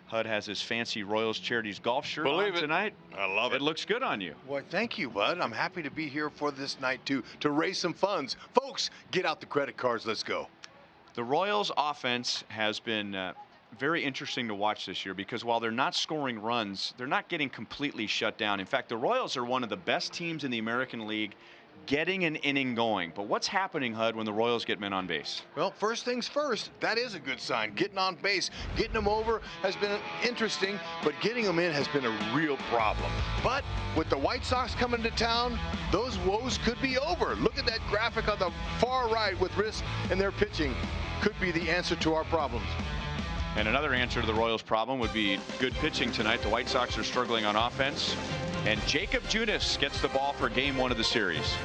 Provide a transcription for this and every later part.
HUD has his fancy Royals Charities golf shirt Believe on it. tonight. I love it. It looks good on you. Well, thank you, bud. I'm happy to be here for this night, too, to raise some funds. Folks, get out the credit cards. Let's go. The Royals offense has been very interesting to watch this year because while they're not scoring runs, they're not getting completely shut down. In fact, the Royals are one of the best teams in the American League getting an inning going. But what's happening, HUD, when the Royals get men on base? Well, first things first, that is a good sign. Getting on base, getting them over has been interesting, but getting them in has been a real problem. But with the White Sox coming to town, those woes could be over. Look at that graphic on the far right with Riss and their pitching. Could be the answer to our problems. And another answer to the Royals' problem would be good pitching tonight. The White Sox are struggling on offense. And Jacob Junis gets the ball for game 1 of the series.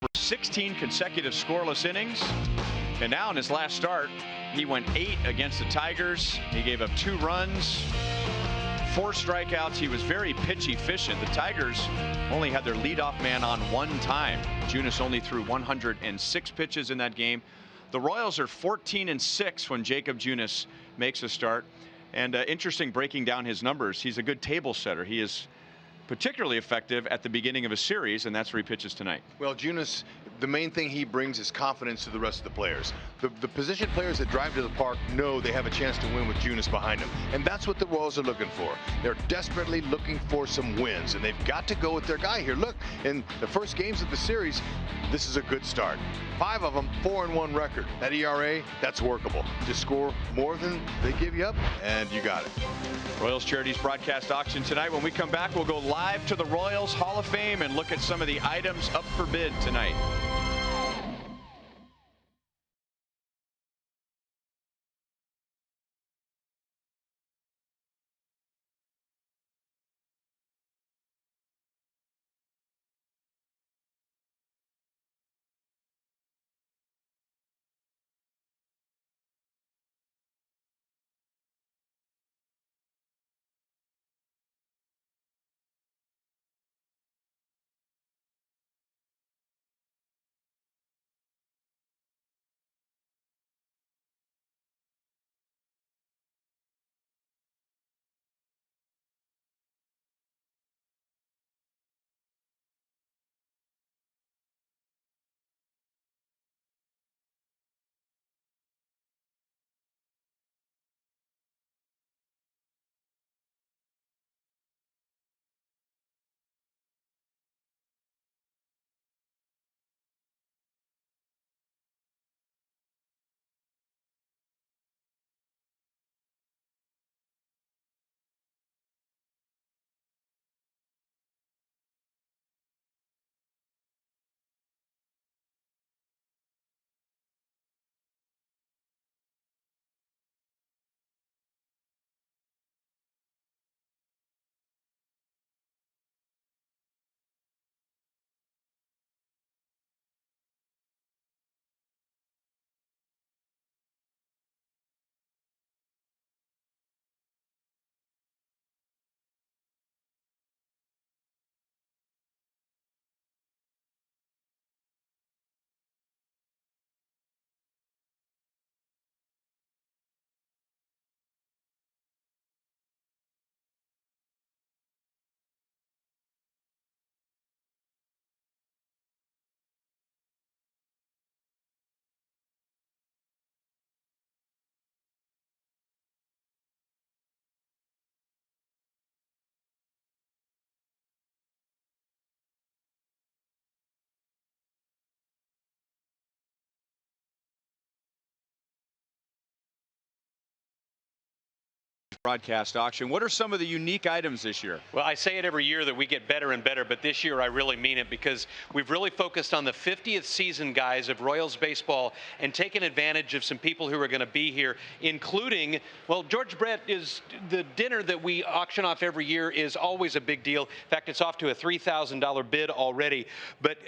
For 16 consecutive scoreless innings. And now in his last start, he went 8 against the Tigers. He gave up 2 runs, 4 strikeouts. He was very pitch efficient. The Tigers only had their leadoff man on 1 time. Junis only threw 106 pitches in that game. The Royals are 14-6 when Jacob Junis makes a start. And interesting, breaking down his numbers, he's a good table setter. He is particularly effective at the beginning of a series, and that's where he pitches tonight. Well, Junis, the main thing he brings is confidence to the rest of the players. The position players that drive to the park know they have a chance to win with Junis behind them, and that's what the Royals are looking for. They're desperately looking for some wins, and they've got to go with their guy here. Look, in the first games of the series, this is a good start. 5 of them, 4-1 record. That ERA, that's workable. Just score more than they give you up, and you got it. Royals Charities broadcast auction tonight. When we come back, we'll go live to the Royals Hall of Fame and look at some of the items up for bid tonight. broadcast auction. What are some of the unique items this year? Well, I say it every year that we get better and better, but this year I really mean it, because we've really focused on the 50th season, guys, of Royals baseball and taken advantage of some people who are going to be here, including, well, George Brett is the dinner that we auction off every year is always a big deal. In fact, it's off to a $3,000 bid already. But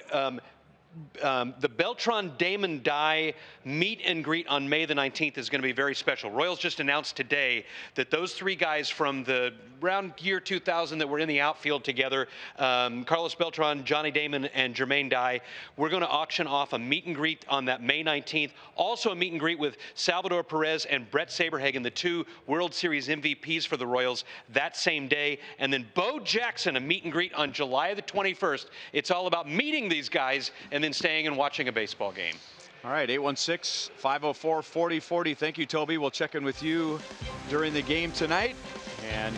the Beltran Damon die meet and greet on May the 19th is going to be very special. Royals just announced today that those three guys from the around year 2000 that were in the outfield together, Carlos Beltran, Johnny Damon, and Jermaine Dye, we're going to auction off a meet and greet on that May 19th. Also a meet and greet with Salvador Perez and Brett Saberhagen, the two World Series MVPs for the Royals, that same day. And then Bo Jackson, a meet and greet on July the 21st. It's all about meeting these guys and then staying and watching a baseball game. All right, 816-504-4040. Thank you, Toby. We'll check in with you during the game tonight. And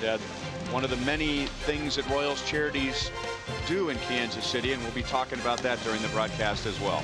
one of the many things that Royals charities do in Kansas City, and we'll be talking about that during the broadcast as well.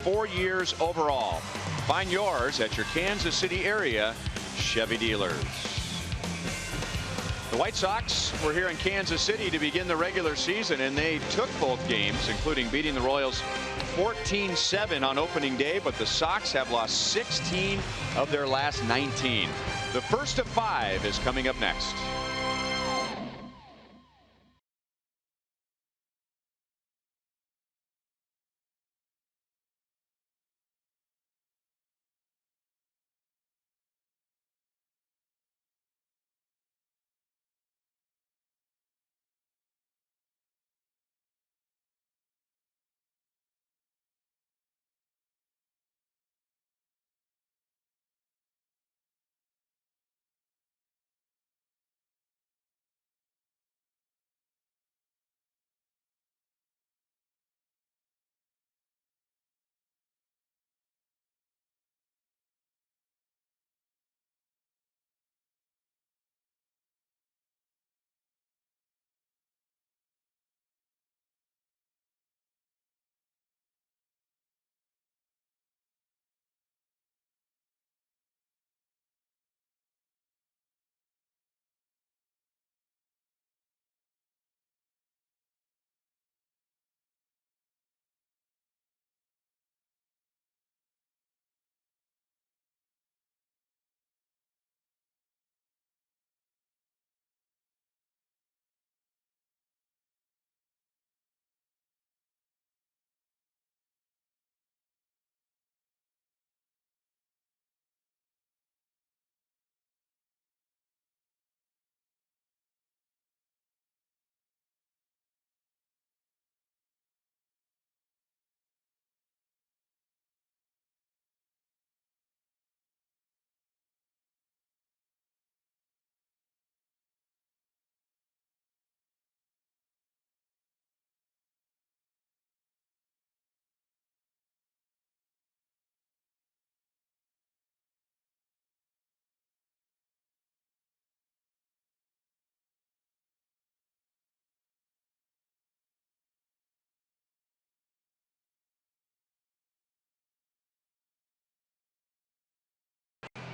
Four years overall. Find yours at your Kansas City area Chevy dealers. The White Sox were here in Kansas City to begin the regular season, and they took both games, including beating the Royals 14-7 on opening day, but the Sox have lost 16 of their last 19. The first of 5 is coming up next.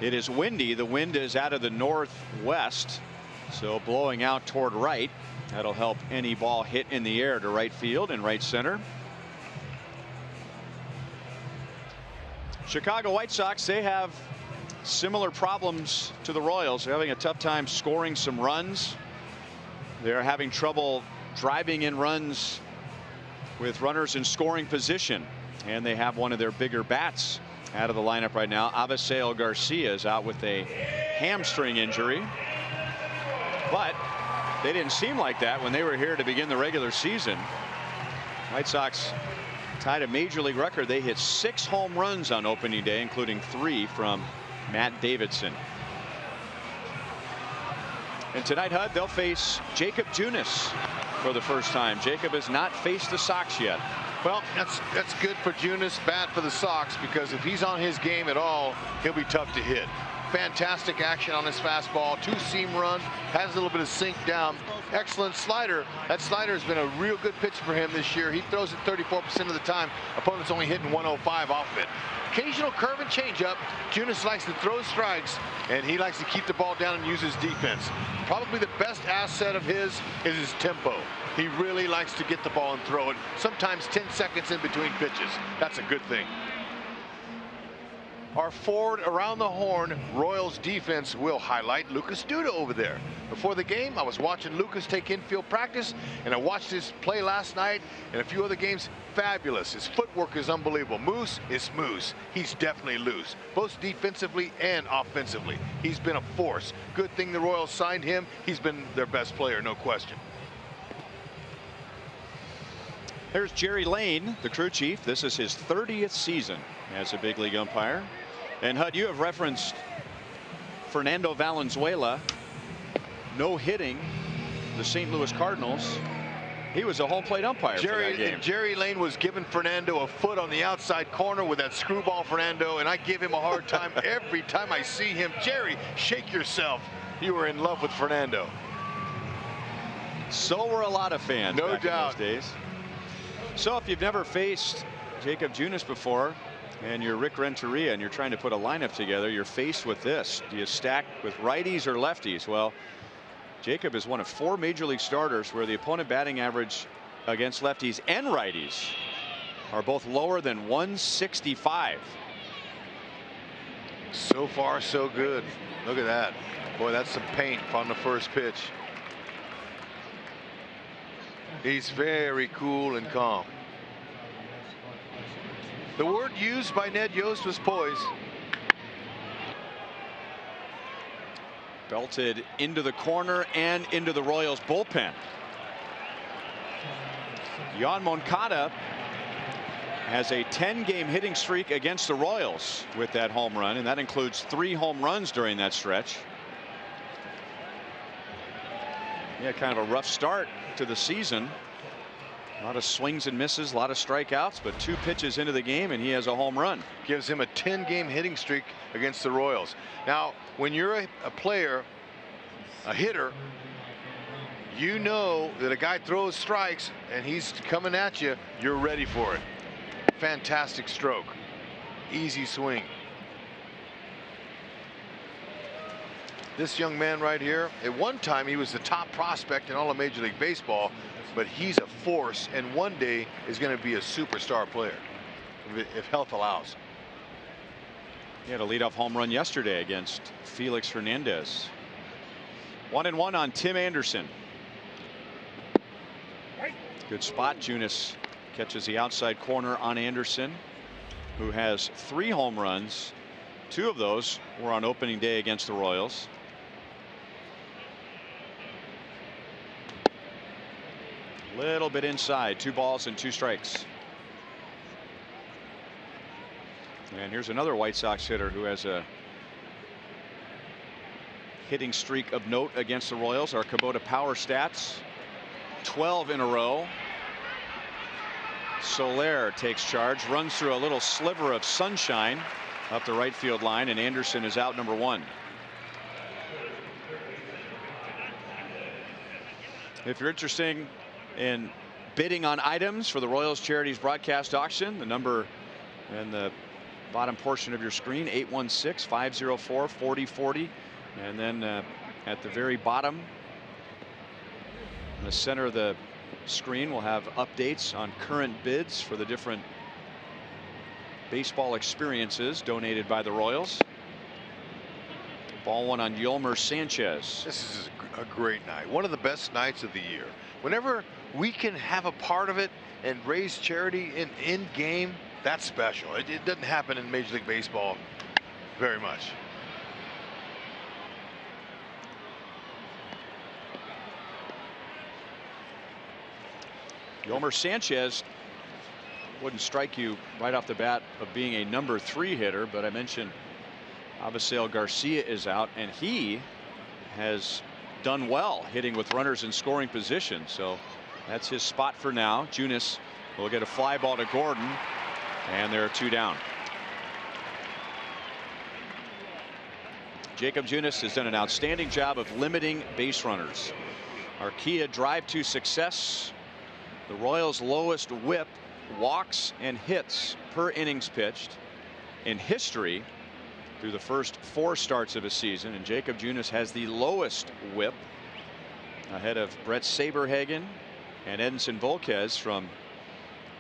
It is windy. The wind is out of the northwest, so blowing out toward right. That'll help any ball hit in the air to right field and right center. Chicago White Sox, they have similar problems to the Royals. They're having a tough time scoring some runs. They're having trouble driving in runs with runners in scoring position, and they have one of their bigger bats out of the lineup right now. Aviseo Garcia is out with a hamstring injury, but they didn't seem like that when they were here to begin the regular season. White Sox tied a major league record. They hit 6 home runs on opening day, including 3 from Matt Davidson. And tonight, Hud, they'll face Jacob Junis for the first time. Jacob has not faced the Sox yet. Well, that's good for Junis, bad for the Sox, because if he's on his game at all, he'll be tough to hit. Fantastic action on his fastball, 2-seam run, has a little bit of sink down. Excellent slider. That slider has been a real good pitch for him this year. He throws it 34% of the time. Opponents only hitting 105 off it. Occasional curve and changeup. Junis likes to throw strikes, and he likes to keep the ball down and use his defense. Probably the best asset of his is his tempo. He really likes to get the ball and throw it, sometimes 10 seconds in between pitches. That's a good thing. Our forward around the horn Royals defense will highlight Lucas Duda over there. Before the game, I was watching Lucas take infield practice, and I watched his play last night and a few other games. Fabulous. His footwork is unbelievable. Moose is Moose. He's definitely loose, both defensively and offensively. He's been a force. Good thing the Royals signed him. He's been their best player, no question. There's Jerry Lane, the crew chief. This is his 30th season as a big league umpire. And Hud, you have referenced Fernando Valenzuela no hitting the St. Louis Cardinals. He was a home plate umpire for that game. Jerry Lane was giving Fernando a foot on the outside corner with that screwball Fernando, and I give him a hard time every time I see him. Jerry, shake yourself. You were in love with Fernando. So were a lot of fans no back doubt. in those days. So if you've never faced Jacob Junis before, and you're Rick Renteria and you're trying to put a lineup together, you're faced with this. Do you stack with righties or lefties? Well, Jacob is one of 4 major league starters where the opponent batting average against lefties and righties are both lower than 165. So far, so good. Look at that. Boy, that's some paint on the first pitch. He's very cool and calm. The word used by Ned Yost was poise. Belted into the corner and into the Royals bullpen. Yoan Moncada has a 10-game hitting streak against the Royals with that home run, and that includes 3 home runs during that stretch. Yeah, kind of a rough start to the season. A lot of swings and misses, a lot of strikeouts, but 2 pitches into the game and he has a home run. Gives him a 10-game hitting streak against the Royals. Now, when you're a player, a hitter, you know that a guy throws strikes and he's coming at you, you're ready for it. Fantastic stroke. Easy swing. This young man right here, at one time he was the top prospect in all of Major League Baseball, but he's a force and one day is going to be a superstar player if health allows. He had a leadoff home run yesterday against Felix Hernandez. 1-1 on Tim Anderson. Good spot. Junis catches the outside corner on Anderson, who has 3 home runs. 2 of those were on opening day against the Royals. Little bit inside. 2 balls and 2 strikes. And here's another White Sox hitter who has a hitting streak of note against the Royals. Our Kubota Power Stats, 12 in a row. Soler takes charge, runs through a little sliver of sunshine up the right field line, and Anderson is out number 1. If you're interested in bidding on items for the Royals Charities broadcast auction, the number and the bottom portion of your screen, 816-504-4040. And then at the very bottom, in the center of the screen, we'll have updates on current bids for the different baseball experiences donated by the Royals. Ball one on Yolmer Sanchez. This is a great night. One of the best nights of the year. Whenever we can have a part of it and raise charity in game, that's special. It doesn't happen in Major League Baseball very much. Yolmer Sanchez wouldn't strike you right off the bat of being a number 3 hitter, but I mentioned Avisail Garcia is out, and he has done well hitting with runners in scoring position. So that's his spot for now. Junis will get a fly ball to Gordon, and there are 2 down. Jacob Junis has done an outstanding job of limiting base runners. Arcia drive to success. The Royals' lowest whip, walks and hits per innings pitched in history through the first 4 starts of a season, and Jacob Junis has the lowest whip, ahead of Brett Saberhagen and Edinson Volquez from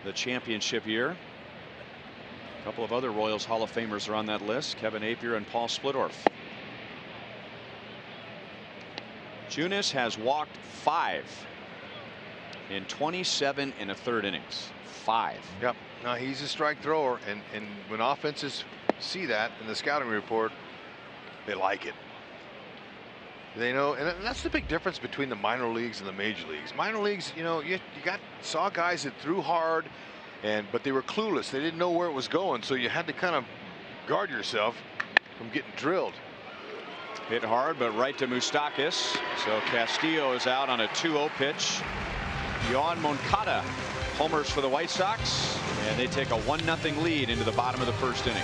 the championship year. A couple of other Royals Hall of Famers are on that list, Kevin Apier and Paul Splittorff. Junis has walked 5 in 27 1/3 innings. 5. Yep. Now he's a strike thrower, and when offenses see that in the scouting report, they like it. They know, and that's the big difference between the minor leagues and the major leagues. Minor leagues, you know, you saw guys that threw hard, but they were clueless. They didn't know where it was going, so you had to kind of guard yourself from getting drilled. Hit hard, but right to Moustakas. So Castillo is out on a 2-0 pitch. Yoan Moncada homers for the White Sox, and they take a 1-0 lead into the bottom of the first inning.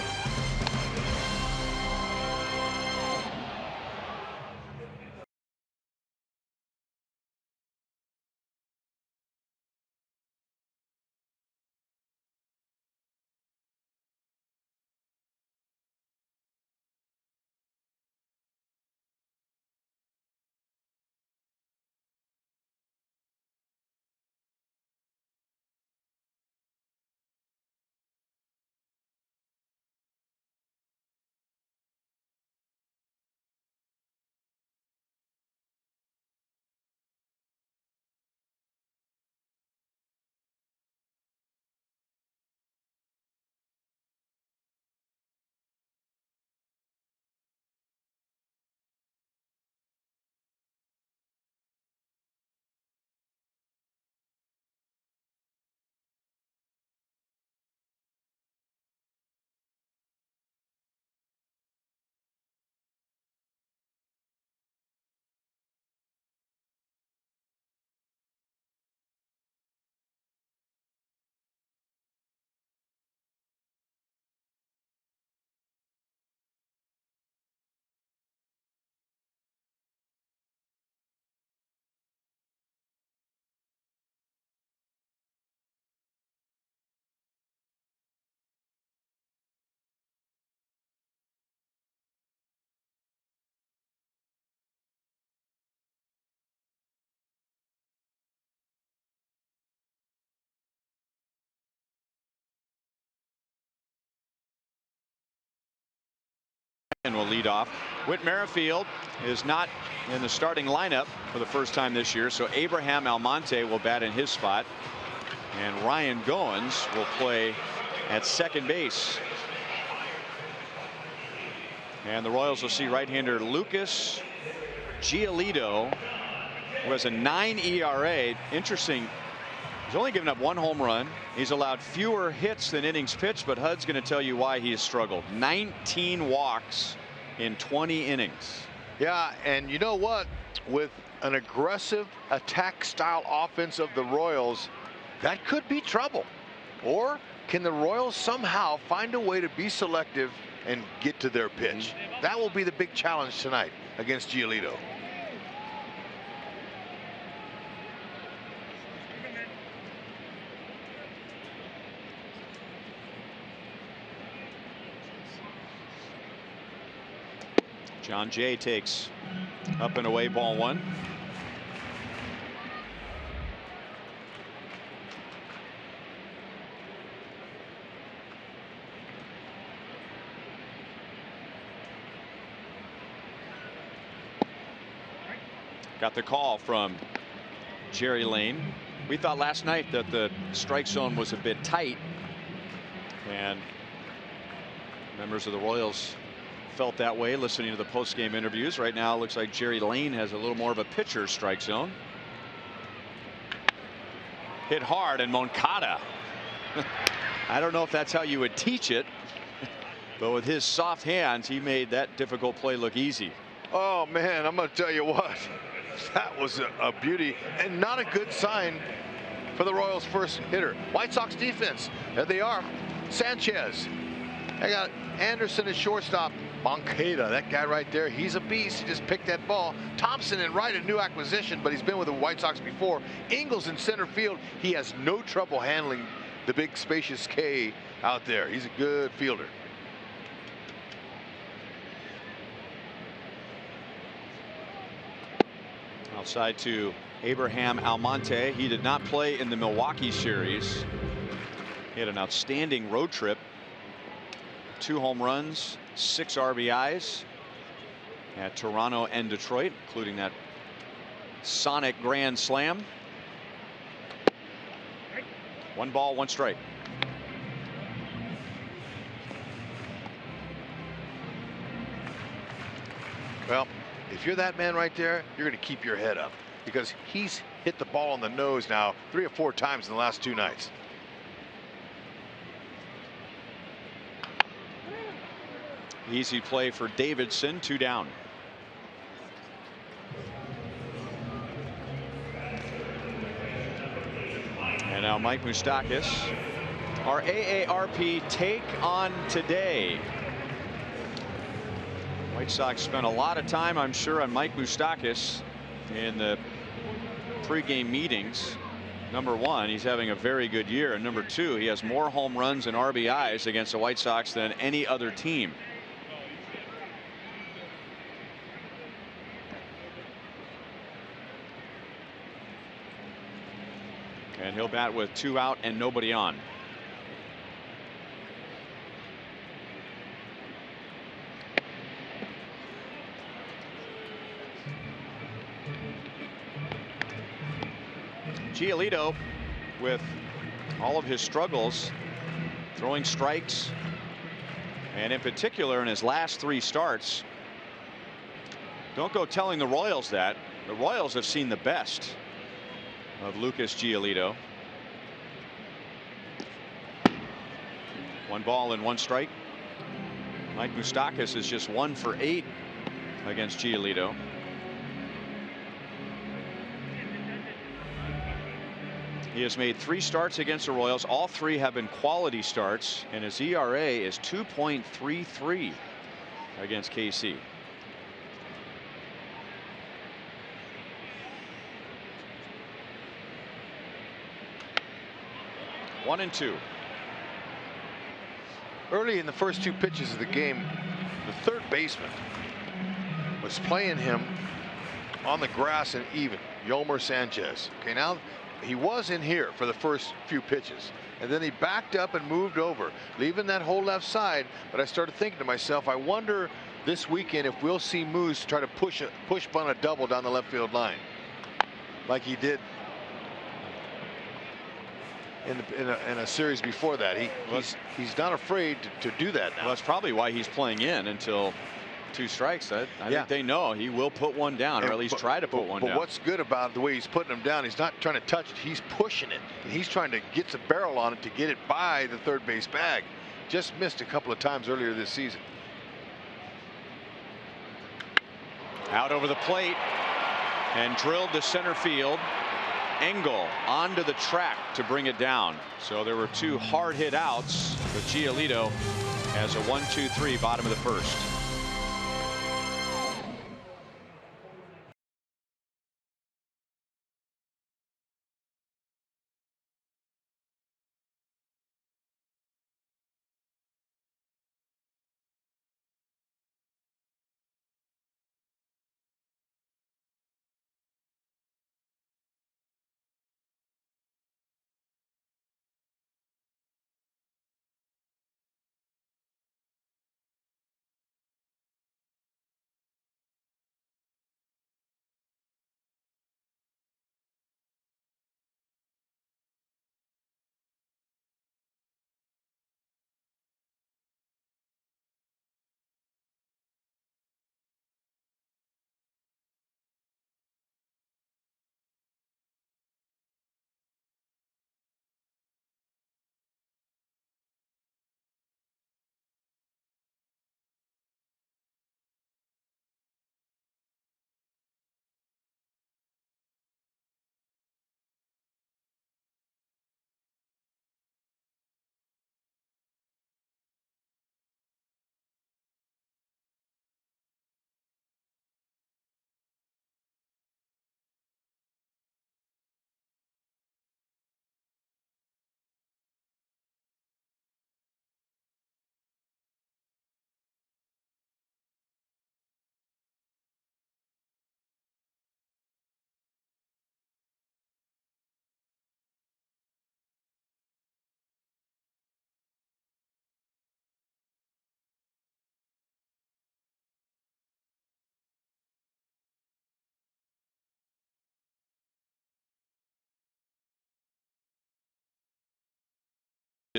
And will lead off. Whit Merrifield is not in the starting lineup for the first time this year, so Abraham Almonte will bat in his spot, and Ryan Goins will play at second base. And the Royals will see right-hander Lucas Giolito, who has a 9 ERA. Interesting. He's only given up 1 home run. He's allowed fewer hits than innings pitched, but HUD's going to tell you why he has struggled. 19 walks in 20 innings. Yeah, and you know what? With an aggressive attack style offense of the Royals, that could be trouble. Or can the Royals somehow find a way to be selective and get to their pitch? That will be the big challenge tonight against Giolito. John Jay takes up and away, ball one. Got the call from Jerry Lane. We thought last night that the strike zone was a bit tight, and members of the Royals felt that way listening to the post-game interviews. Right now it looks like Jerry Lane has a little more of a pitcher's strike zone. Hit hard, and Moncada. I don't know if that's how you would teach it, but with his soft hands he made that difficult play look easy. Oh man, I'm going to tell you what, that was a beauty and not a good sign for the Royals' first hitter. White Sox defense, there they are. Sanchez, I got Anderson at shortstop. Moncada, that guy right there, he's a beast. He just picked that ball. Thompson in right, a new acquisition, but he's been with the White Sox before. Ingles in center field, he has no trouble handling the big spacious K out there. He's a good fielder. Outside to Abraham Almonte. He did not play in the Milwaukee series. He had an outstanding road trip. 2 home runs, 6 RBIs at Toronto and Detroit, including that sonic grand slam. 1 ball, 1 strike. Well, if you're that man right there, you're going to keep your head up, because he's hit the ball on the nose now 3 or 4 times in the last 2 nights. Easy play for Davidson, 2 down. And now Mike Moustakas, our AARP take on today. White Sox spent a lot of time, I'm sure, on Mike Moustakas in the pregame meetings. Number 1, he's having a very good year, and number 2, he has more home runs and RBIs against the White Sox than any other team. And he'll bat with 2 out and nobody on. Giolito, with all of his struggles throwing strikes, and in particular in his last 3 starts. Don't go telling the Royals that. The Royals have seen the best of Lucas Giolito. 1 ball and 1 strike. Mike Moustakas is just 1 for 8 against Giolito. He has made 3 starts against the Royals. All 3 have been quality starts, and his ERA is 2.33 against KC. One and 2. Early in the first 2 pitches of the game, the third baseman was playing him on the grass and even, Yolmer Sanchez. Okay, now he was in here for the first few pitches, and then he backed up and moved over, leaving that whole left side. But I started thinking to myself, I wonder this weekend if we'll see Moose try to push bunt a double down the left field line like he did in a series before that. He's not afraid to do that now. Well, that's probably why he's playing in until 2 strikes. I think they know he will put one down, or at least try to put one down. But what's good about the way he's putting them down, he's not trying to touch it, he's pushing it, and he's trying to get the barrel on it to get it by the third base bag. Just missed a couple of times earlier this season. Out over the plate and drilled to center field. Engel onto the track to bring it down. So there were 2 hard hit outs, but Giolito has a 1-2-3 bottom of the 1st.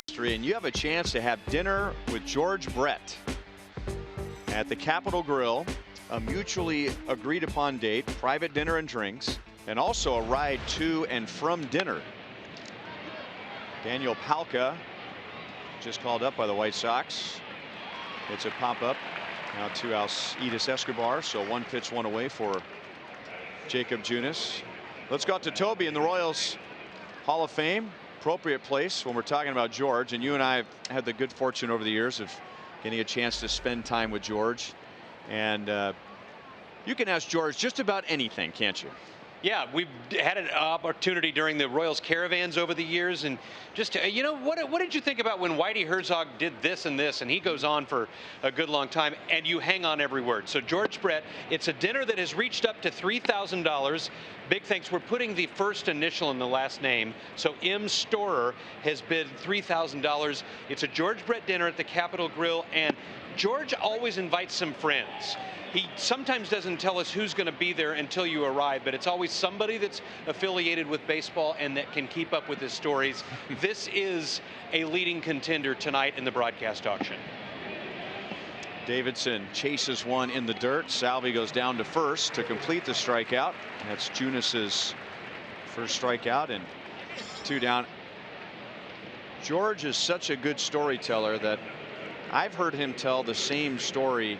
history, and you have a chance to have dinner with George Brett at the Capitol Grill, a mutually agreed upon date, private dinner and drinks, and also a ride to and from dinner. Daniel Palka just called up by the White Sox. It's a pop-up now to Alcides Escobar, so 1 pitch, 1 away for Jacob Junis. Let's go out to Toby in the Royals Hall of Fame. Appropriate place when we're talking about George, and you and I have had the good fortune over the years of getting a chance to spend time with George, and you can ask George just about anything, can't you? Yeah, we've had an opportunity during the Royals caravans over the years, and just you know, what did you think about when Whitey Herzog did this and this, and he goes on for a good long time, and you hang on every word. So George Brett, it's a dinner that has reached up to $3,000. Big thanks. We're putting the first initial in the last name, so M. Storer has bid $3,000. It's a George Brett dinner at the Capitol Grill, and George always invites some friends. He sometimes doesn't tell us who's going to be there until you arrive, but it's always somebody that's affiliated with baseball and that can keep up with his stories. This is a leading contender tonight in the broadcast auction. Davidson chases one in the dirt. Salvi goes down to first to complete the strikeout. That's Junis's first strikeout, and 2 down. George is such a good storyteller that I've heard him tell the same story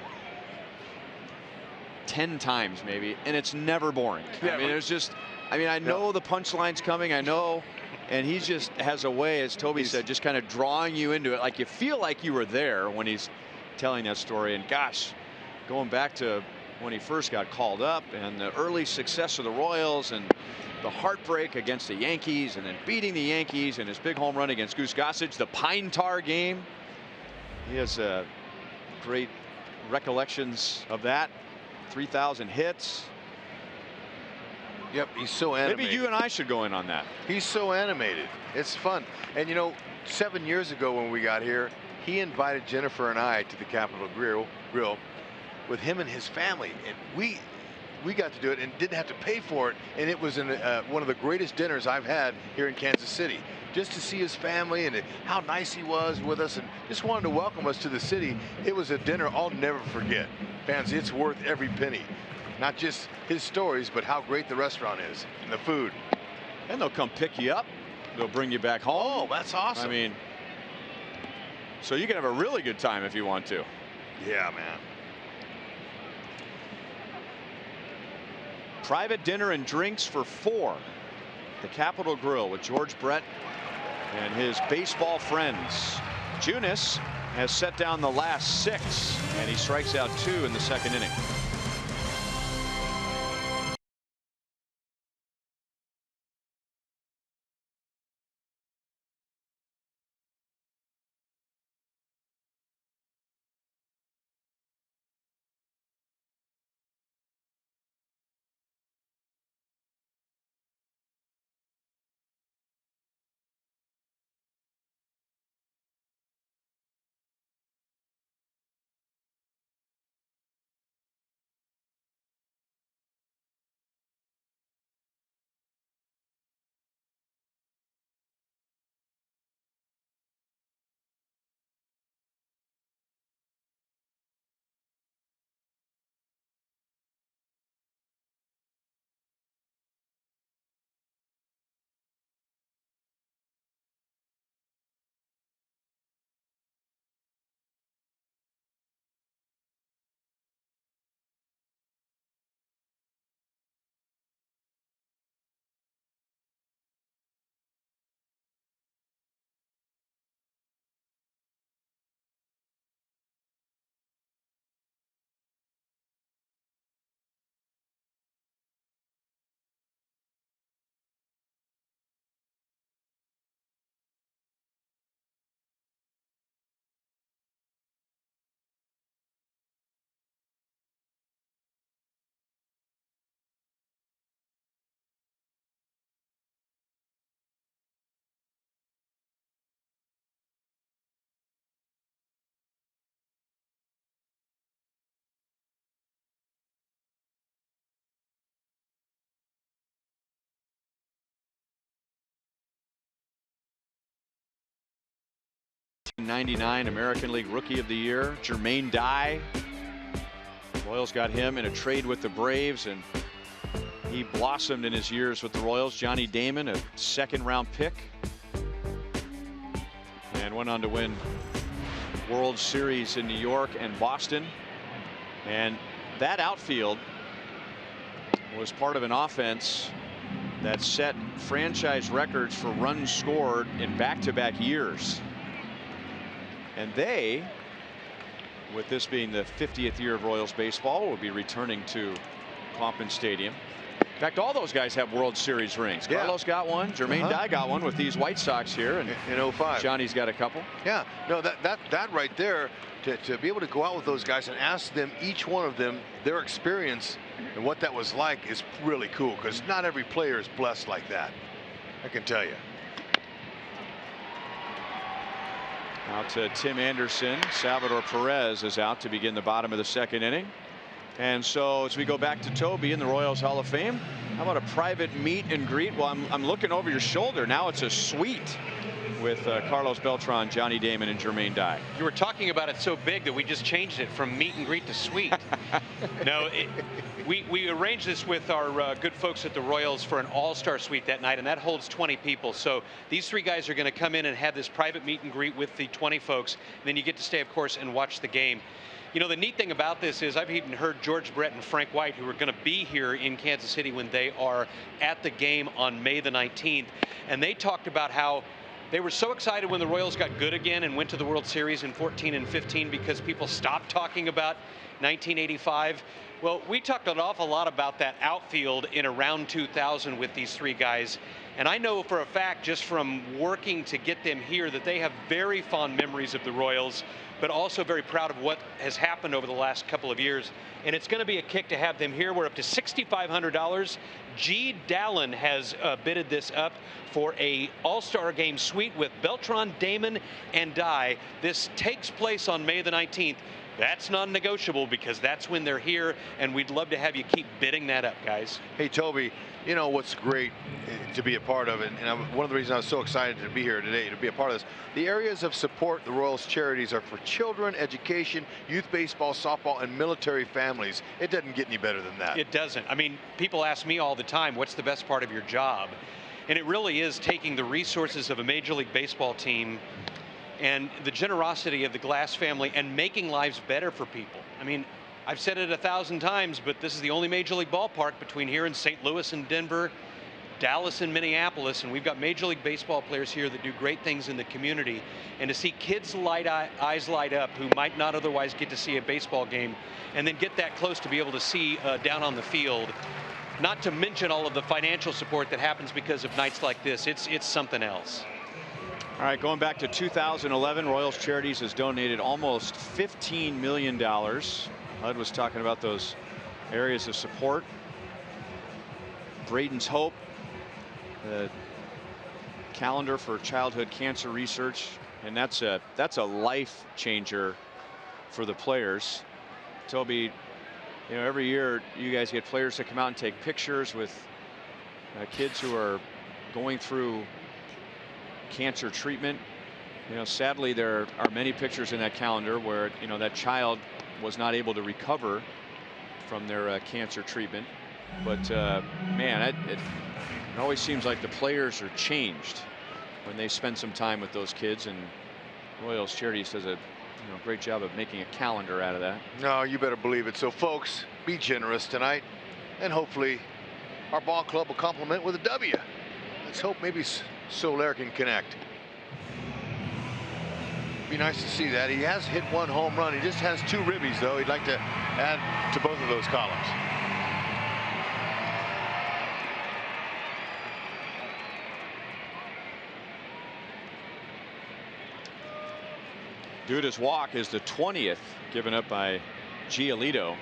10 times maybe, and it's never boring. Yeah, I mean, it's just, I mean, I know the punchline's coming, I know, and he just has a way, as Toby said, just kind of drawing you into it, like you feel like you were there when he's telling that story. And gosh, going back to when he first got called up and the early success of the Royals and the heartbreak against the Yankees and then beating the Yankees and his big home run against Goose Gossage, the Pine Tar game. He has great recollections of that. 3,000 hits. Yep, he's so animated. Maybe you and I should go in on that. He's so animated. It's fun. And you know, 7 years ago when we got here, he invited Jennifer and I to the Capitol Grill with him and his family, and we got to do it and didn't have to pay for it. And it was one of the greatest dinners I've had here in Kansas City. Just to see his family and how nice he was with us and just wanted to welcome us to the city. It was a dinner I'll never forget. Fans, it's worth every penny. Not just his stories, but how great the restaurant is and the food. And they'll come pick you up. They'll bring you back home. Oh, that's awesome. I mean, so you can have a really good time if you want to. Yeah, man. Private dinner and drinks for 4. The Capitol Grill with George Brett and his baseball friends. Junis has set down the last 6, and he strikes out 2 in the 2nd inning. 1999 American League Rookie of the Year. Jermaine Dye. Royals got him in a trade with the Braves, and he blossomed in his years with the Royals. Johnny Damon, a second-round pick, and went on to win World Series in New York and Boston. And that outfield was part of an offense that set franchise records for runs scored in back-to-back years. And they, with this being the 50th year of Royals baseball, will be returning to Kauffman Stadium. In fact, all those guys have World Series rings. Yeah. Carlos got one. Jermaine Dye got one with these White Sox here, and in 05. Johnny's got a couple. Yeah, no, that right there, to be able to go out with those guys and ask them, each one of them, their experience and what that was like is really cool, because not every player is blessed like that. I can tell you. Out to Tim Anderson. Salvador Perez is out to begin the bottom of the second inning. And so as we go back to Toby in the Royals Hall of Fame, how about a private meet and greet? Well, I'm looking over your shoulder. Now it's a suite with Carlos Beltran, Johnny Damon, and Jermaine Dye. You were talking about it so big that we just changed it from meet and greet to suite. No, we arranged this with our good folks at the Royals for an all-star suite that night, and that holds 20 people. So these three guys are going to come in and have this private meet and greet with the 20 folks. And then you get to stay, of course, and watch the game. You know, the neat thing about this is I've even heard George Brett and Frank White, who are going to be here in Kansas City when they are at the game on May the 19th. And they talked about how they were so excited when the Royals got good again and went to the World Series in 14 and 15 because people stopped talking about 1985. Well, we talked an awful lot about that outfield in around 2000 with these three guys. And I know for a fact, just from working to get them here, that they have very fond memories of the Royals, but also very proud of what has happened over the last couple of years. And it's going to be a kick to have them here. We're up to $6,500. G. Dallin has bidded this up for a all-star game suite with Beltran, Damon, and Dye. This takes place on May the 19th. That's non-negotiable because that's when they're here, and we'd love to have you keep bidding that up, guys. Hey, Toby, you know what's great to be a part of it, and one of the reasons I was so excited to be here today, to be a part of this, the areas of support the Royals charities are for children, education, youth baseball, softball, and military families. It doesn't get any better than that. It doesn't. I mean, people ask me all the time, what's the best part of your job? And it really is taking the resources of a Major League Baseball team and the generosity of the Glass family and making lives better for people. I mean, I've said it 1,000 times, but this is the only Major League ballpark between here and St. Louis and Denver, Dallas and Minneapolis, and we've got Major League Baseball players here that do great things in the community. And to see kids' eyes light up who might not otherwise get to see a baseball game, and then get that close to be able to see down on the field, not to mention all of the financial support that happens because of nights like this, it's something else. All right, going back to 2011, Royals Charities has donated almost $15 million. Hud was talking about those areas of support. Braden's Hope, the calendar for childhood cancer research, and that's a life changer for the players. Toby, you know, every year you guys get players to come out and take pictures with kids who are going through cancer treatment. You know, sadly there are many pictures in that calendar where, you know, that child was not able to recover from their cancer treatment. But man, it always seems like the players are changed when they spend some time with those kids, and Royals Charities does a great job of making a calendar out of that. No, you better believe it. So folks, be generous tonight, and hopefully our ball club will compliment with a W. Let's hope maybe Soler can connect. Be nice to see that. He has hit one home run. He just has 2 ribbies, though. He'd like to add to both of those columns. Duda's walk is the 20th given up by Giolito.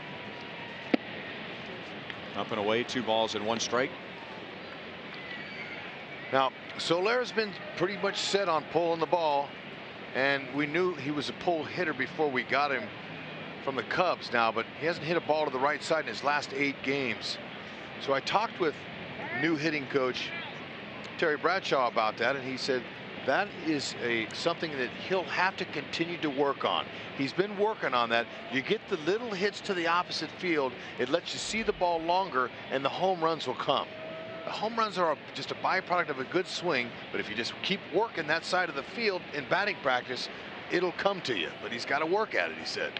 Up and away, 2 balls and 1 strike. Now, Soler's been pretty much set on pulling the ball, and we knew he was a pull hitter before we got him from the Cubs now, but he hasn't hit a ball to the right side in his last 8 games. So I talked with new hitting coach Terry Bradshaw about that, and he said That is something that he'll have to continue to work on. He's been working on that. You get the little hits to the opposite field, it lets you see the ball longer, and the home runs will come. The home runs are just a byproduct of a good swing, but if you just keep working that side of the field in batting practice, it'll come to you. But he's got to work at it, he said.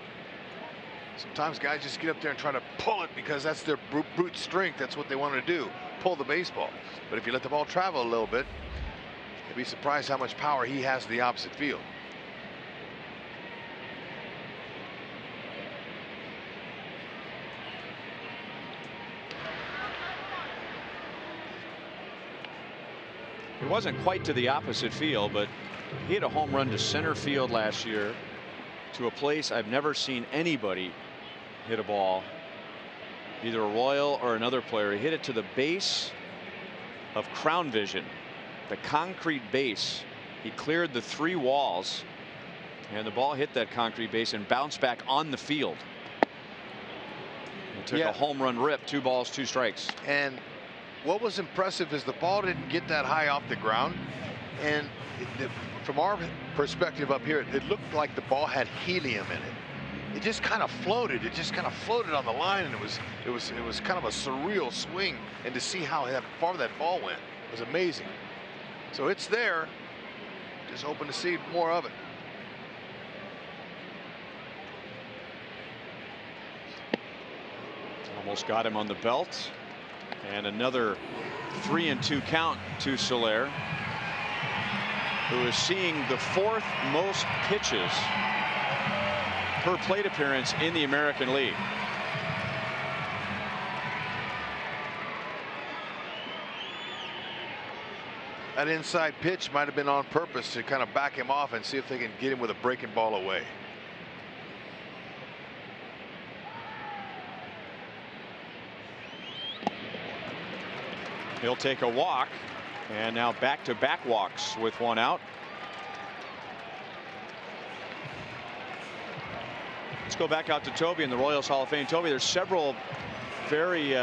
Sometimes guys just get up there and try to pull it because that's their brute strength. That's what they want to do, pull the baseball. But if you let the ball travel a little bit, you'll be surprised how much power he has to the opposite field. It wasn't quite to the opposite field, but he hit a home run to center field last year to a place I've never seen anybody hit a ball, either a Royal or another player. He hit it to the base of Crown Vision, the concrete base. He cleared the 3 walls, and the ball hit that concrete base and bounced back on the field. It took a home run rip, 2 balls, 2 strikes. And what was impressive is the ball didn't get that high off the ground, and from our perspective up here, it looked like the ball had helium in it. It just kind of floated. It just kind of floated on the line, and it was kind of a surreal swing. And to see how far that ball went was amazing. So it's there. Just hoping to see more of it. Almost got him on the belt. And another 3-2 count to Soler, who is seeing the 4th most pitches per plate appearance in the American League. That inside pitch might have been on purpose to kind of back him off and see if they can get him with a breaking ball away. He'll take a walk, and now back-to-back walks with 1 out. Let's go back out to Toby in the Royals Hall of Fame. Toby, there's several very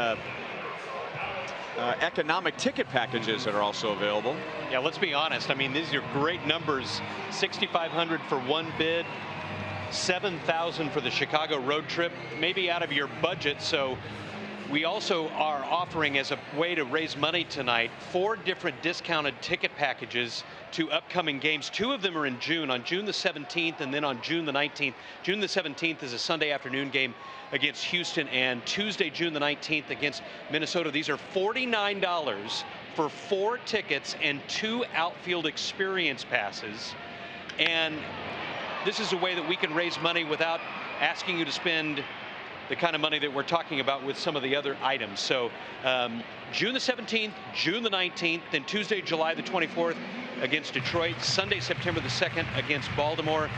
economic ticket packages that are also available. Yeah, let's be honest. I mean, these are great numbers. $6,500 for 1 bid, $7,000 for the Chicago road trip, maybe out of your budget. So we also are offering, as a way to raise money tonight, 4 different discounted ticket packages to upcoming games. 2 of them are in June, on June the 17th and then on June the 19th. June the 17th is a Sunday afternoon game against Houston, and Tuesday, June the 19th against Minnesota. These are $49 for 4 tickets and 2 outfield experience passes. And this is a way that we can raise money without asking you to spend the kind of money that we're talking about with some of the other items. So June the 17th, June the 19th, then Tuesday, July the 24th against Detroit, Sunday, September the 2nd against Baltimore.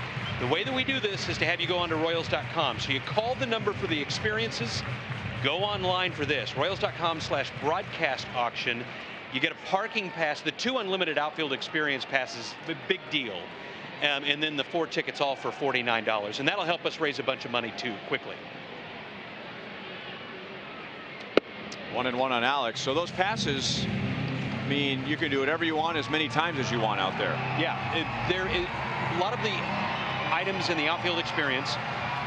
The way that we do this is to have you go onto Royals.com. So you call the number for the experiences, go online for this, Royals.com/broadcast auction. You get a parking pass, the 2 unlimited outfield experience passes, a big deal. And then the 4 tickets all for $49. And that'll help us raise a bunch of money too, quickly. 1-1 on Alex. So those passes mean you can do whatever you want as many times as you want out there. Yeah, there is a lot of the items in the outfield experience,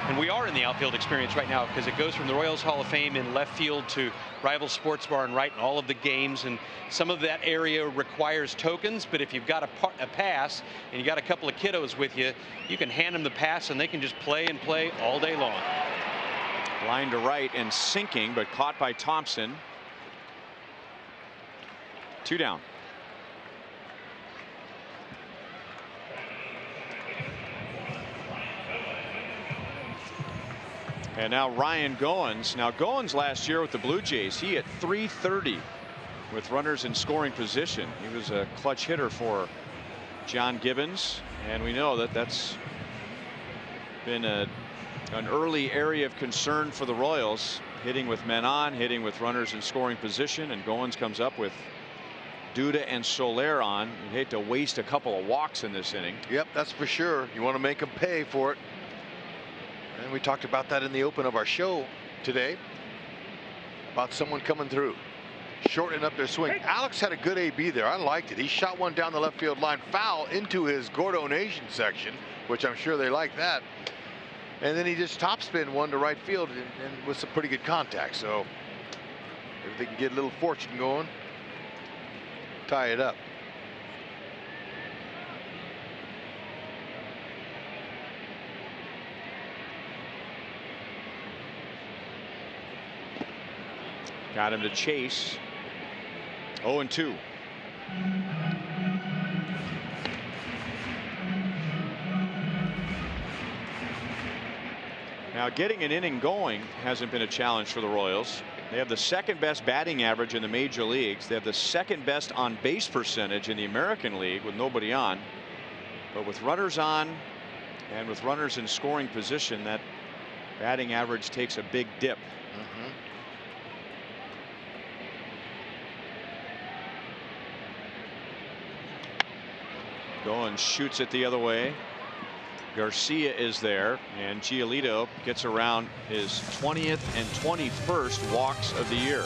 and we are in the outfield experience right now because it goes from the Royals Hall of Fame in left field to Rival Sports Bar and right in all of the games, and some of that area requires tokens, but if you've got a pass and you got a couple of kiddos with you, you can hand them the pass and they can just play and play all day long. Line to right and sinking, but caught by Thompson. 2 down. And now Ryan Goins. Now Goins last year with the Blue Jays, he hit .330 with runners in scoring position. He was a clutch hitter for John Gibbons, and we know that that's been an early area of concern for the Royals, hitting with men on, hitting with runners in scoring position, and Goins comes up with Duda and Soler on. You'd hate to waste a couple of walks in this inning. Yep, that's for sure. You want to make them pay for it. And we talked about that in the open of our show today, about someone coming through. shortening up their swing. Alex had a good AB there. I liked it. He shot one down the left field line, foul into his Gordo Nation section, which I'm sure they like that. And then he just topspin one to right field and with some pretty good contact. So if they can get a little fortune going, tie it up. Got him to chase. 0-2. Now, getting an inning going hasn't been a challenge for the Royals. They have the second best batting average in the major leagues. They have the second best on base percentage in the American League with nobody on. But with runners on and with runners in scoring position, that batting average takes a big dip. Going shoots it the other way. Garcia is there, and Giolito gets around his 20th and 21st walks of the year.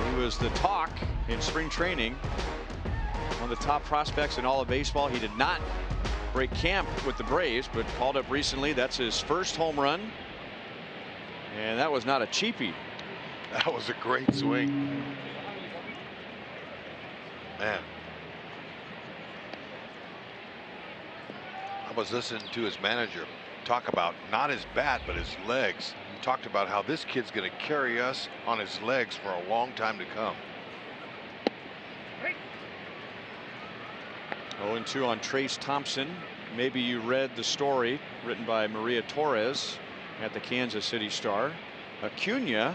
He was the talk in spring training. One of the top prospects in all of baseball. He did not break camp with the Braves, but called up recently. That's his first home run. And that was not a cheapie. That was a great swing. Man. I was listening to his manager talk about not his bat, but his legs. He talked about how this kid's going to carry us on his legs for a long time to come. 0-2 on Trace Thompson. Maybe you read the story written by Maria Torres at the Kansas City Star. Acuna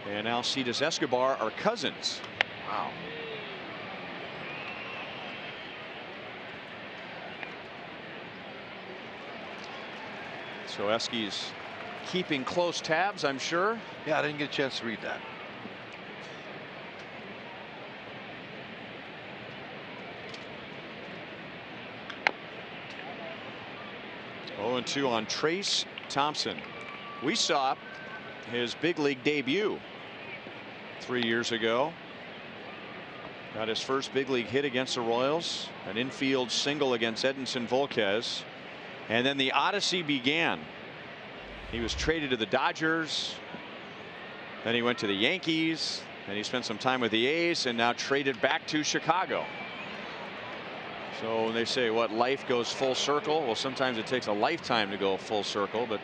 and Alcides Escobar are cousins. Wow. So Esky's keeping close tabs, I'm sure. Yeah, I didn't get a chance to read that. Oh, 2 on Trace Thompson. We saw his big league debut 3 years ago. Got his first big league hit against the Royals, an infield single against Edinson Volquez, and then the odyssey began. He was traded to the Dodgers, then he went to the Yankees, and he spent some time with the A's, and now traded back to Chicago. So when they say what, life goes full circle, well, sometimes it takes a lifetime to go full circle, but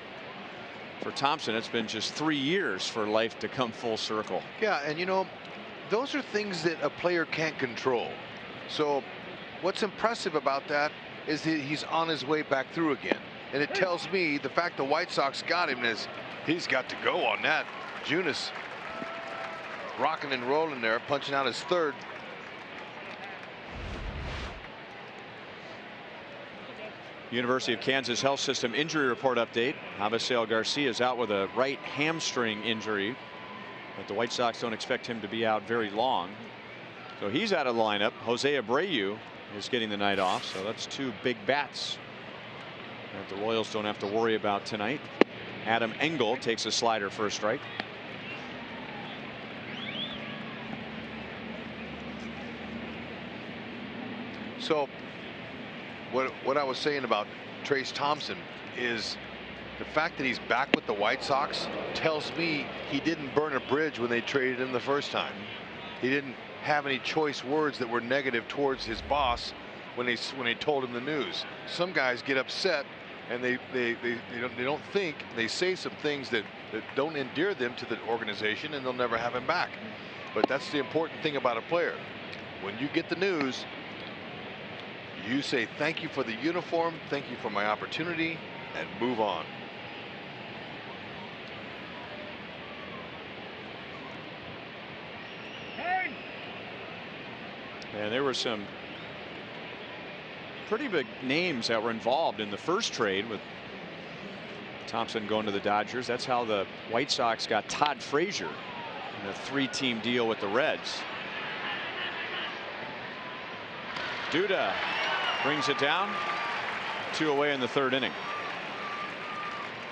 for Thompson it's been just 3 years for life to come full circle. Yeah, and you know, those are things that a player can't control. So what's impressive about that is that he's on his way back through again. And it tells me the fact the White Sox got him is he's got to go on that. Junis rocking and rolling there, punching out his third. University of Kansas Health System injury report update. Avisail Garcia is out with a right hamstring injury, but the White Sox don't expect him to be out very long. So he's out of the lineup. Jose Abreu is getting the night off. So that's two big bats that the Royals don't have to worry about tonight. Adam Engel takes a slider for a strike. So what I was saying about Trace Thompson is the fact that he's back with the White Sox tells me he didn't burn a bridge when they traded him the first time. He didn't have any choice words that were negative towards his boss when they told him the news. Some guys get upset and they don't think, they say some things that don't endear them to the organization, and they'll never have him back. But that's the important thing about a player. When you get the news, you say thank you for the uniform, thank you for my opportunity, and move on. And there were some pretty big names that were involved in the first trade with Thompson going to the Dodgers. That's how the White Sox got Todd Frazier in a 3-team deal with the Reds. Duda brings it down. 2 away in the 3rd inning.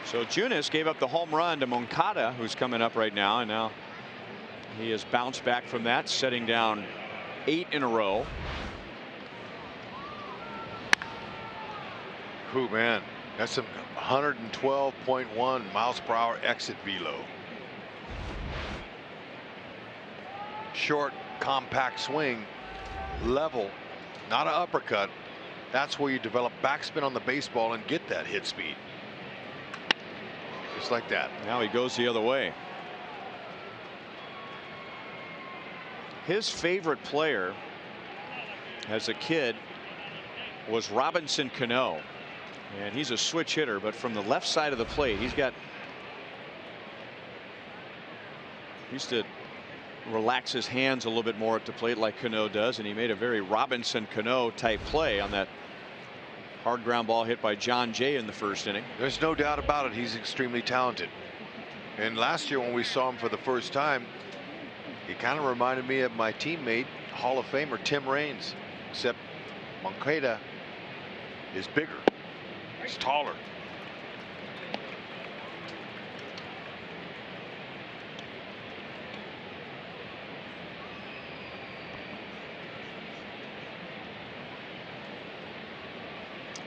So Junis gave up the home run to Moncada, who's coming up right now, and now he has bounced back from that, setting down 8 in a row. Ooh, man, that's some 112.1 miles per hour exit velo. Short, compact swing, level, not an uppercut. That's where you develop backspin on the baseball and get that hit speed. Just like that. Now he goes the other way. His favorite player as a kid was Robinson Cano, and he's a switch hitter, but from the left side of the plate. He used to relax his hands a little bit more at the plate like Cano does, and he made a very Robinson Cano type play on that hard ground ball hit by John Jay in the 1st inning. There's no doubt about it. He's extremely talented. And last year when we saw him for the first time, he kind of reminded me of my teammate, Hall of Famer Tim Raines, except Moncada is bigger. He's taller.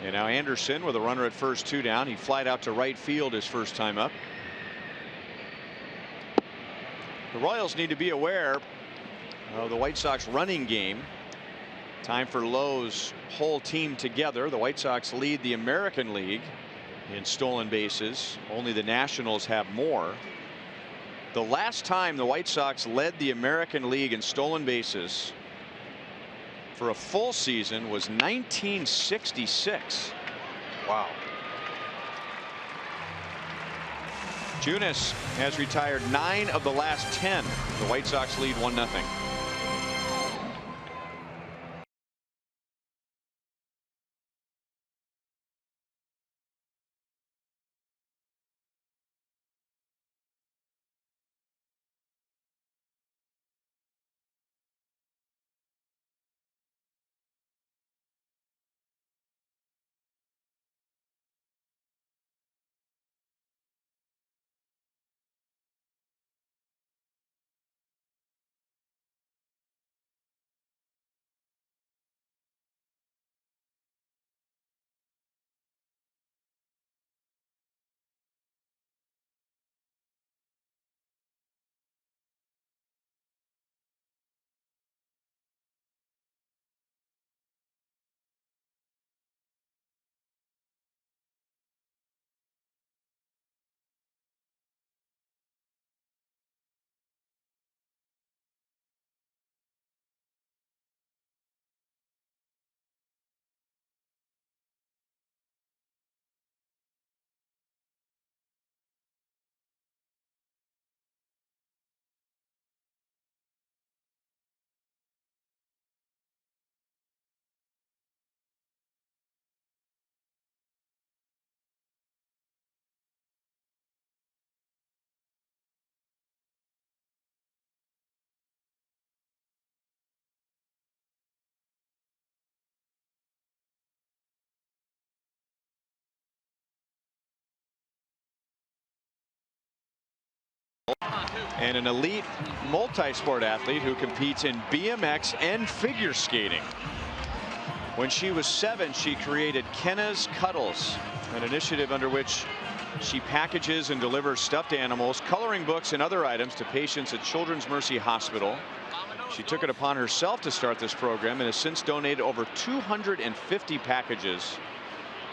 And now Anderson with a runner at first, 2 down. He flied out to right field his first time up. The Royals need to be aware of the White Sox running game. Time for Lowe's whole team together. The White Sox lead the American League in stolen bases. Only the Nationals have more. The last time the White Sox led the American League in stolen bases for a full season was 1966. Wow. Junis has retired 9 of the last 10. The White Sox lead 1-0. and an elite multi-sport athlete who competes in BMX and figure skating. When she was 7, she created Kenna's Cuddles, an initiative under which she packages and delivers stuffed animals, coloring books, and other items to patients at Children's Mercy Hospital. She took it upon herself to start this program and has since donated over 250 packages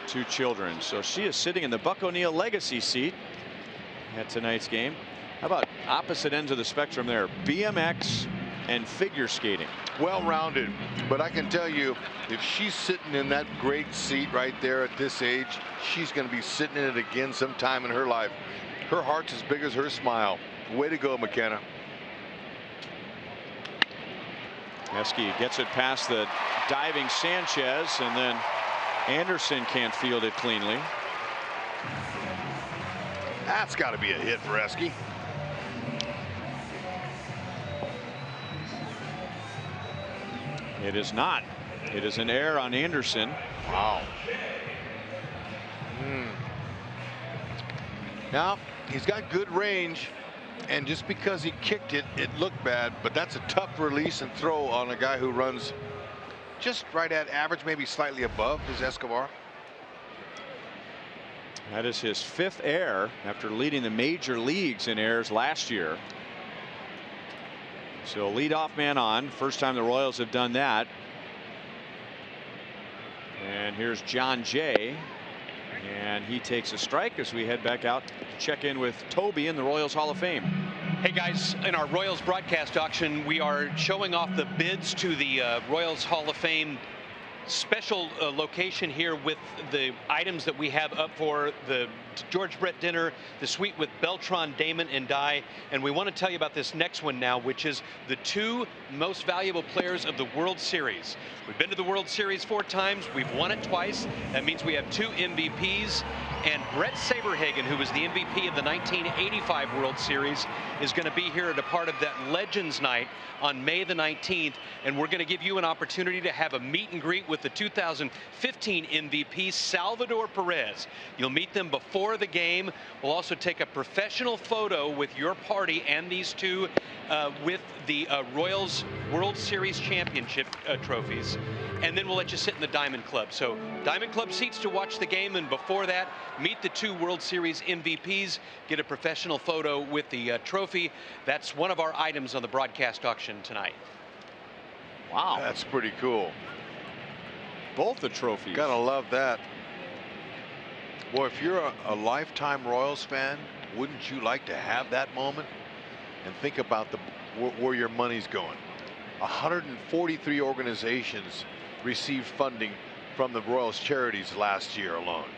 to children. So she is sitting in the Buck O'Neill legacy seat at tonight's game. How about opposite ends of the spectrum there? BMX and figure skating. Well-rounded, but I can tell you, if she's sitting in that great seat right there at this age, she's going to be sitting in it again sometime in her life. Her heart's as big as her smile. Way to go, McKenna. Eske gets it past the diving Sanchez, and then Anderson can't field it cleanly. That's got to be a hit for Eske. It is not. It is an error on Anderson. Wow. Now, he's got good range, and just because he kicked it, it looked bad, but that's a tough release and throw on a guy who runs just right at average, maybe slightly above his Escobar. That is his 5th error after leading the major leagues in errors last year. So leadoff man on. First time the Royals have done that. And here's John Jay. And he takes a strike as we head back out to check in with Toby in the Royals Hall of Fame. Hey guys, in our Royals broadcast auction, we are showing off the bids to the Royals Hall of Fame special location here with the items that we have up for the George Brett dinner, the suite with Beltran, Damon, and Dye. And we want to tell you about this next one now, which is the 2 most valuable players of the World Series. We've been to the World Series 4 times. We've won it twice. That means we have 2 MVPs. And Brett Saberhagen, who was the MVP of the 1985 World Series, is going to be here at a part of that Legends Night on May the 19th. And we're going to give you an opportunity to have a meet and greet with the 2015 MVP, Salvador Perez. You'll meet them before the game. We'll also take a professional photo with your party and these 2 with the Royals World Series Championship trophies. And then we'll let you sit in the Diamond Club. So Diamond Club seats to watch the game, and before that, meet the 2 World Series MVPs, get a professional photo with the trophy. That's one of our items on the broadcast auction tonight. Wow. That's pretty cool. Both the trophies. Gotta love that. Boy, if you're a lifetime Royals fan, wouldn't you like to have that moment and think about where your money's going? 143 organizations received funding from the Royals charities last year alone.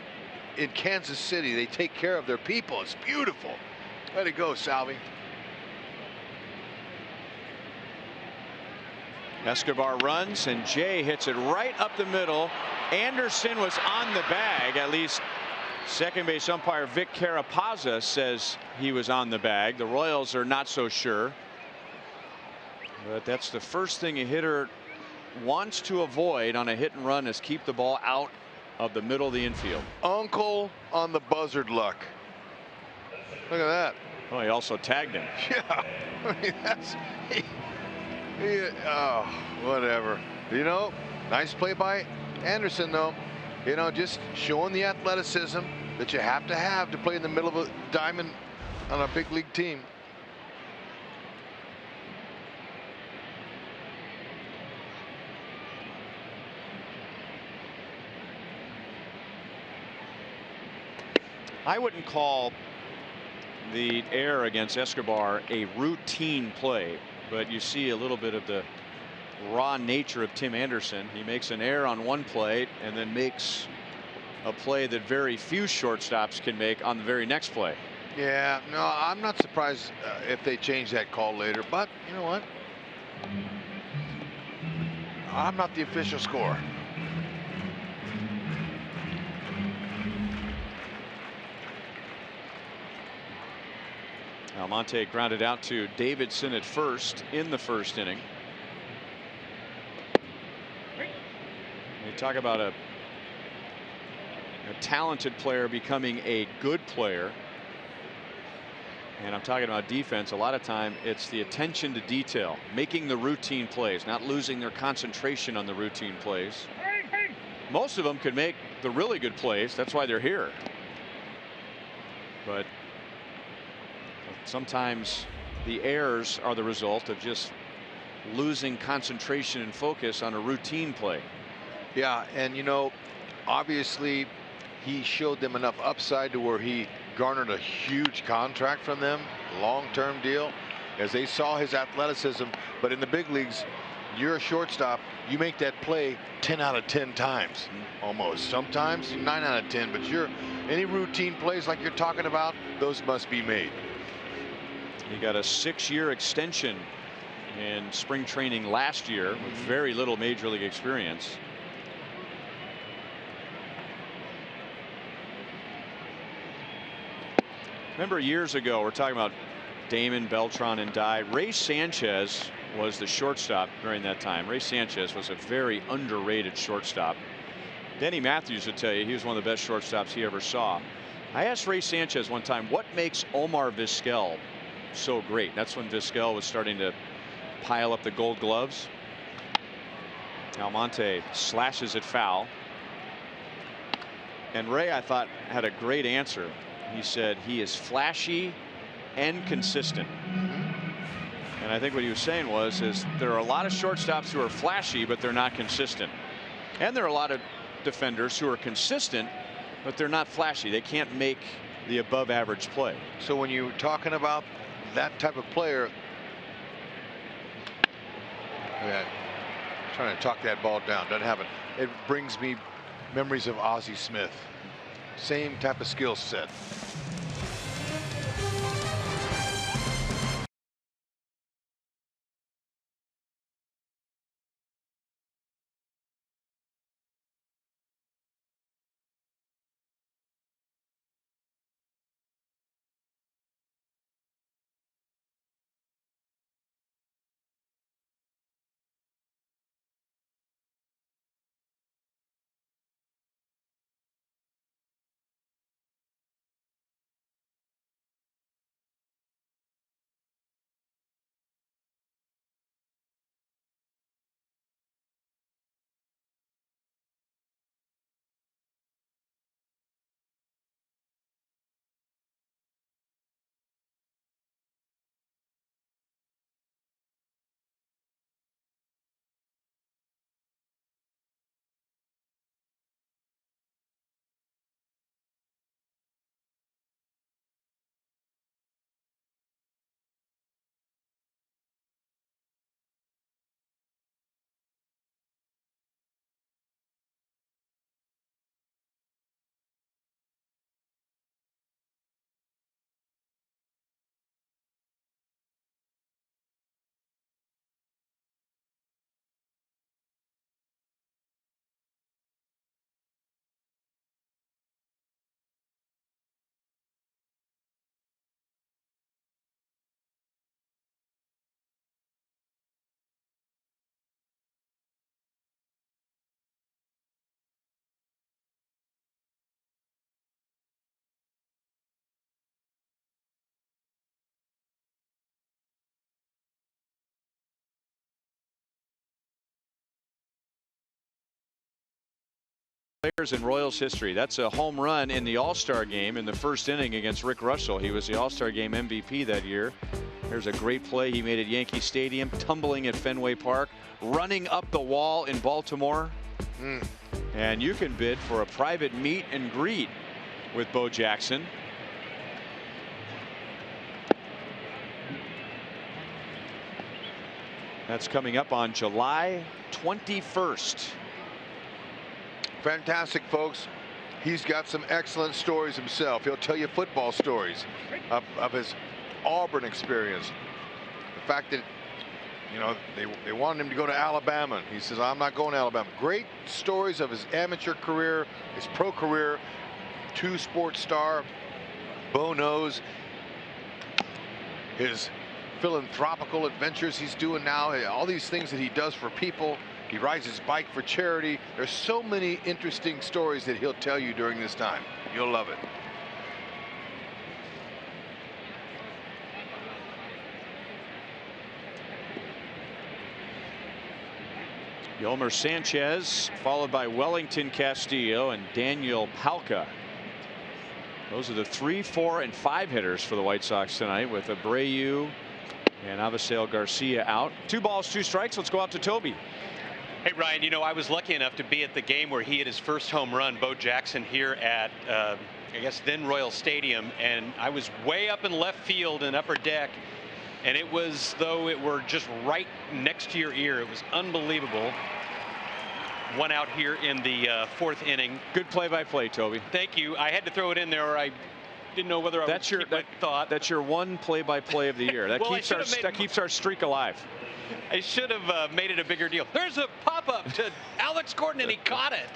In Kansas City, they take care of their people. It's beautiful. Let it go, Salvi. Escobar runs, and Jay hits it right up the middle. Anderson was on the bag. At least second base umpire Vic Carapazza says he was on the bag. The Royals are not so sure. But that's the first thing a hitter wants to avoid on a hit and run, is keep the ball out of the middle of the infield. Uncle on the buzzard luck. Look at that. Oh, he also tagged him. Yeah. I mean, that's. Oh, whatever. You know, nice play by Anderson, though. You know, just showing the athleticism that you have to play in the middle of a diamond on a big league team. I wouldn't call the error against Escobar a routine play, but you see a little bit of the raw nature of Tim Anderson. He makes an error on one play and then makes a play that very few shortstops can make on the very next play. Yeah, no, I'm not surprised if they change that call later, but you know what? I'm not the official scorer. Almonte grounded out to Davidson at first in the first inning. They talk about a talented player becoming a good player. And I'm talking about defense. A lot of time it's the attention to detail, making the routine plays, not losing their concentration on the routine plays. Most of them could make the really good plays. That's why they're here. But sometimes the errors are the result of just losing concentration and focus on a routine play. Yeah, and you know, obviously he showed them enough upside to where he garnered a huge contract from them, long-term deal, as they saw his athleticism. But in the big leagues, you're a shortstop, you make that play 10 out of 10 times, almost. Sometimes 9 out of 10, but any routine plays like you're talking about, those must be made. He got a 6-year extension in spring training last year with very little major league experience. Remember years ago, we're talking about Damon, Beltran, and Dye. Ray Sanchez was the shortstop during that time. Ray Sanchez was a very underrated shortstop. Denny Matthews would tell you he was one of the best shortstops he ever saw. I asked Ray Sanchez one time, what makes Omar Vizquel so great? That's when Vizquel was starting to pile up the gold gloves. Almonte slashes it foul. And Ray, I thought, had a great answer. He said he is flashy and consistent. And I think what he was saying is there are a lot of shortstops who are flashy, but they're not consistent. And there are a lot of defenders who are consistent, but they're not flashy. They can't make the above average play. So when you're talking about that type of player, trying to talk that ball down, doesn't happen. It brings me memories of Ozzie Smith. Same type of skill set. Players in Royals history. That's a home run in the All-Star game in the first inning against Rick Russell. He was the All-Star game MVP that year. There's a great play he made at Yankee Stadium, tumbling at Fenway Park, running up the wall in Baltimore. And you can bid for a private meet and greet with Bo Jackson. That's coming up on July 21st. Fantastic, folks. He's got some excellent stories himself. He'll tell you football stories of his Auburn experience. The fact that, you know, they wanted him to go to Alabama. He says, I'm not going to Alabama. Great stories of his amateur career, his pro career, two-sport star, Bo knows his philanthropical adventures he's doing now, all these things that he does for people. He rides his bike for charity. There's so many interesting stories that he'll tell you during this time. You'll love it. Yolmer Sanchez, followed by Wellington Castillo and Daniel Palka. Those are the 3, 4, and 5 hitters for the White Sox tonight, with Abreu and Avisail Garcia out. 2 balls, 2 strikes. Let's go out to Toby. Hey, Ryan, you know, I was lucky enough to be at the game where he hit his first home run, Bo Jackson, here at, I guess, then Royal Stadium. And I was way up in left field in upper deck. And it was though it were just right next to your ear. It was unbelievable. 1 out here in the 4th inning. Good play-by-play, Toby. Thank you. I had to throw it in there, or I didn't know whether I would keep my thought. That's your 1 play-by-play of the year. That, well, keeps our streak alive. I should have made it a bigger deal. There's a pop-up to Alex Gordon, and he caught it.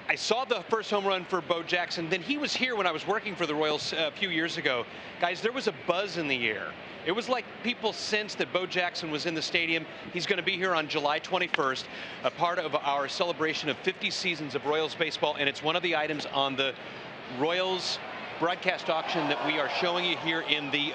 I saw the first home run for Bo Jackson. Then he was here when I was working for the Royals a few years ago. Guys, there was a buzz in the air. It was like people sensed that Bo Jackson was in the stadium. He's going to be here on July 21st, a part of our celebration of 50 seasons of Royals baseball, and it's one of the items on the Royals broadcast auction that we are showing you here in the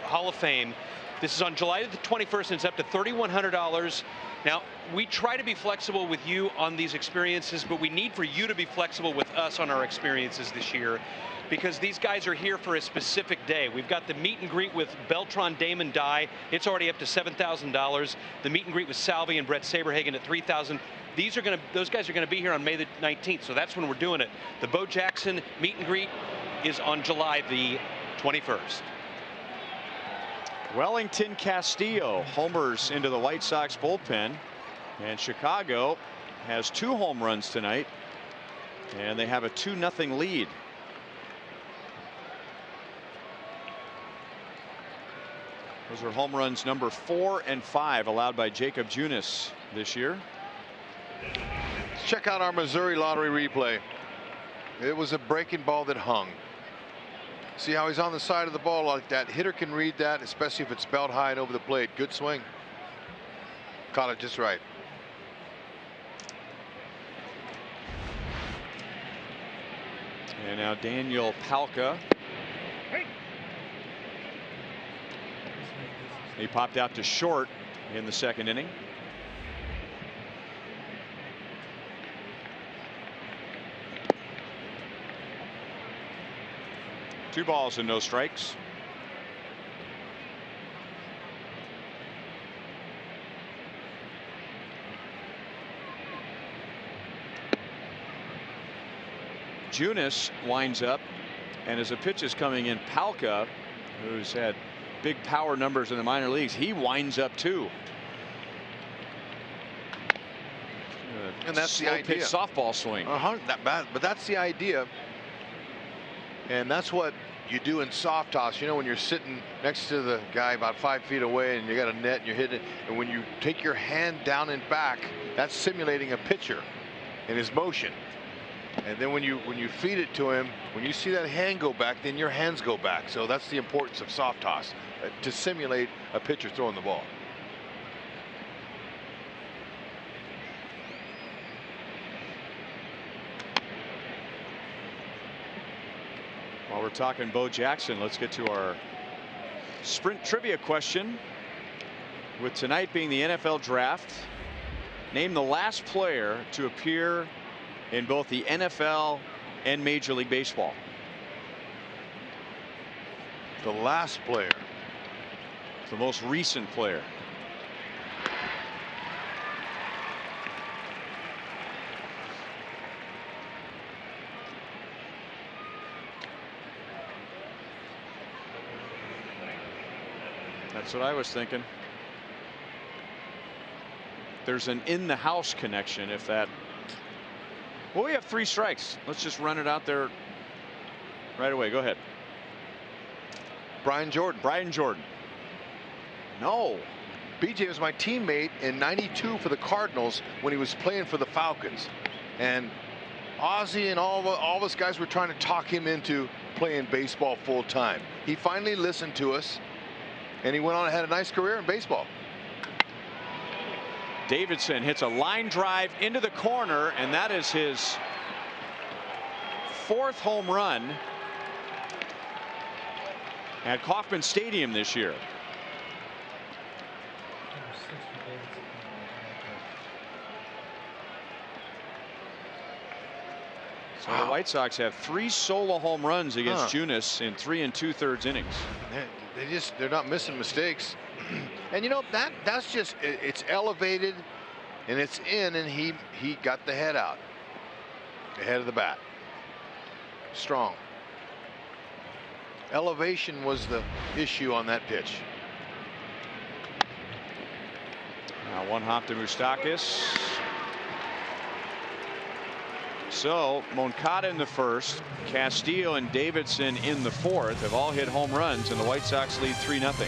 Hall of Fame. This is on July the 21st, and it's up to $3,100. Now, we try to be flexible with you on these experiences, but we need for you to be flexible with us on our experiences this year, because these guys are here for a specific day. We've got the meet and greet with Beltran, Damon Dye. It's already up to $7,000. The meet and greet with Salvi and Brett Saberhagen at $3,000. Those guys are going to be here on May the 19th, so that's when we're doing it. The Bo Jackson meet and greet is on July the 21st. Wellington Castillo homers into the White Sox bullpen, and Chicago has 2 home runs tonight, and they have a 2-0 lead. Those are home runs number 4 and 5 allowed by Jacob Junis this year. Let's check out our Missouri Lottery replay. It was a breaking ball that hung. See how he's on the side of the ball like that. Hitter can read that, especially if it's belt high and over the plate. Good swing. Caught it just right. And now Daniel Palka. He popped out to short in the 2nd inning. Two balls and no strikes. Junis winds up, and as a pitch is coming in, Palka, who's had big power numbers in the minor leagues, he winds up too. And that's the idea. Pitch softball swing. But that's the idea. And that's what you do in soft toss. You know, when you're sitting next to the guy about 5 feet away and you got a net and you're hitting it, and when you take your hand down and back, that's simulating a pitcher in his motion. And then when you feed it to him, when you see that hand go back, then your hands go back. So that's the importance of soft toss, to simulate a pitcher throwing the ball. While we're talking Bo Jackson, let's get to our sprint trivia question. With tonight being the NFL draft, name the last player to appear in both the NFL and Major League Baseball. The last player. The most recent player. That's what I was thinking. There's an in the house connection if that. Well, we have 3 strikes. Let's just run it out there right away. Go ahead. Brian Jordan. Brian Jordan. No. BJ was my teammate in '92 for the Cardinals when he was playing for the Falcons. And Ozzie and all of us guys were trying to talk him into playing baseball full time. He finally listened to us, and he went on and had a nice career in baseball. Davidson hits a line drive into the corner, and that is his 4th home run at Kauffman Stadium this year. So the White Sox have 3 solo home runs against Junis in 3 2/3 innings. They're not missing mistakes. And you know, that's just, it's elevated and it's in, and he got the head out ahead of the bat. Strong. Elevation was the issue on that pitch. Now 1 hop to Moustakas. So Moncada in the first, Castillo and Davidson in the fourth have all hit home runs, and the White Sox lead 3-0.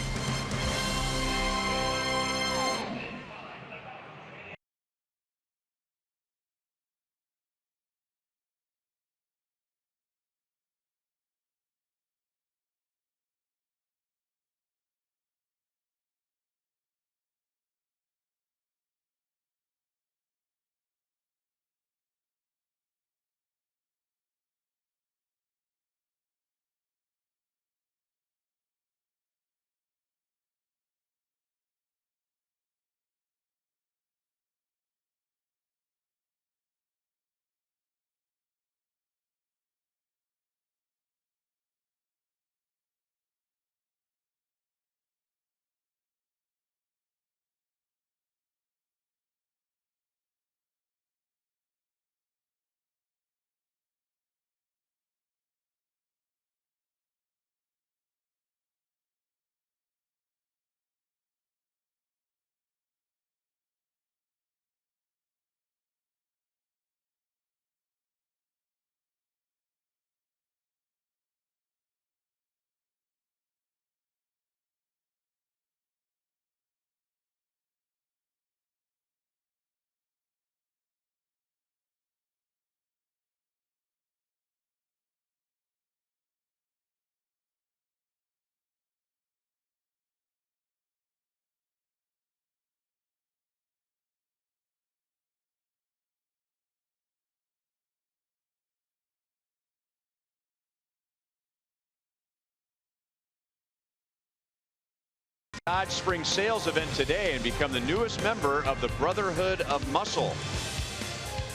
Dodge Spring Sales event today and become the newest member of the Brotherhood of Muscle.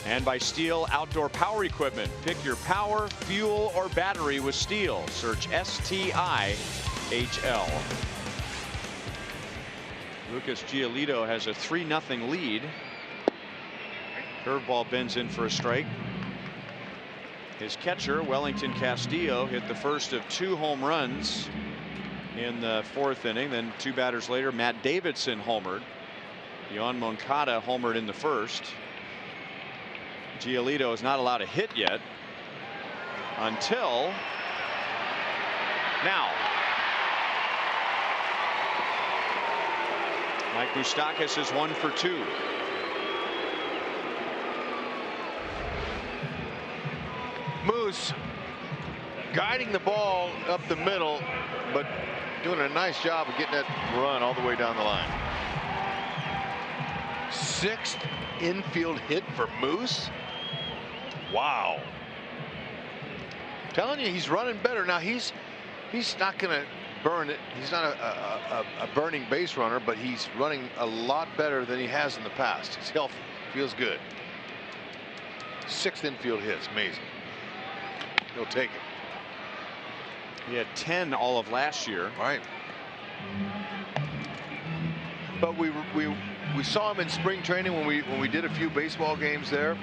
And by Steel Outdoor Power Equipment. Pick your power, fuel, or battery with Steel. Search STIHL. Lucas Giolito has a 3-0 lead. Curveball bends in for a strike. His catcher, Wellington Castillo, hit the first of 2 home runs in the 4th inning. Then 2 batters later, Matt Davidson homered. Yohan Moncada homered in the first. Giolito is not allowed a hit yet until now. Mike Moustakas is 1 for 2. Moose guiding the ball up the middle, but doing a nice job of getting that run all the way down the line. 6th infield hit for Moose. Wow. Telling you, he's running better now. He's not going to burn it. He's not a burning base runner, but he's running a lot better than he has in the past. He's healthy, feels good. 6th infield hits, amazing. He'll take it. He had 10 all of last year. Right. But we saw him in spring training when we did a few baseball games there,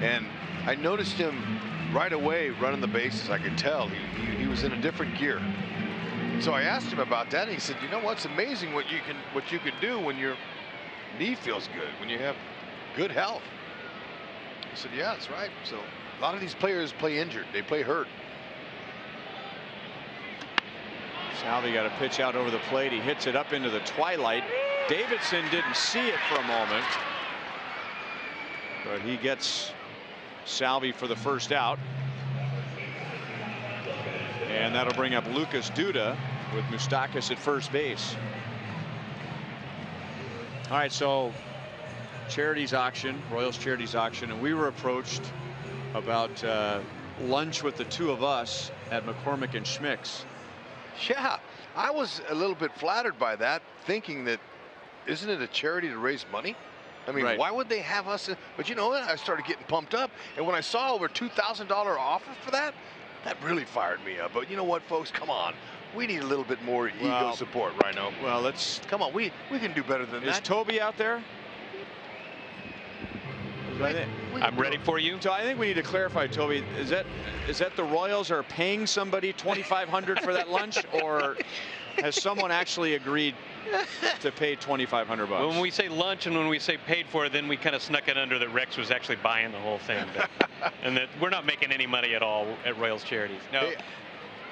and I noticed him right away running the bases. I could tell he was in a different gear. So I asked him about that, and he said, "You know what's amazing what you can do when your knee feels good, when you have good health." I said, "Yeah, that's right." So a lot of these players play injured. They play hurt. Salvi got a pitch out over the plate. He hits it up into the twilight. Davidson didn't see it for a moment, but he gets Salvi for the first out. And that'll bring up Lucas Duda with Moustakas at first base. All right, so charities auction, Royals charities auction, and we were approached about lunch with the 2 of us at McCormick and Schmick's. Yeah, I was a little bit flattered by that, thinking that, isn't it a charity to raise money? I mean, Right. why would they have us? But you know what? I started getting pumped up. And when I saw over $2,000 offer for that, that really fired me up. But you know what, folks? Come on. We need a little bit more ego support, Rhino. Well, let's Come on. We can do better than Is that. Toby out there? I'm ready for you. So I think we need to clarify, Toby. Is that the Royals are paying somebody $2,500 for that lunch, or has someone actually agreed to pay $2,500? When we say lunch and when we say paid for, then we kind of snuck it under that Rex was actually buying the whole thing, and that we're not making any money at all at Royals Charities. No. Hey.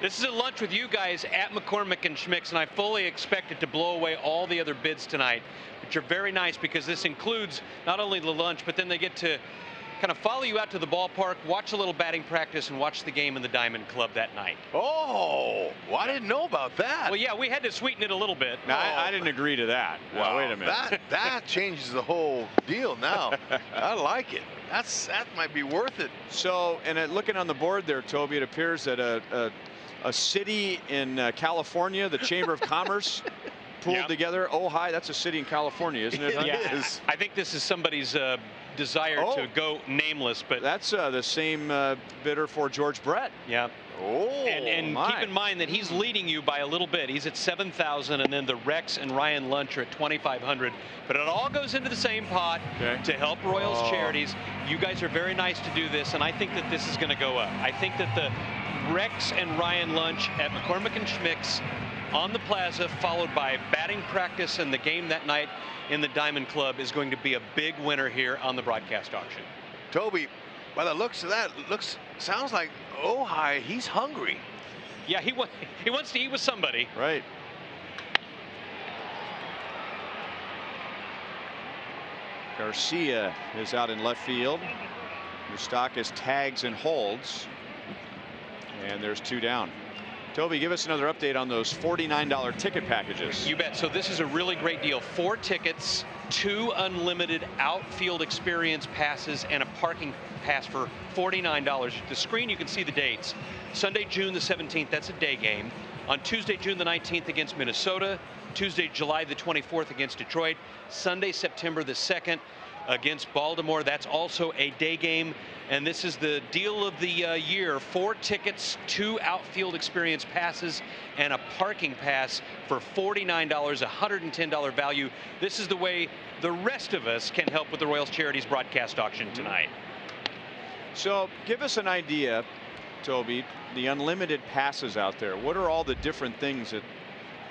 This is a lunch with you guys at McCormick and Schmick's, and I fully expect it to blow away all the other bids tonight. But you're very nice because this includes not only the lunch, but then they get to kind of follow you out to the ballpark, watch a little batting practice, and watch the game in the Diamond Club that night. Oh, well, I didn't know about that. Well, yeah, we had to sweeten it a little bit. No, I didn't agree to that. Wow, Wait a minute. That changes the whole deal now. I like it. That might be worth it. So, and looking on the board there, Toby, it appears that a city in California, the Chamber of Commerce, pulled together. Ojai, that's a city in California, isn't it? Yeah, I think this is somebody's desire to go nameless, but that's the same bidder for George Brett. Yeah. Oh, and keep in mind that he's leading you by a little bit. He's at 7,000, and then the Rex and Ryan Lunch are at 2,500. But it all goes into the same pot to help Royals Charities. You guys are very nice to do this, and I think that this is going to go up. I think that the Rex and Ryan Lunch at McCormick and Schmick's on the plaza, followed by batting practice and the game that night in the Diamond Club, is going to be a big winner here on the broadcast auction. Toby, by the looks of that, sounds like Ojai, he's hungry. Yeah, he wants to eat with somebody. Right. Garcia is out in left field. Moustakas tags and holds. And there's two down. Toby, give us another update on those $49 ticket packages. You bet. So this is a really great deal. 4 tickets, 2 unlimited outfield experience passes, and a parking pass for $49. The screen, you can see the dates. Sunday, June the 17th, that's a day game. On Tuesday, June the 19th against Minnesota. Tuesday, July the 24th against Detroit. Sunday, September the 2nd against Baltimore. That's also a day game. And this is the deal of the year. 4 tickets, 2 outfield experience passes, and a parking pass for $49, $110 value. This is the way the rest of us can help with the Royals Charities broadcast auction tonight. So give us an idea, Toby, the unlimited passes out there. What are all the different things that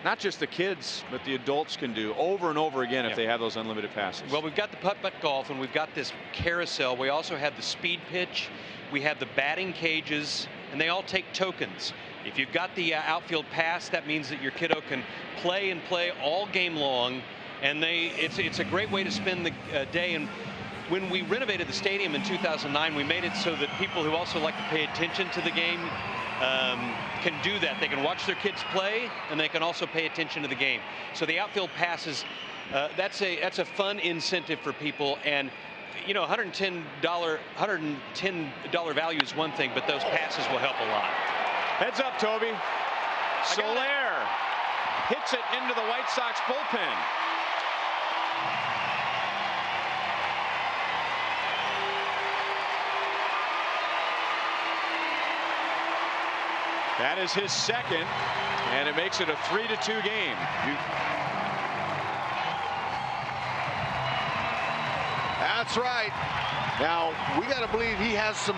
not just the kids, but the adults can do over and over again if they have those unlimited passes? Well, we've got the putt-putt golf, and we've got this carousel. We also have the speed pitch. We have the batting cages, and they all take tokens. If you've got the outfield pass, that means that your kiddo can play all game long, and it's a great way to spend the day. And when we renovated the stadium in 2009, we made it so that people who also like to pay attention to the game can do that. They can watch their kids play, and they can also pay attention to the game. So the outfield passes, that's a fun incentive for people. And you know, $110 value is one thing, but those passes will help a lot. Heads up, Toby. Soler hits it into the White Sox bullpen. That is his second, and it makes it a 3-2 game. That's right. Now, we got to believe he has some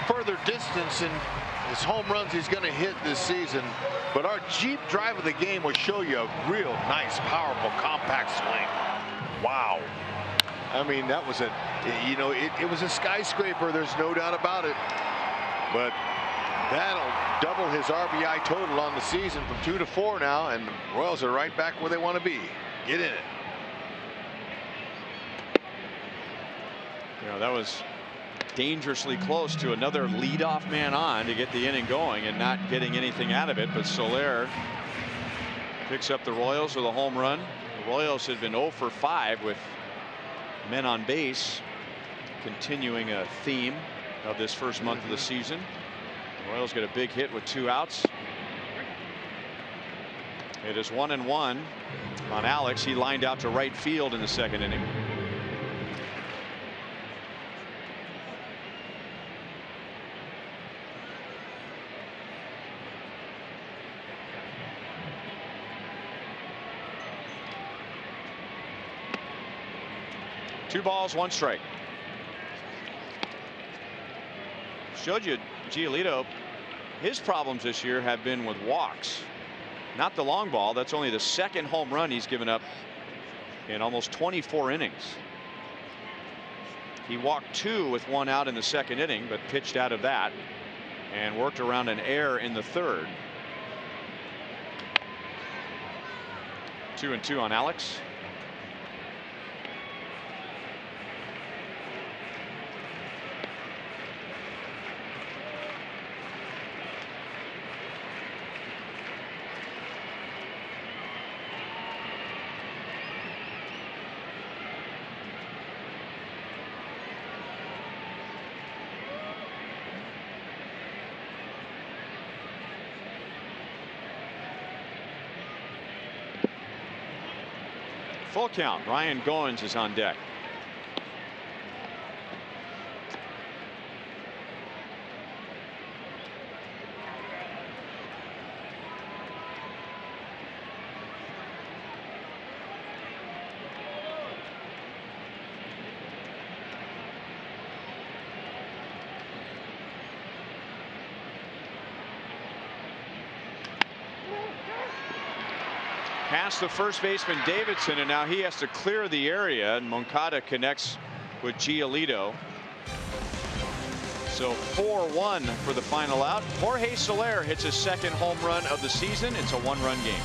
further distance in his home runs he's going to hit this season. But our Jeep drive of the game will show you a real nice, powerful, compact swing. Wow. I mean, that was it was a skyscraper. There's no doubt about it. But that'll double his RBI total on the season from 2 to 4 now, and the Royals are right back where they want to be. Get in it. You know, that was dangerously close to another leadoff man on to get the inning going and not getting anything out of it. But Soler picks up the Royals with a home run. The Royals had been 0 for 5 with men on base, continuing a theme of this first month of the season. The Royals get a big hit with 2 outs. It is 1-1 on Alex. He lined out to right field in the second inning. 2 balls, 1 strike. Showed you Giolito. His problems this year have been with walks, not the long ball. That's only the 2nd home run he's given up in almost 24 innings. He walked 2 with 1 out in the 2nd inning, but pitched out of that and worked around an error in the 3rd. 2-2 on Alex. Full count. Ryan Goins is on deck. Past the first baseman Davidson, and now he has to clear the area, and Moncada connects with Giolito. So 4-1 for the final out. Jorge Soler hits his 2nd home run of the season. It's a 1-run game.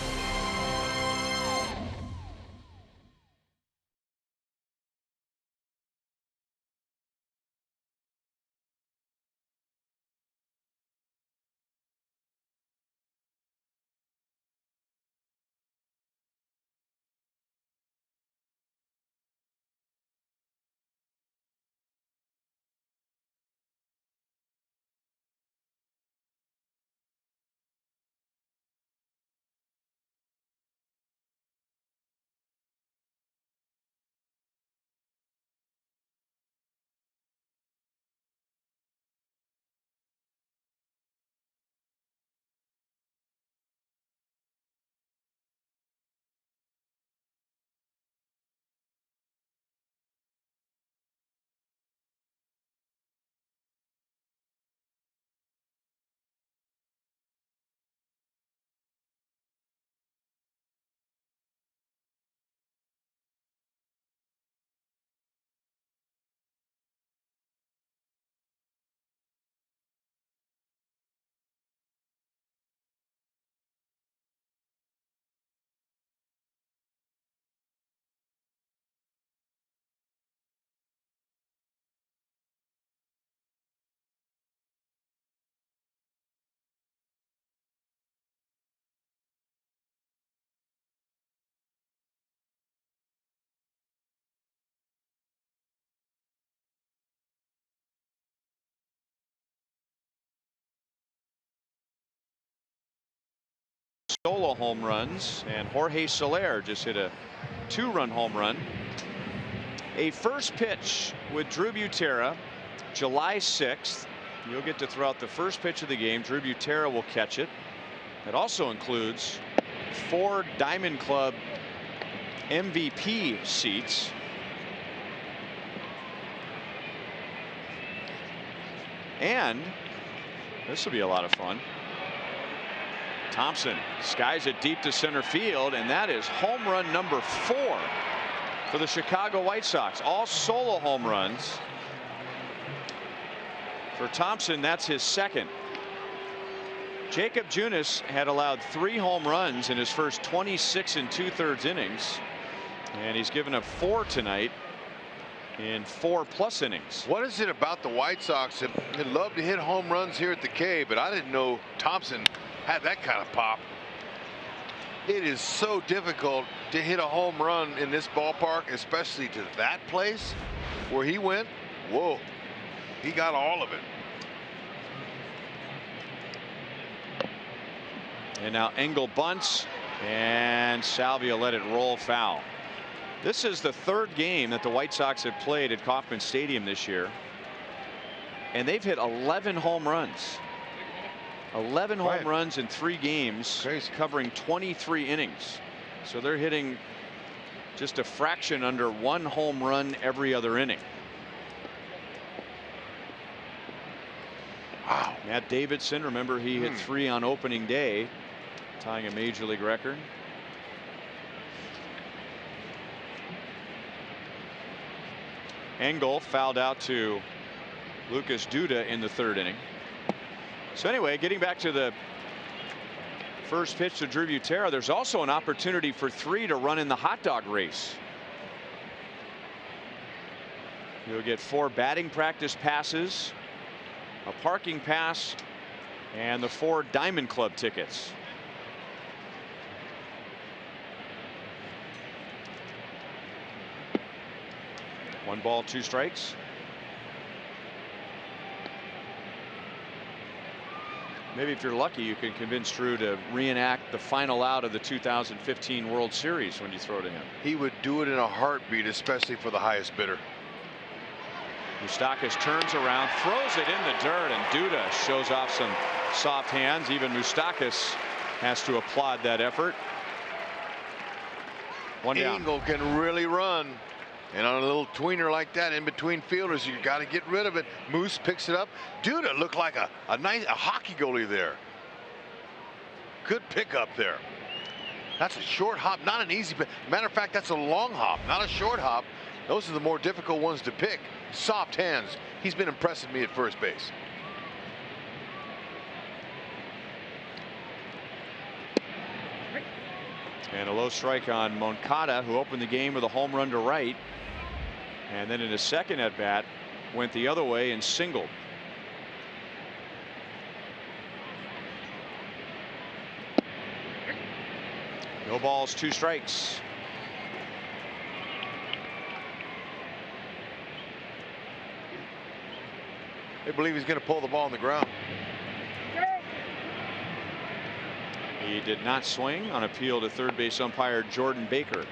Solo home runs, and Jorge Soler just hit a 2-run home run. A first pitch with Drew Butera, July 6th. You'll get to throw out the first pitch of the game. Drew Butera will catch it. It also includes 4 Diamond Club MVP seats. And this will be a lot of fun. Thompson skies it deep to center field, and that is home run number 4 for the Chicago White Sox. All solo home runs. For Thompson, that's his 2nd. Jacob Junis had allowed 3 home runs in his first 26 2/3 innings, and he's given up 4 tonight in 4+ innings. What is it about the White Sox that love to hit home runs here at the K? But I didn't know Thompson had that kind of pop. It is so difficult to hit a home run in this ballpark, especially to that place where he went. Whoa, he got all of it. And now Engel bunts, and Salvia let it roll foul. This is the 3rd game that the White Sox have played at Kauffman Stadium this year, and they've hit 11 home runs. 11 home runs in 3 games, covering 23 innings. So they're hitting just a fraction under 1 home run every other inning. Wow. Matt Davidson, remember he hit 3 on opening day, tying a major league record. Engel fouled out to Lucas Duda in the 3rd inning. So anyway, getting back to the first pitch to Drew Butera, there's also an opportunity for 3 to run in the hot dog race. You'll get 4 batting practice passes, a parking pass, and the 4 Diamond Club tickets. One ball, 2 strikes. Maybe if you're lucky, you can convince Drew to reenact the final out of the 2015 World Series when you throw to him. He would do it in a heartbeat, especially for the highest bidder. Moustakas turns around, throws it in the dirt, and Duda shows off some soft hands. Even Moustakas has to applaud that effort. One down. Engel can really run. And on a little tweener like that in between fielders, you got to get rid of it. Moose picks it up. Duda looked like a hockey goalie there. Good pickup there. That's a short hop, not an easy pick. Matter of fact, that's a long hop, not a short hop. Those are the more difficult ones to pick. Soft hands. He's been impressing me at first base. And a low strike on Moncada, who opened the game with a home run to right. And then in his second at bat, went the other way and singled. No balls, 2 strikes. They believe he's going to pull the ball on the ground. He did not swing on appeal to third base umpire Jordan Baker.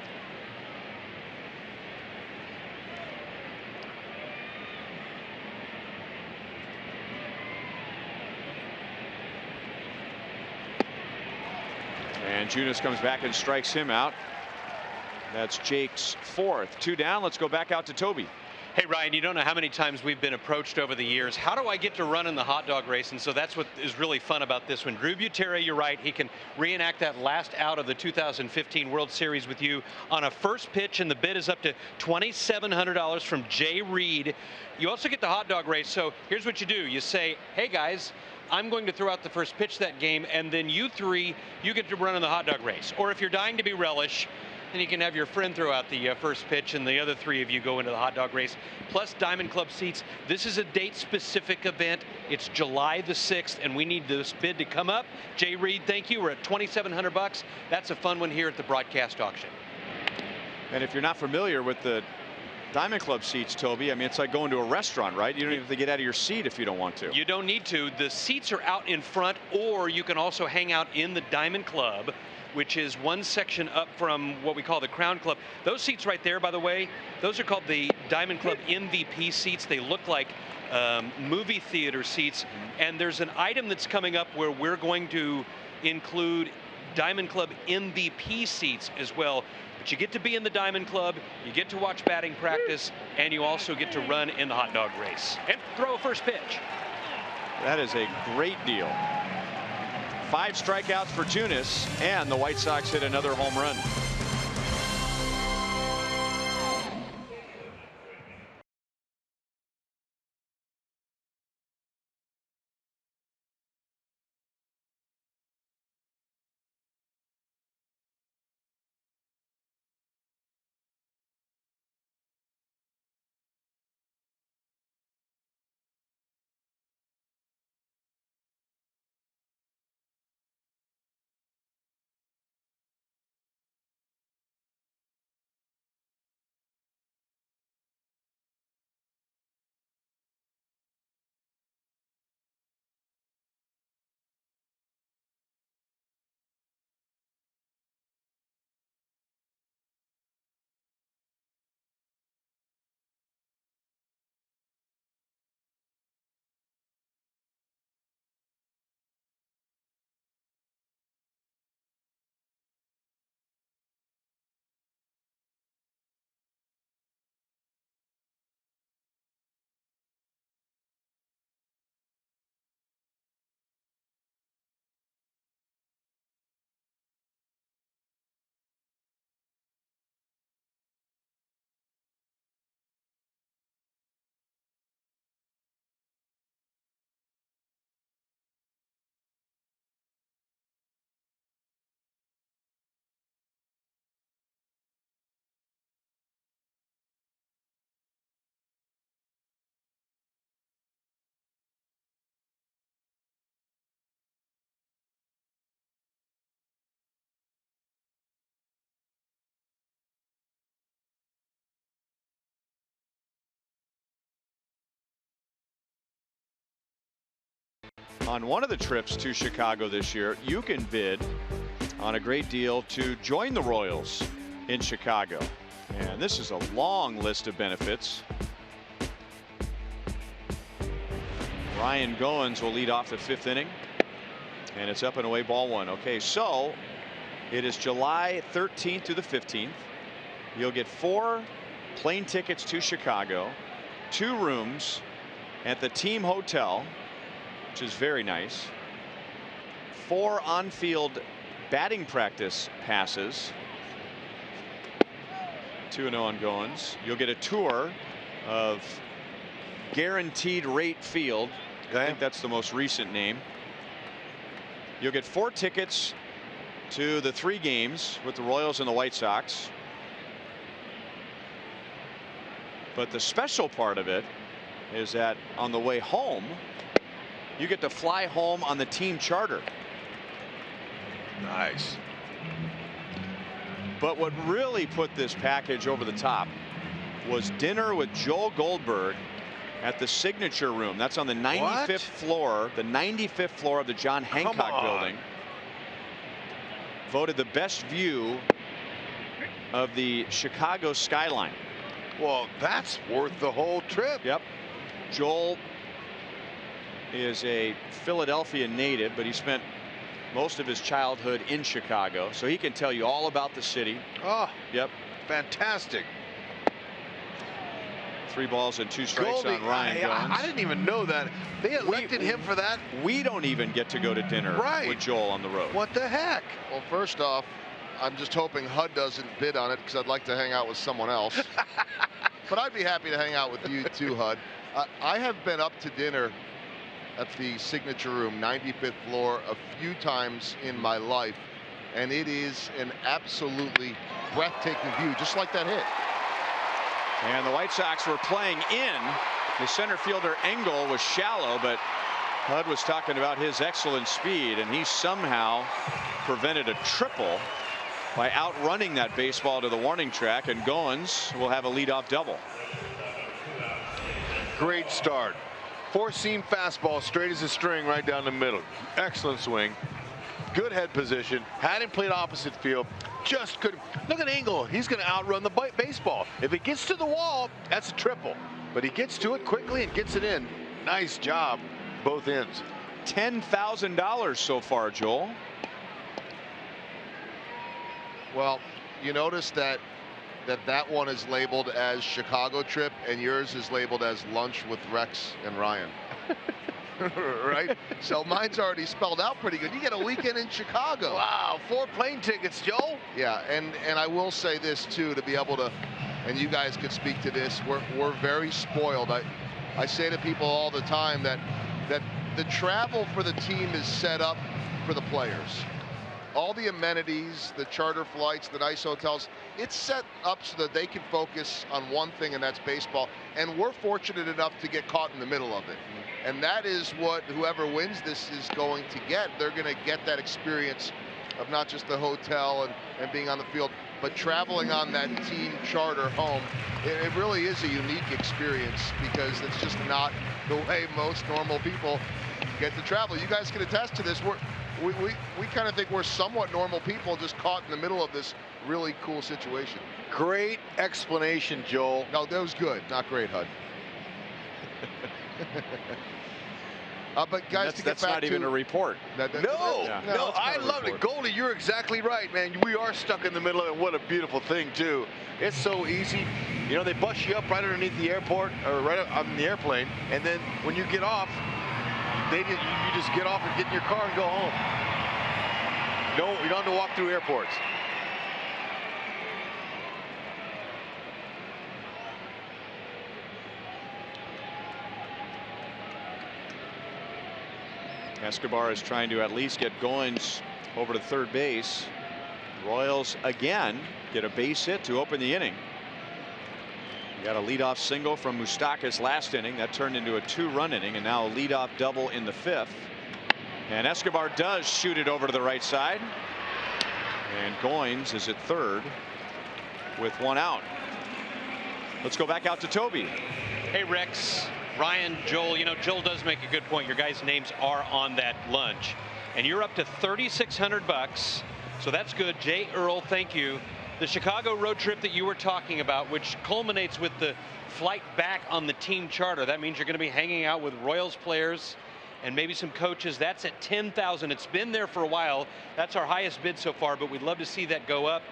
And Junis comes back and strikes him out. That's Jake's 4th. 2 down. Let's go back out to Toby. Hey, Ryan, you don't know how many times we've been approached over the years. How do I get to run in the hot dog race? And so that's what is really fun about this one. Drew Butera, you're right. He can reenact that last out of the 2015 World Series with you on a first pitch, and the bid is up to $2,700 from Jay Reed. You also get the hot dog race. So here's what you do. You say, hey, guys, I'm going to throw out the first pitch that game, and then you 3, you get to run in the hot dog race. Or if you're dying to be relish, then you can have your friend throw out the first pitch, and the other 3 of you go into the hot dog race, plus Diamond Club seats. This is a date-specific event. It's July the 6th, and we need this bid to come up. Jay Reed, thank you. We're at $2,700. That's a fun one here at the broadcast auction. And if you're not familiar with the Diamond Club seats, Toby, I mean, it's like going to a restaurant, right? You don't even have to get out of your seat if you don't want to. You don't need to. The seats are out in front, or you can also hang out in the Diamond Club, which is one section up from what we call the Crown Club. Those seats right there, by the way, those are called the Diamond Club MVP seats. They look like movie theater seats. And there's an item that's coming up where we're going to include Diamond Club MVP seats as well. But you get to be in the Diamond Club, you get to watch batting practice, and you also get to run in the hot dog race and throw a first pitch. That is a great deal. 5 strikeouts for Junis, and the White Sox hit another home run. on one of the trips to Chicago this year, you can bid on a great deal to join the Royals in Chicago. And this is a long list of benefits. Ryan Goins will lead off the 5th inning. And it's up and away, ball 1. Okay, so it is July 13th to the 15th. You'll get 4 plane tickets to Chicago, 2 rooms at the team hotel, which is very nice, 4 on-field batting practice passes, 2-0 on Goins. You'll get a tour of Guaranteed Rate Field. I think that's the most recent name. You'll get 4 tickets to the 3 games with the Royals and the White Sox. But the special part of it is that on the way home, you get to fly home on the team charter. Nice. But what really put this package over the top was dinner with Joel Goldberg at the Signature Room. That's on the 95th floor, the 95th floor of the John Hancock building. Voted the best view of the Chicago skyline. Well, that's worth the whole trip. Yep. Joel is a Philadelphia native, but he spent most of his childhood in Chicago, so he can tell you all about the city. Oh, yep. Fantastic. 3 balls and 2 strikes Goldie, on Ryan Goins. I didn't even know that. They elected him for that. We don't even get to go to dinner with Joel on the road. What the heck? Well, first off, I'm just hoping HUD doesn't bid on it because I'd like to hang out with someone else. But I'd be happy to hang out with you too, HUD. I have been up to dinner at the Signature Room, 95th floor, a few times in my life, and it is an absolutely breathtaking view, just like that hit. And the White Sox were playing in. The center fielder Engel was shallow, but HUD was talking about his excellent speed, and he somehow prevented a triple by outrunning that baseball to the warning track, and Goins will have a leadoff double. Great start. 4-seam fastball, straight as a string, right down the middle. Excellent swing. Good head position. Had him played opposite field. Just couldn't. Look at Engel. He's going to outrun the baseball. If it gets to the wall, that's a triple. But he gets to it quickly and gets it in. Nice job, both ends. $10,000 so far, Joel. Well, you notice that one is labeled as Chicago trip and yours is labeled as lunch with Rex and Ryan. Right? So mine's already spelled out pretty good. You get a weekend in Chicago. Wow, 4 plane tickets, Joel. Yeah, and I will say this too, to be able to, and you guys could speak to this, we're very spoiled. I say to people all the time that the travel for the team is set up for the players. All the amenities, the charter flights, the nice hotels, it's set up so that they can focus on one thing, and that's baseball. And we're fortunate enough to get caught in the middle of it. And that is what whoever wins this is going to get. They're going to get that experience of not just the hotel and being on the field, but traveling on that team charter home. It really is a unique experience because it's just not the way most normal people get to travel. You guys can attest to this. We kind of think we're somewhat normal people just caught in the middle of this really cool situation. Great explanation, Joel. No, that was good. Not great, HUD. But guys, that's not even a report. No, I love it. Goldie, you're exactly right, man. We are stuck in the middle of it. What a beautiful thing, too. It's so easy. You know, they bus you up right underneath the airport, or right on the airplane, and then when you get off, you just get off and get in your car and go home. No, you don't have to walk through airports. Escobar is trying to at least get Goins over to third base. Royals again get a base hit to open the inning. We got a leadoff single from Moustakas last inning that turned into a 2-run inning, and now a leadoff double in the 5th. And Escobar does shoot it over to the right side, and Goins is at third with 1 out. Let's go back out to Toby. Hey, Rex. Ryan, Joel, you know, Joel does make a good point. Your guys' names are on that lunch. And you're up to $3,600. So that's good. Jay Earl, thank you. The Chicago road trip that you were talking about, which culminates with the flight back on the team charter. That means you're going to be hanging out with Royals players and maybe some coaches. That's at $10,000. It's been there for a while. That's our highest bid so far, but we'd love to see that go up.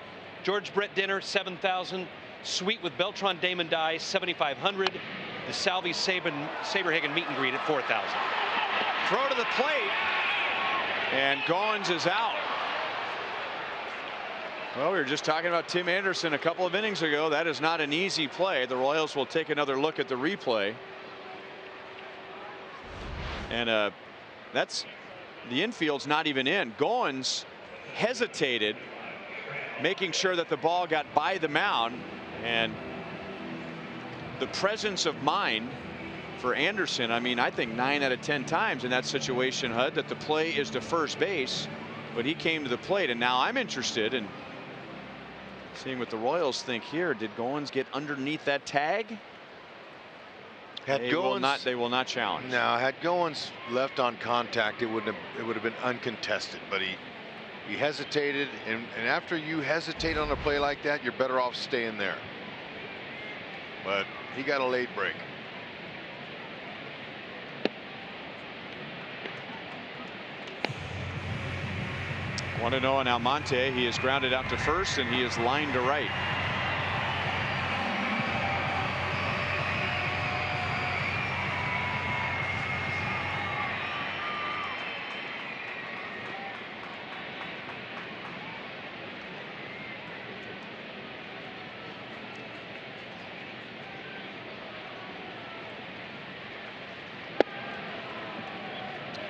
George Brett dinner, $7,000. Suite with Beltran Damon Dye, $7,500. The Salvi Saberhagen meet and greet at $4,000. Throw to the plate, and Goins is out. Well, we were just talking about Tim Anderson a couple of innings ago. That is not an easy play. The Royals will take another look at the replay. And that's the infield's not even in. Goins hesitated, making sure that the ball got by the mound, and the presence of mind for Anderson. I mean, I think 9 out of 10 times in that situation, Hud, that the play is to first base, but he came to the plate. And now I'm interested in seeing what the Royals think here. Did Goins get underneath that tag? They will not challenge. No, had Goins left on contact, it would have been uncontested. But he hesitated, and after you hesitate on a play like that, you're better off staying there. But he got a late break. Want to know on Almonte. He is grounded out to first, and he is lined to right.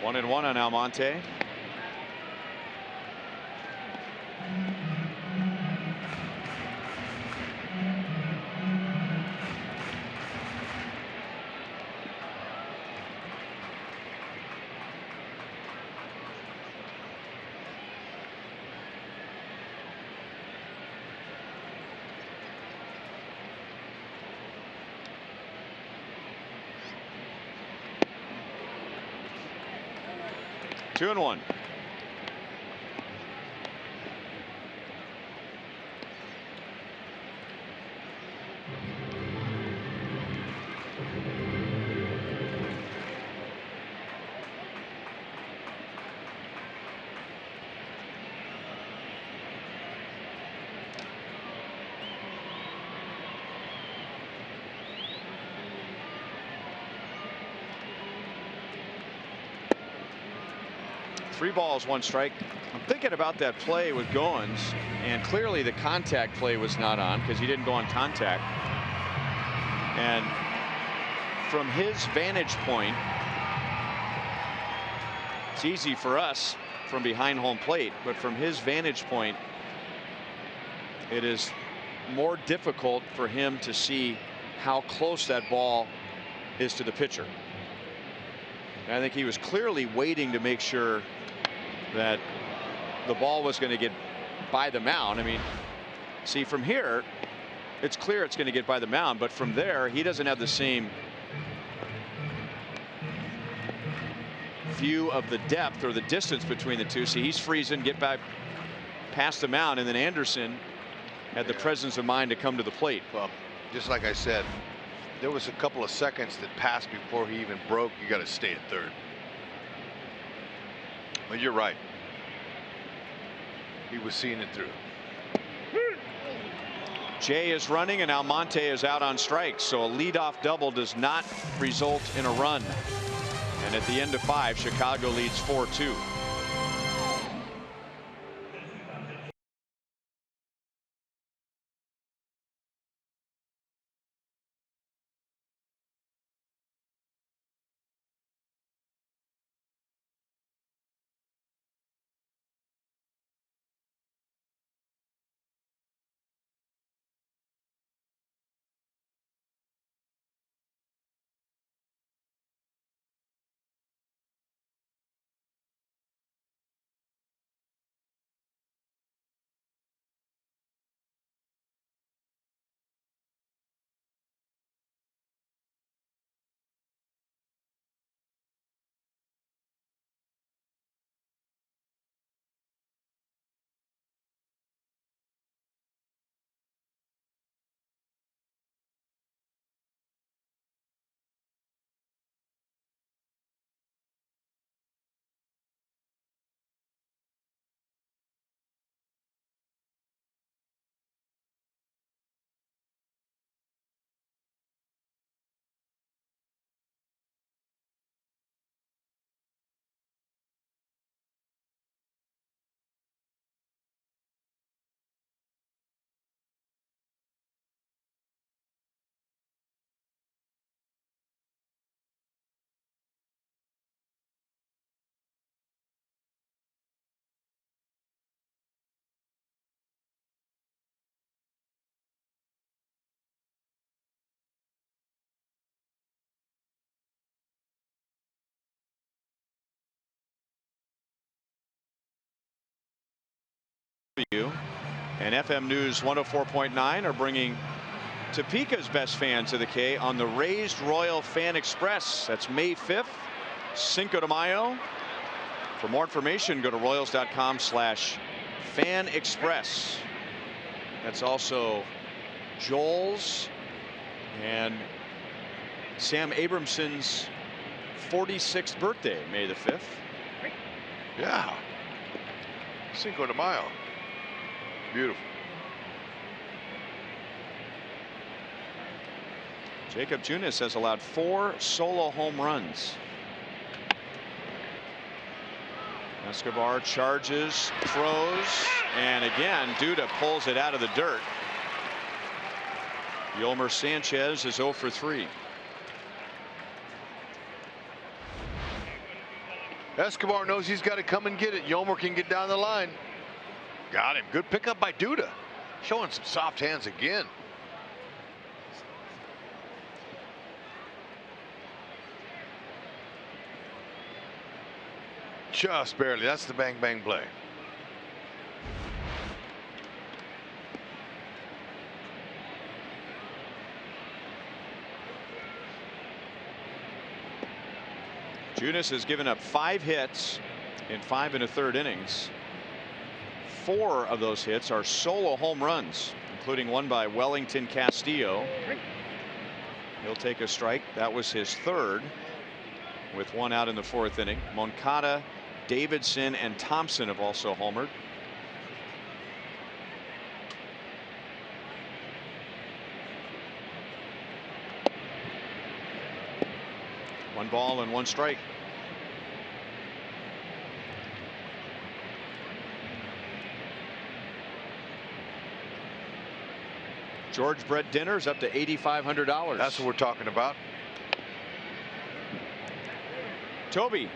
One and one on Almonte. Two and one. Three balls, one strike. I'm thinking about that play with Goins, and clearly the contact play was not on because he didn't go on contact. And from his vantage point, it's easy for us from behind home plate, but from his vantage point, it is more difficult for him to see how close that ball is to the pitcher. And I think he was clearly waiting to make sure that the ball was going to get by the mound. I mean, see, from here, it's clear it's going to get by the mound, but from there, he doesn't have the same view of the depth or the distance between the two. See, he's freezing, get back past the mound, and then Anderson had the presence of mind to come to the plate. Well, just like I said, there was a couple of seconds that passed before he even broke. You got to stay at third. But you're right. He was seeing it through. Jay is running, and Almonte is out on strikes, so a leadoff double does not result in a run. And at the end of 5, Chicago leads 4-2. and FM News 104.9 are bringing Topeka's best fans of the K on the Raised Royal Fan Express. That's May 5th, Cinco de Mayo. For more information, go to royals.com/fan express. That's also Joel's and Sam Abramson's 46th birthday, May the 5th. Yeah. Cinco de Mayo. Beautiful. Jacob Junis has allowed 4 solo home runs. Escobar charges, throws, and again, Duda pulls it out of the dirt. Yolmer Sanchez is 0 for 3. Escobar knows he's got to come and get it. Yolmer can get down the line. Got him. Good pickup by Duda. Showing some soft hands again. Just barely. That's the bang bang play. Junis has given up 5 hits in 5 1/3 innings. 4 of those hits are solo home runs, including one by Wellington Castillo. He'll take a strike. That was his 3rd, with 1 out in the 4th inning. Moncada, Davidson, and Thompson have also homered. One ball and 1 strike. George Brett Dinner's up to $8,500. That's what we're talking about. Toby.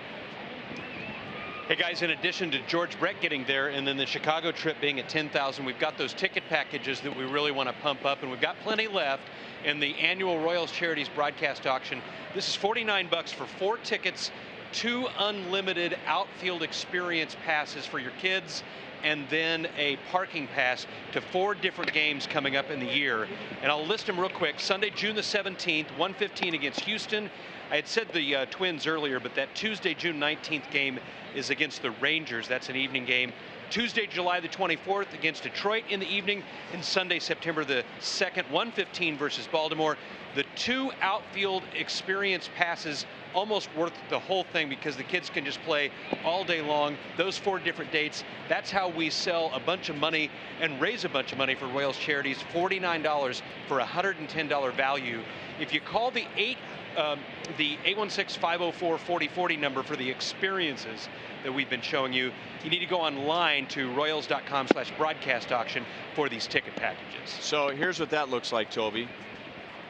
Hey guys, in addition to George Brett getting there and then the Chicago trip being at 10,000, we've got those ticket packages that we really want to pump up, and we've got plenty left in the annual Royals Charities broadcast auction. This is $49 for 4 tickets, 2 unlimited outfield experience passes for your kids, and then a parking pass to 4 different games coming up in the year. And I'll list them real quick. Sunday, June the 17th, 1:15 against Houston. I had said the Twins earlier, but that Tuesday, June 19th game is against the Rangers. That's an evening game. Tuesday, July the 24th against Detroit in the evening, and Sunday, September the 2nd, 1:15 versus Baltimore. The 2 outfield experience passes almost worth the whole thing because the kids can just play all day long. Those 4 different dates. That's how we sell a bunch of money and raise a bunch of money for Royals Charities. $49 for a $110 value. If you call the 816-504-4040 number for the experiences that we've been showing you, you need to go online to royals.com/broadcast auction for these ticket packages. So here's what that looks like, Toby.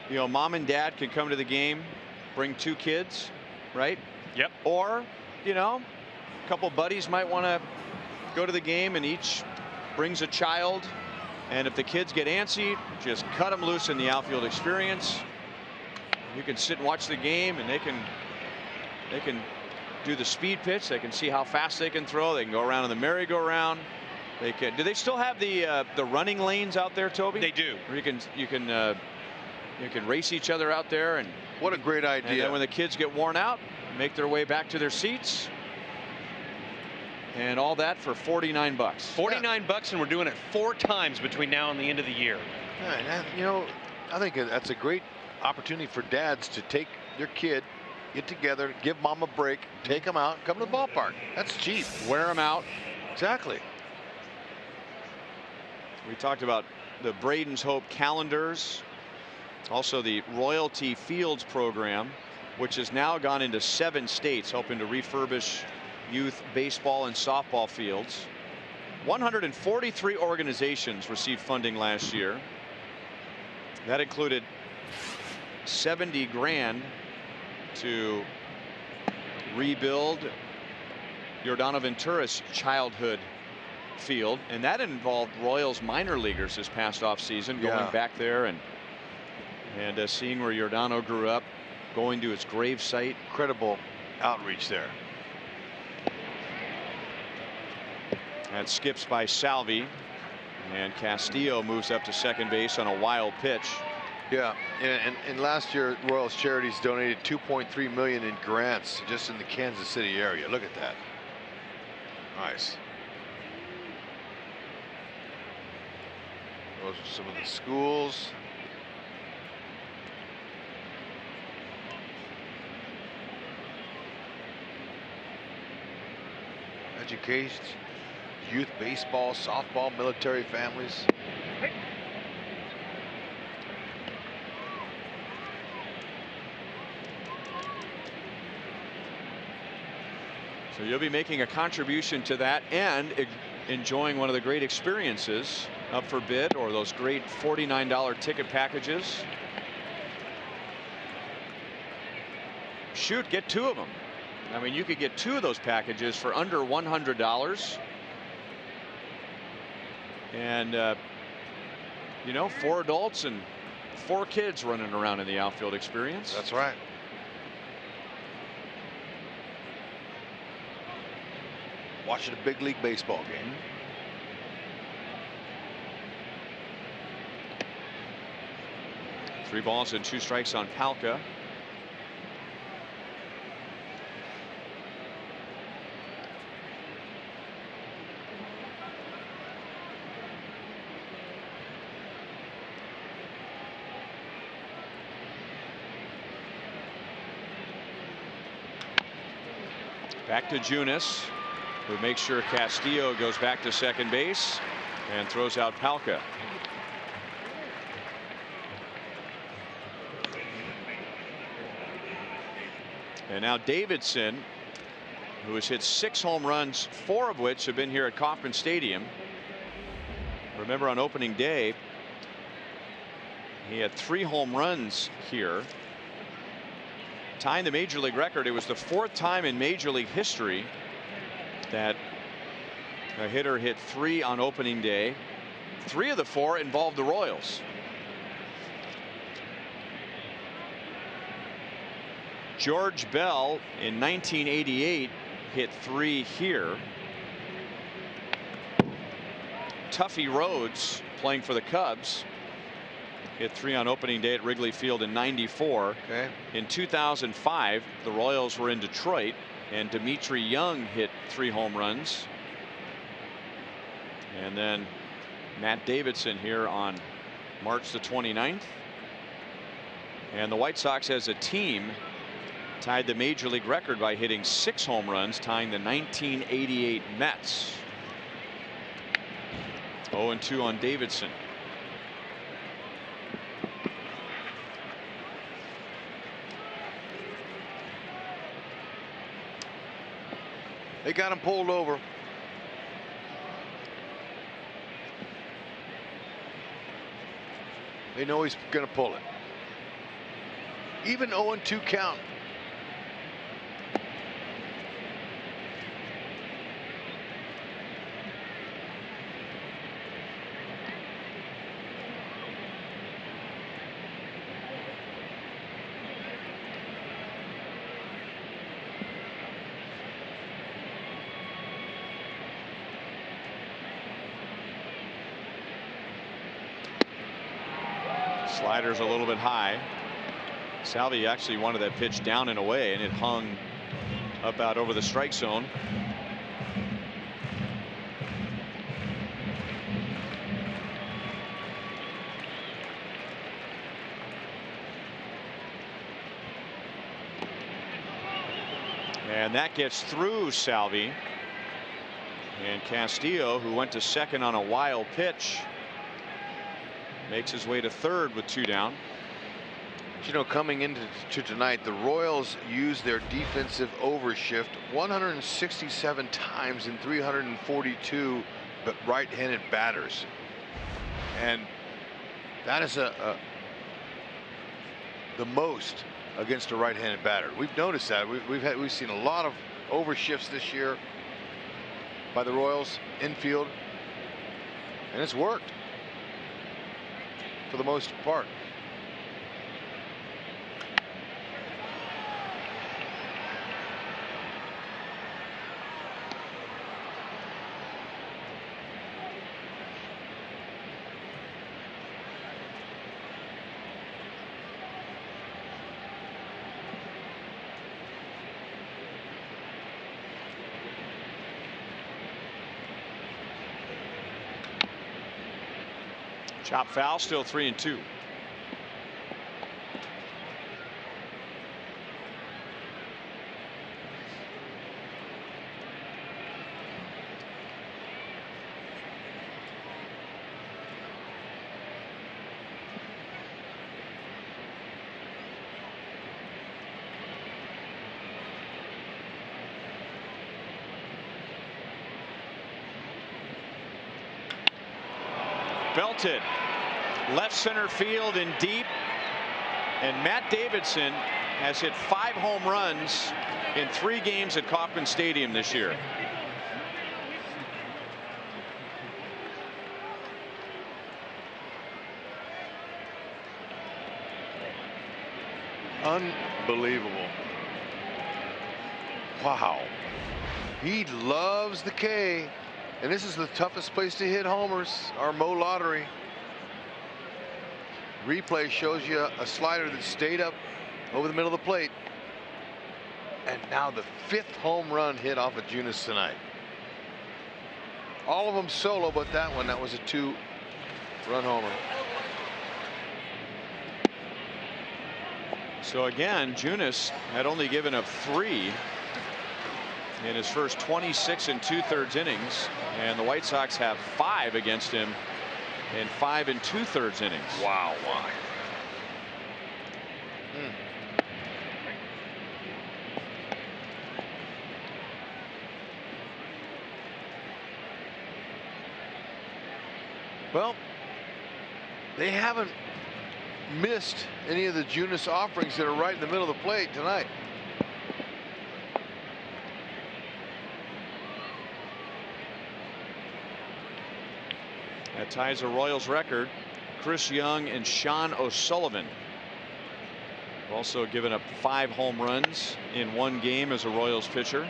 You know, mom and dad can come to the game, bring 2 kids, right? Yep. Or, you know, a couple buddies might want to go to the game and each brings a child. And if the kids get antsy, just cut them loose in the outfield experience. You can sit and watch the game, and they can do the speed pitch. They can see how fast they can throw. They can go around in the merry-go-round. They can. Do they still have the running lanes out there, Toby? They do. Or you can race each other out there, and what a great idea. And then when the kids get worn out, make their way back to their seats. And all that for $49. $49, and we're doing it 4 times between now and the end of the year. Yeah, you know, I think that's a great opportunity for dads to take their kid, get together, give mom a break, take them out, come to the ballpark. That's cheap. Wear them out. Exactly. We talked about the Braden's Hope calendars, also the Royalty Fields program, which has now gone into 7 states, hoping to refurbish youth baseball and softball fields. 143 organizations received funding last year. That included $70 grand to rebuild Giordano Ventura's childhood field, and that involved Royals minor leaguers this past offseason, going back there and seeing where Giordano grew up, going to its grave site. Incredible outreach there. That skips by Salvi, and Castillo moves up to second base on a wild pitch. Yeah, and last year Royals Charities donated $2.3 million in grants just in the Kansas City area. Look at that. Nice. Those are some of the schools. Education, youth baseball, softball, military families. So you'll be making a contribution to that and enjoying one of the great experiences up for bid, or those great $49 ticket packages. Shoot, get 2 of them. I mean, you could get 2 of those packages for under $100. And, you know, 4 adults and 4 kids running around in the outfield experience. That's right. Watching a big league baseball game. Three balls and 2 strikes on Palka. Back to Junis, who makes sure Castillo goes back to second base and throws out Palka. And now Davidson, who has hit 6 home runs, 4 of which have been here at Kauffman Stadium. Remember, on opening day, he had 3 home runs here, tying the major league record. It was the 4th time in major league history that a hitter hit 3 on opening day. 3 of the 4 involved the Royals. George Bell in 1988 hit 3 here. Tuffy Rhodes, playing for the Cubs, hit 3 on opening day at Wrigley Field in '94. Okay. In 2005, the Royals were in Detroit, and Dimitri Young hit 3 home runs. And then Matt Davidson here on March the 29th. And the White Sox as a team tied the major league record by hitting 6 home runs, tying the 1988 Mets. 0-2 on Davidson. They got him pulled over. They know he's going to pull it. Even 0-2 count. Slider's a little bit high. Salvi actually wanted that pitch down and away, and it hung up out over the strike zone. And that gets through Salvi. And Castillo, who went to second on a wild pitch, makes his way to third with 2 down. You know, coming into tonight, the Royals used their defensive overshift 167 times in 342 right-handed batters, and that is the most against a right-handed batter. We've noticed that. We've seen a lot of overshifts this year by the Royals infield, and it's worked for the most part. Chop foul, still 3-2. Belted left center field and deep, and Matt Davidson has hit 5 home runs in 3 games at Kauffman Stadium this year. Unbelievable. Wow. He loves the K. And this is the toughest place to hit homers, our Mo lottery. Replay shows you a slider that stayed up over the middle of the plate. And now the 5th home run hit off of Junis tonight. All of them solo, but that one, that was a 2-run homer. So again, Junis had only given up 3 in his first 26 2/3 innings, and the White Sox have 5 against him in 5 2/3 innings. Wow. Well, they haven't missed any of the Junis offerings that are right in the middle of the plate tonight. That ties a Royals record. Chris Young and Sean O'Sullivan have also given up 5 home runs in 1 game as a Royals pitcher.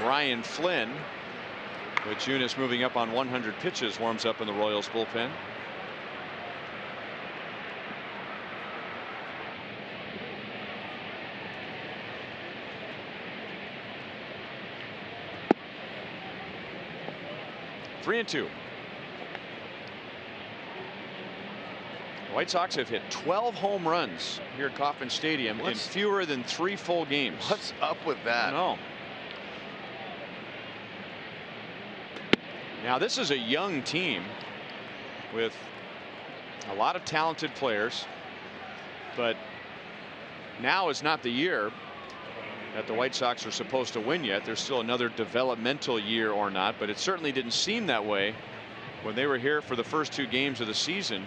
Brian Flynn, with Junis moving up on 100 pitches, warms up in the Royals bullpen. Three and 2. White Sox have hit 12 home runs here at Kauffman Stadium in fewer than 3 full games. What's up with that? No. Now this is a young team with a lot of talented players, but now is not the year that the White Sox are supposed to win yet. There's still another developmental year or not, but it certainly didn't seem that way when they were here for the first 2 games of the season,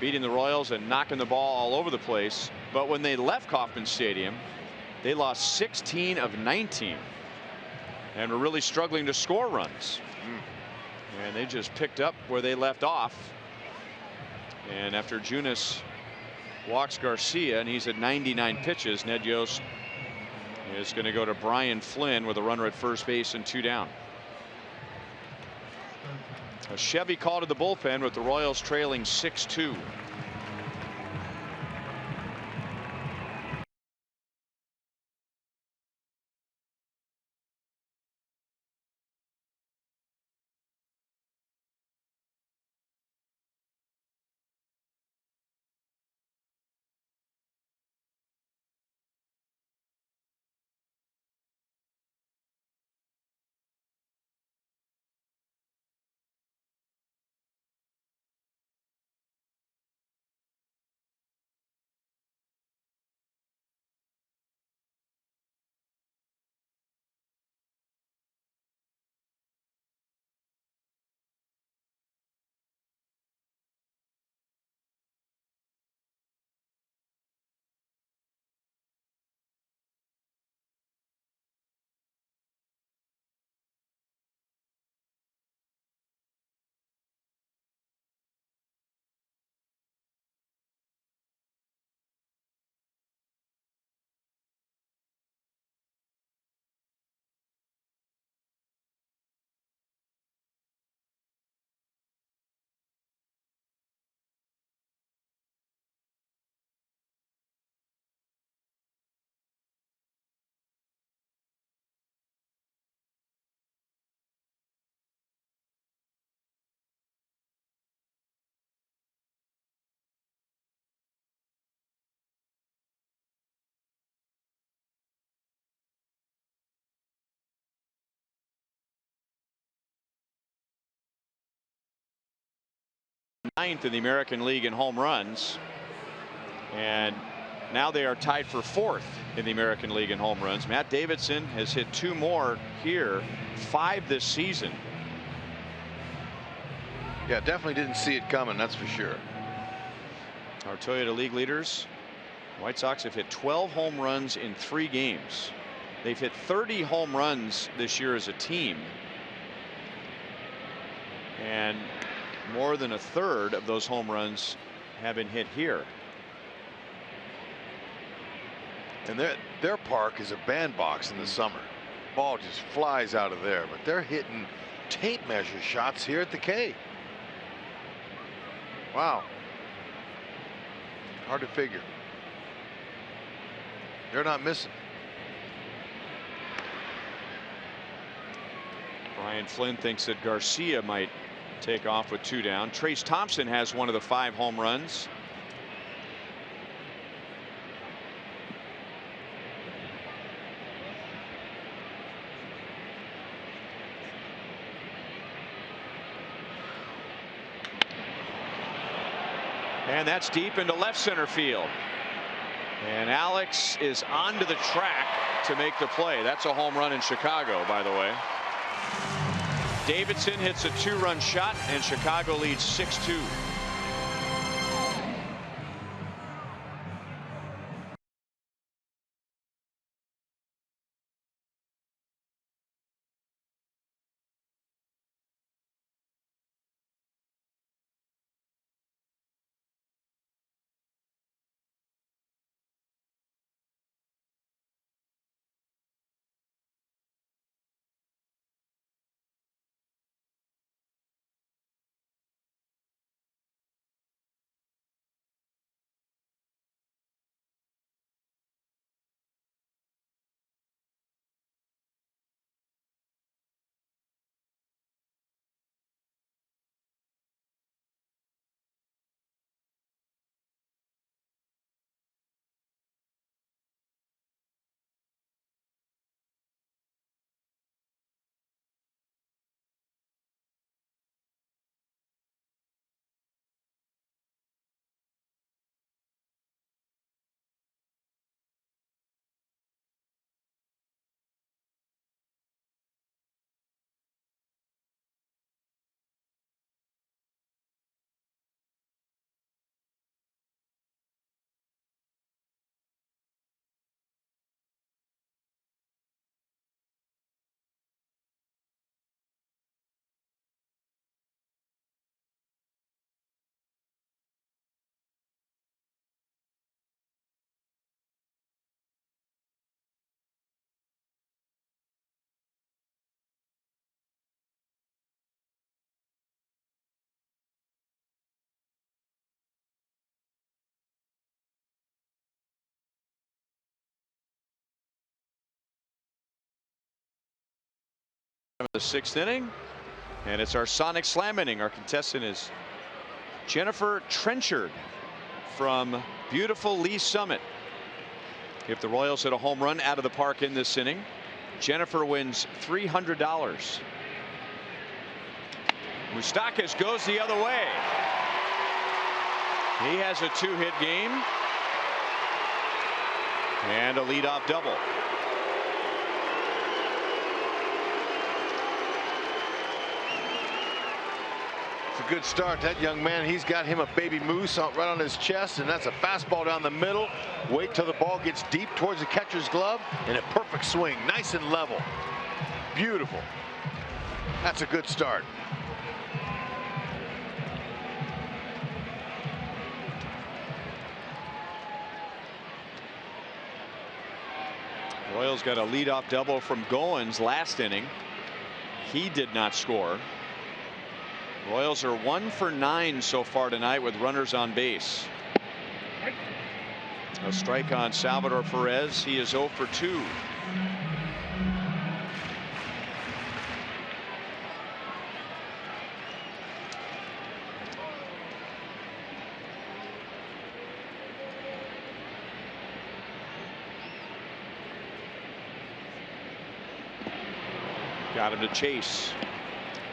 beating the Royals and knocking the ball all over the place. But when they left Kauffman Stadium, they lost 16 of 19 and were really struggling to score runs. And they just picked up where they left off. And after Junis walks Garcia and he's at 99 pitches, Ned Yost is going to go to Brian Flynn with a runner at first base and 2 down. A Chevy call to the bullpen with the Royals trailing 6-2. 9th in the American League in home runs. And now they are tied for 4th in the American League in home runs. Matt Davidson has hit 2 more here, 5 this season. Yeah, definitely didn't see it coming, that's for sure. Our Toyota League leaders, White Sox, have hit 12 home runs in 3 games. They've hit 30 home runs this year as a team. And more than a third of those home runs have been hit here. And their park is a bandbox in the summer. Ball just flies out of there, but they're hitting tape measure shots here at the K. Wow. Hard to figure. They're not missing. Brian Flynn thinks that Garcia might take off with 2 down. Trace Thompson has one of the 5 home runs. And that's deep into left center field. And Alex is onto the track to make the play. That's a home run in Chicago, by the way. Davidson hits a 2-run shot, and Chicago leads 6-2. The 6th inning, and it's our Sonic Slam inning. Our contestant is Jennifer Trenchard from beautiful Lee Summit. If the Royals hit a home run out of the park in this inning, Jennifer wins $300. Moustakas goes the other way. He has a 2-hit game and a leadoff double. A good start. That young man, he's got him a baby moose right on his chest, and that's a fastball down the middle. Wait till the ball gets deep towards the catcher's glove, and a perfect swing, nice and level. Beautiful. That's a good start. Royals got a leadoff double from Goins last inning. He did not score. Royals are 1 for 9 so far tonight with runners on base. A strike on Salvador Perez. He is 0 for 2. Got him to chase.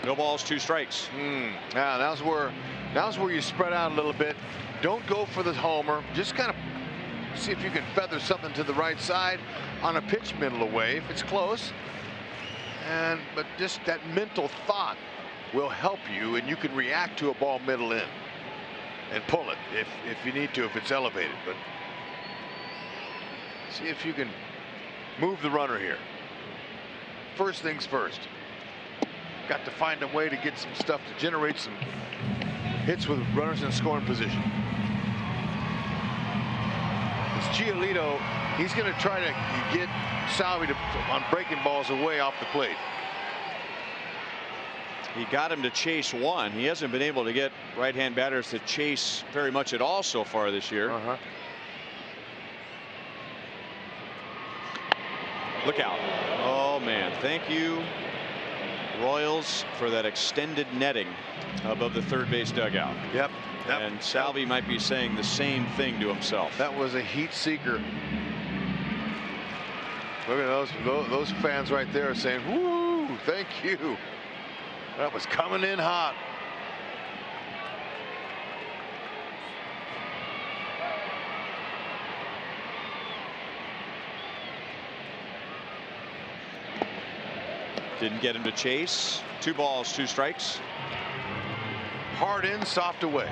No balls, 2 strikes. Yeah, that was where Now's where you spread out a little bit. Don't go for the homer. Just kind of see if you can feather something to the right side on a pitch middle away if it's close. But just that mental thought will help you, and you can react to a ball middle in and pull it if you need to, if it's elevated. But see if you can move the runner here. First things first. Got to find a way to get some stuff to generate some hits with runners in scoring position. It's Giolito. He's going to try to get Salvi on breaking balls away off the plate. He got him to chase one. He hasn't been able to get right-hand batters to chase very much at all so far this year. Look out. Oh, man. Thank you, Royals, for that extended netting above the third base dugout. Yep. And Salvi might be saying the same thing to himself. That was a heat seeker. Look at those fans right there saying, woo, thank you. That was coming in hot. Didn't get him to chase. 2 balls, 2 strikes. Hard in, soft away.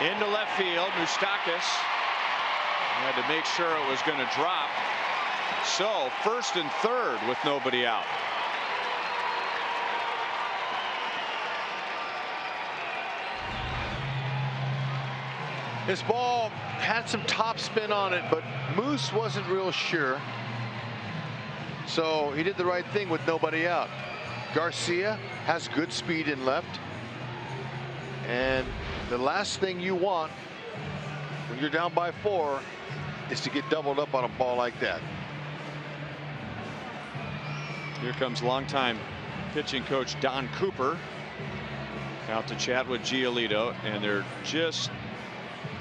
Into left field, Moustakas had to make sure it was going to drop. So first and third with nobody out. His ball had some top spin on it, but Moose wasn't real sure. So he did the right thing with nobody out. Garcia has good speed in left. And the last thing you want when you're down by 4 is to get doubled up on a ball like that. Here comes longtime pitching coach Don Cooper out to chat with Giolito, and they're just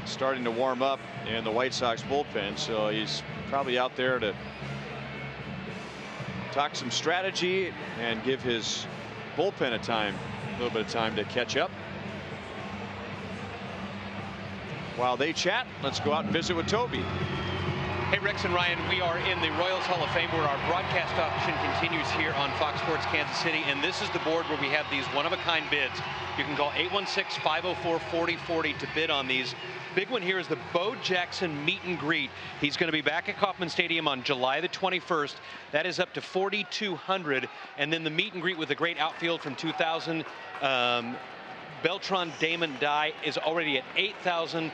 starting to warm up in the White Sox bullpen, so he's probably out there to talk some strategy and give his bullpen a little bit of time to catch up. While they chat, let's go out and visit with Toby. Hey, Rex and Ryan, we are in the Royals Hall of Fame where our broadcast auction continues here on Fox Sports Kansas City, and this is the board where we have these one-of-a-kind bids. You can call 816-504-4040 to bid on these. Big one here is the Bo Jackson meet and greet. He's going to be back at Kauffman Stadium on July the 21st. That is up to $4,200, and then the meet and greet with the great outfield from 2000. Beltran Damon Dye is already at $8,000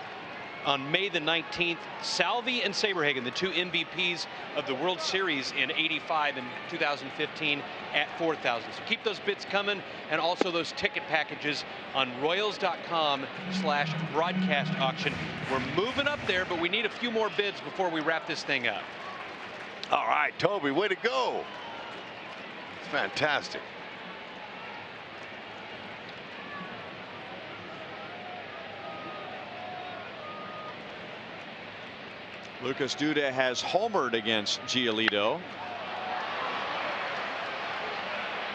on May the 19th. Salvi and Saberhagen, the 2 MVPs of the World Series in '85 and 2015, at $4,000. So keep those bids coming, and also those ticket packages on Royals.com/broadcast auction. We're moving up there, but we need a few more bids before we wrap this thing up. All right, Toby, way to go. Fantastic. Lucas Duda has homered against Giolito.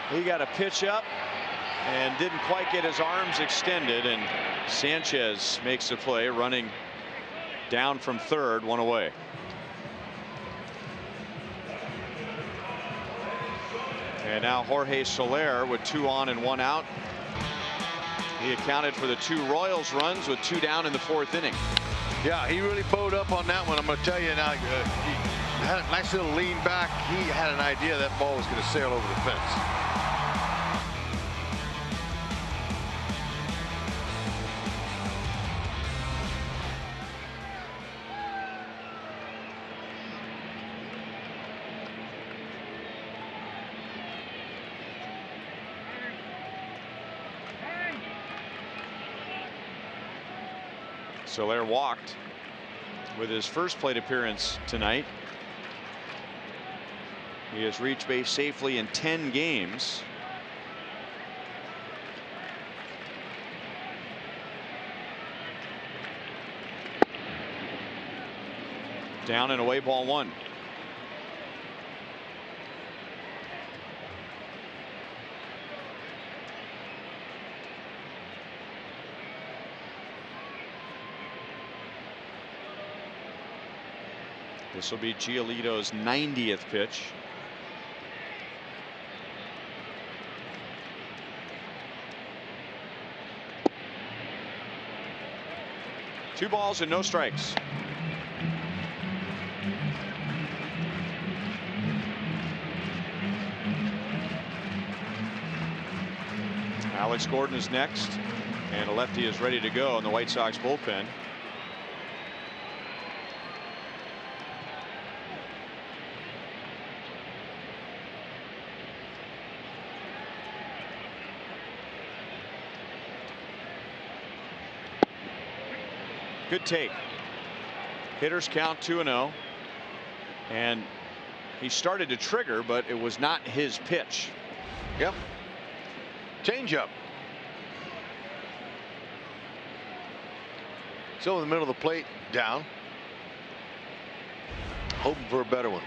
He got a pitch up and didn't quite get his arms extended, and Sanchez makes the play, running down from third, 1 away. And now Jorge Soler with 2 on and 1 out. He accounted for the 2 Royals runs with 2 down in the 4th inning. Yeah, he really bowed up on that one. I'm going to tell you now, he had a nice little lean back. He had an idea that ball was going to sail over the fence. Soler walked. with his first plate appearance tonight. He has reached base safely in 10 games. Down and away, ball one. This will be Giolito's 90th pitch. Two balls and no strikes. Alex Gordon is next, and a lefty is ready to go in the White Sox bullpen. Good take. Hitters count 2-0. And he started to trigger, but it was not his pitch. Yep. Changeup. So in the middle of the plate, down. Hoping for a better one.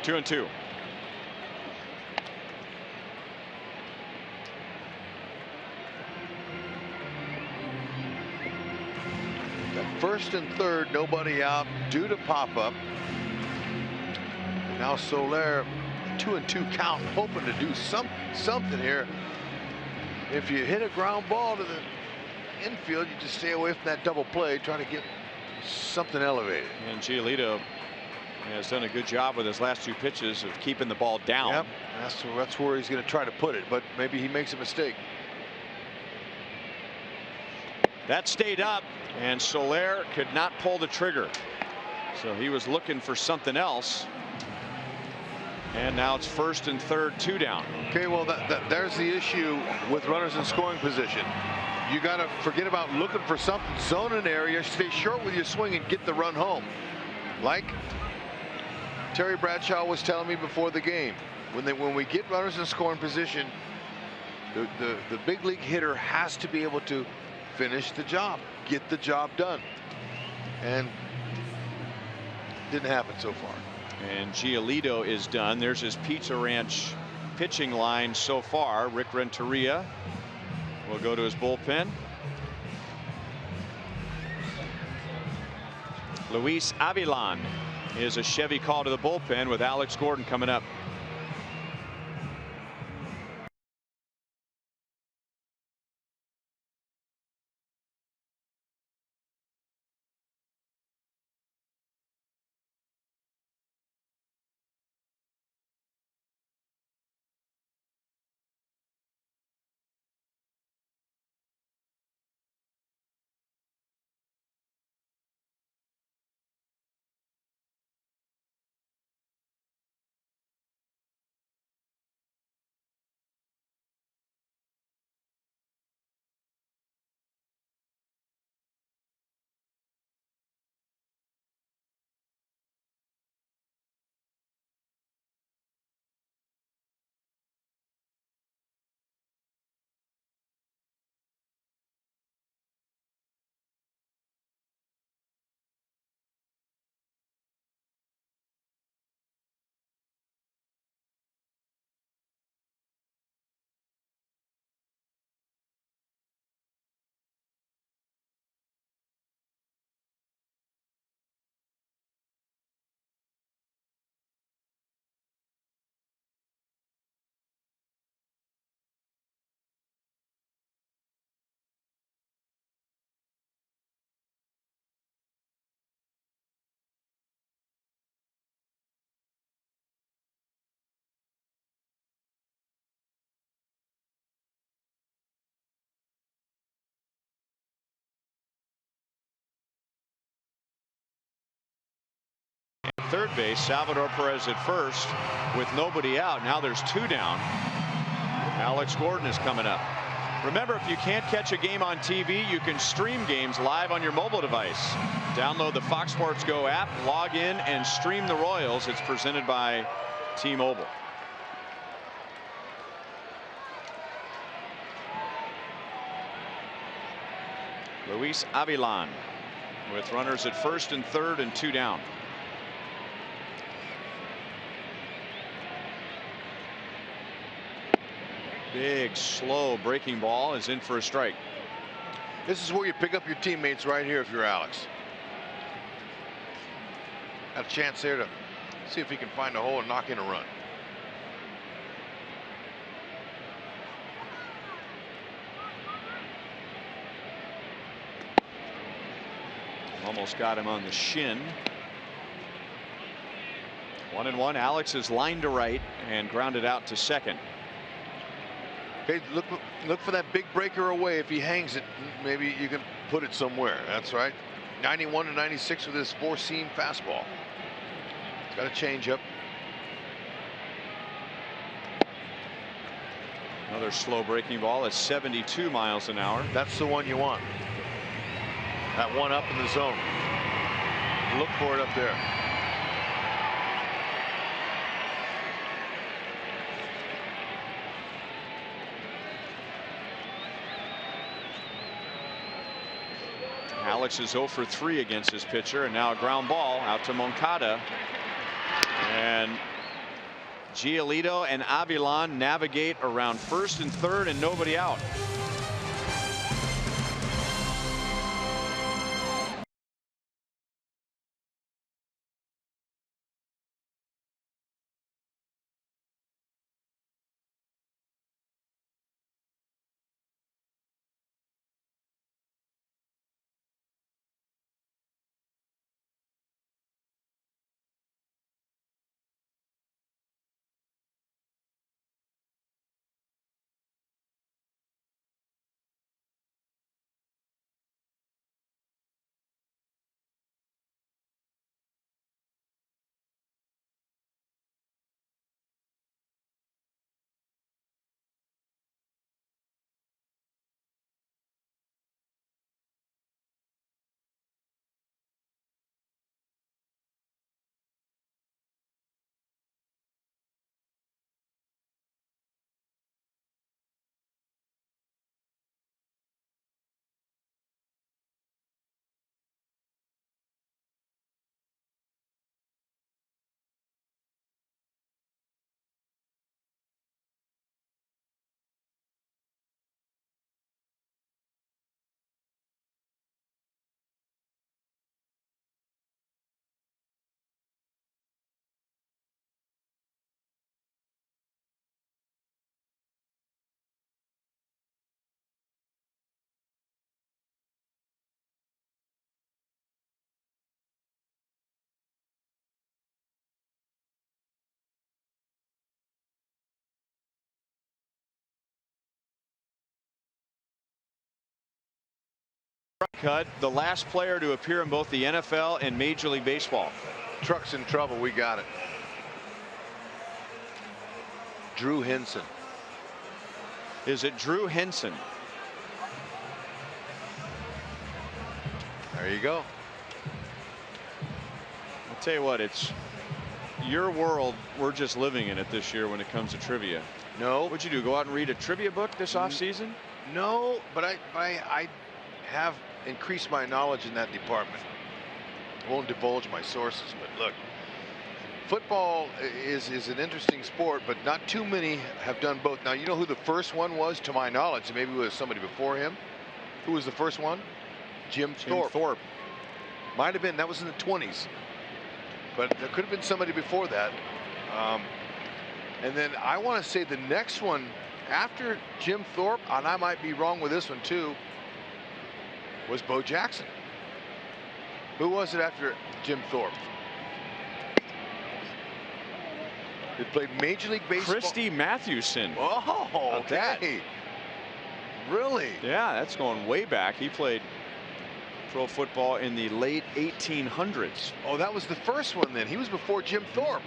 Two and two. First and third, nobody out, due to pop up. Now Soler, 2-2 count, hoping to do something here. If you hit a ground ball to the infield, you just stay away from that double play, trying to get something elevated. And Giolito has done a good job with his last two pitches of keeping the ball down. Yep, that's where he's going to try to put it, but maybe he makes a mistake. That stayed up, and Soler could not pull the trigger. So he was looking for something else. And now it's first and third, two down. Okay, well, there's the issue with runners in scoring position. You got to forget about looking for something, zone an area, stay short with your swing, and get the run home. Like Terry Bradshaw was telling me before the game, when we get runners in scoring position, the big league hitter has to be able to finish the job, get the job done, and didn't happen so far. And Giolito is done. There's his Pizza Ranch pitching line so far. Rick Renteria will go to his bullpen. Luis Avilan is a Chevy call to the bullpen with Alex Gordon coming up. Third base, Salvador Perez at first with nobody out. Now there's two down. Alex Gordon is coming up. Remember, if you can't catch a game on TV, you can stream games live on your mobile device. Download the Fox Sports Go app, log in, and stream the Royals. It's presented by T-Mobile. Luis Avilan with runners at first and third and 2 down. Big, slow breaking ball is in for a strike. This is where you pick up your teammates right here if you're Alex. Got a chance there to see if he can find a hole and knock in a run. Almost got him on the shin. 1-1. Alex is lined to right and grounded out to second. Okay, look for that big breaker away. If he hangs it, maybe you can put it somewhere. That's right. 91 to 96 with his 4-seam fastball. It's got a changeup. Another slow breaking ball at 72 miles an hour. That's the one you want. That one up in the zone. Look for it up there. Alex is 0 for 3 against his pitcher, and now a ground ball out to Moncada. And Giolito and Avilan navigate around first and third and nobody out. Cut, the last player to appear in both the NFL and Major League Baseball. Truck's in trouble. We got it. Drew Henson. Is it Drew Henson? There you go. I'll tell you what, it's your world. We're just living in it this year when it comes to trivia. No. What'd you do? Go out and read a trivia book this offseason? No, but I have increased my knowledge in that department. I won't divulge my sources, but look, football is an interesting sport, but not too many have done both. Now, you know who the first one was, to my knowledge, maybe it was somebody before him. Who was the first one? Jim Thorpe. Might have been. That was in the 20s. But there could have been somebody before that. And then I want to say the next one after Jim Thorpe, and I might be wrong with this one too, was Bo Jackson. Who was it after Jim Thorpe? He played Major League Baseball. Christy Mathewson. Oh, okay. Really? Yeah, that's going way back. He played pro football in the late 1800s. Oh, that was the first one then. He was before Jim Thorpe.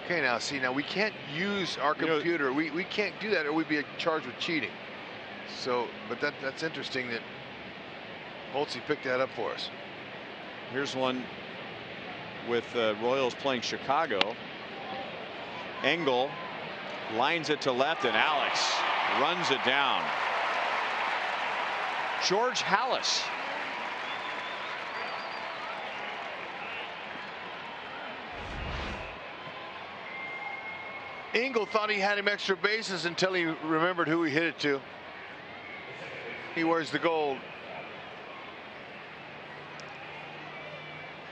Okay, now see, now we can't use our computer. We can't do that, or we'd be charged with cheating. So, but that's interesting that Holtzy picked that up for us. Here's one with Royals playing Chicago. Engel lines it to left, and Alex runs it down. George Hallis. Engel thought he had him extra bases until he remembered who he hit it to. He wears the gold.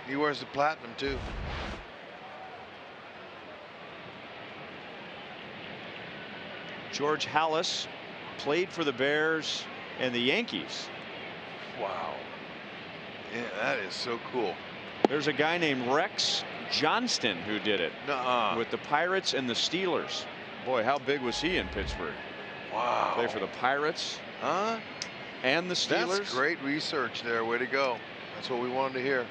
He wears the platinum too. George Hallis played for the Bears and the Yankees. Wow. Yeah, that is so cool. There's a guy named Rex Johnston who did it with the Pirates and the Steelers. Boy, how big was he in Pittsburgh? Wow. Play for the Pirates and the Steelers. That's great research there. Way to go. That's what we wanted to hear.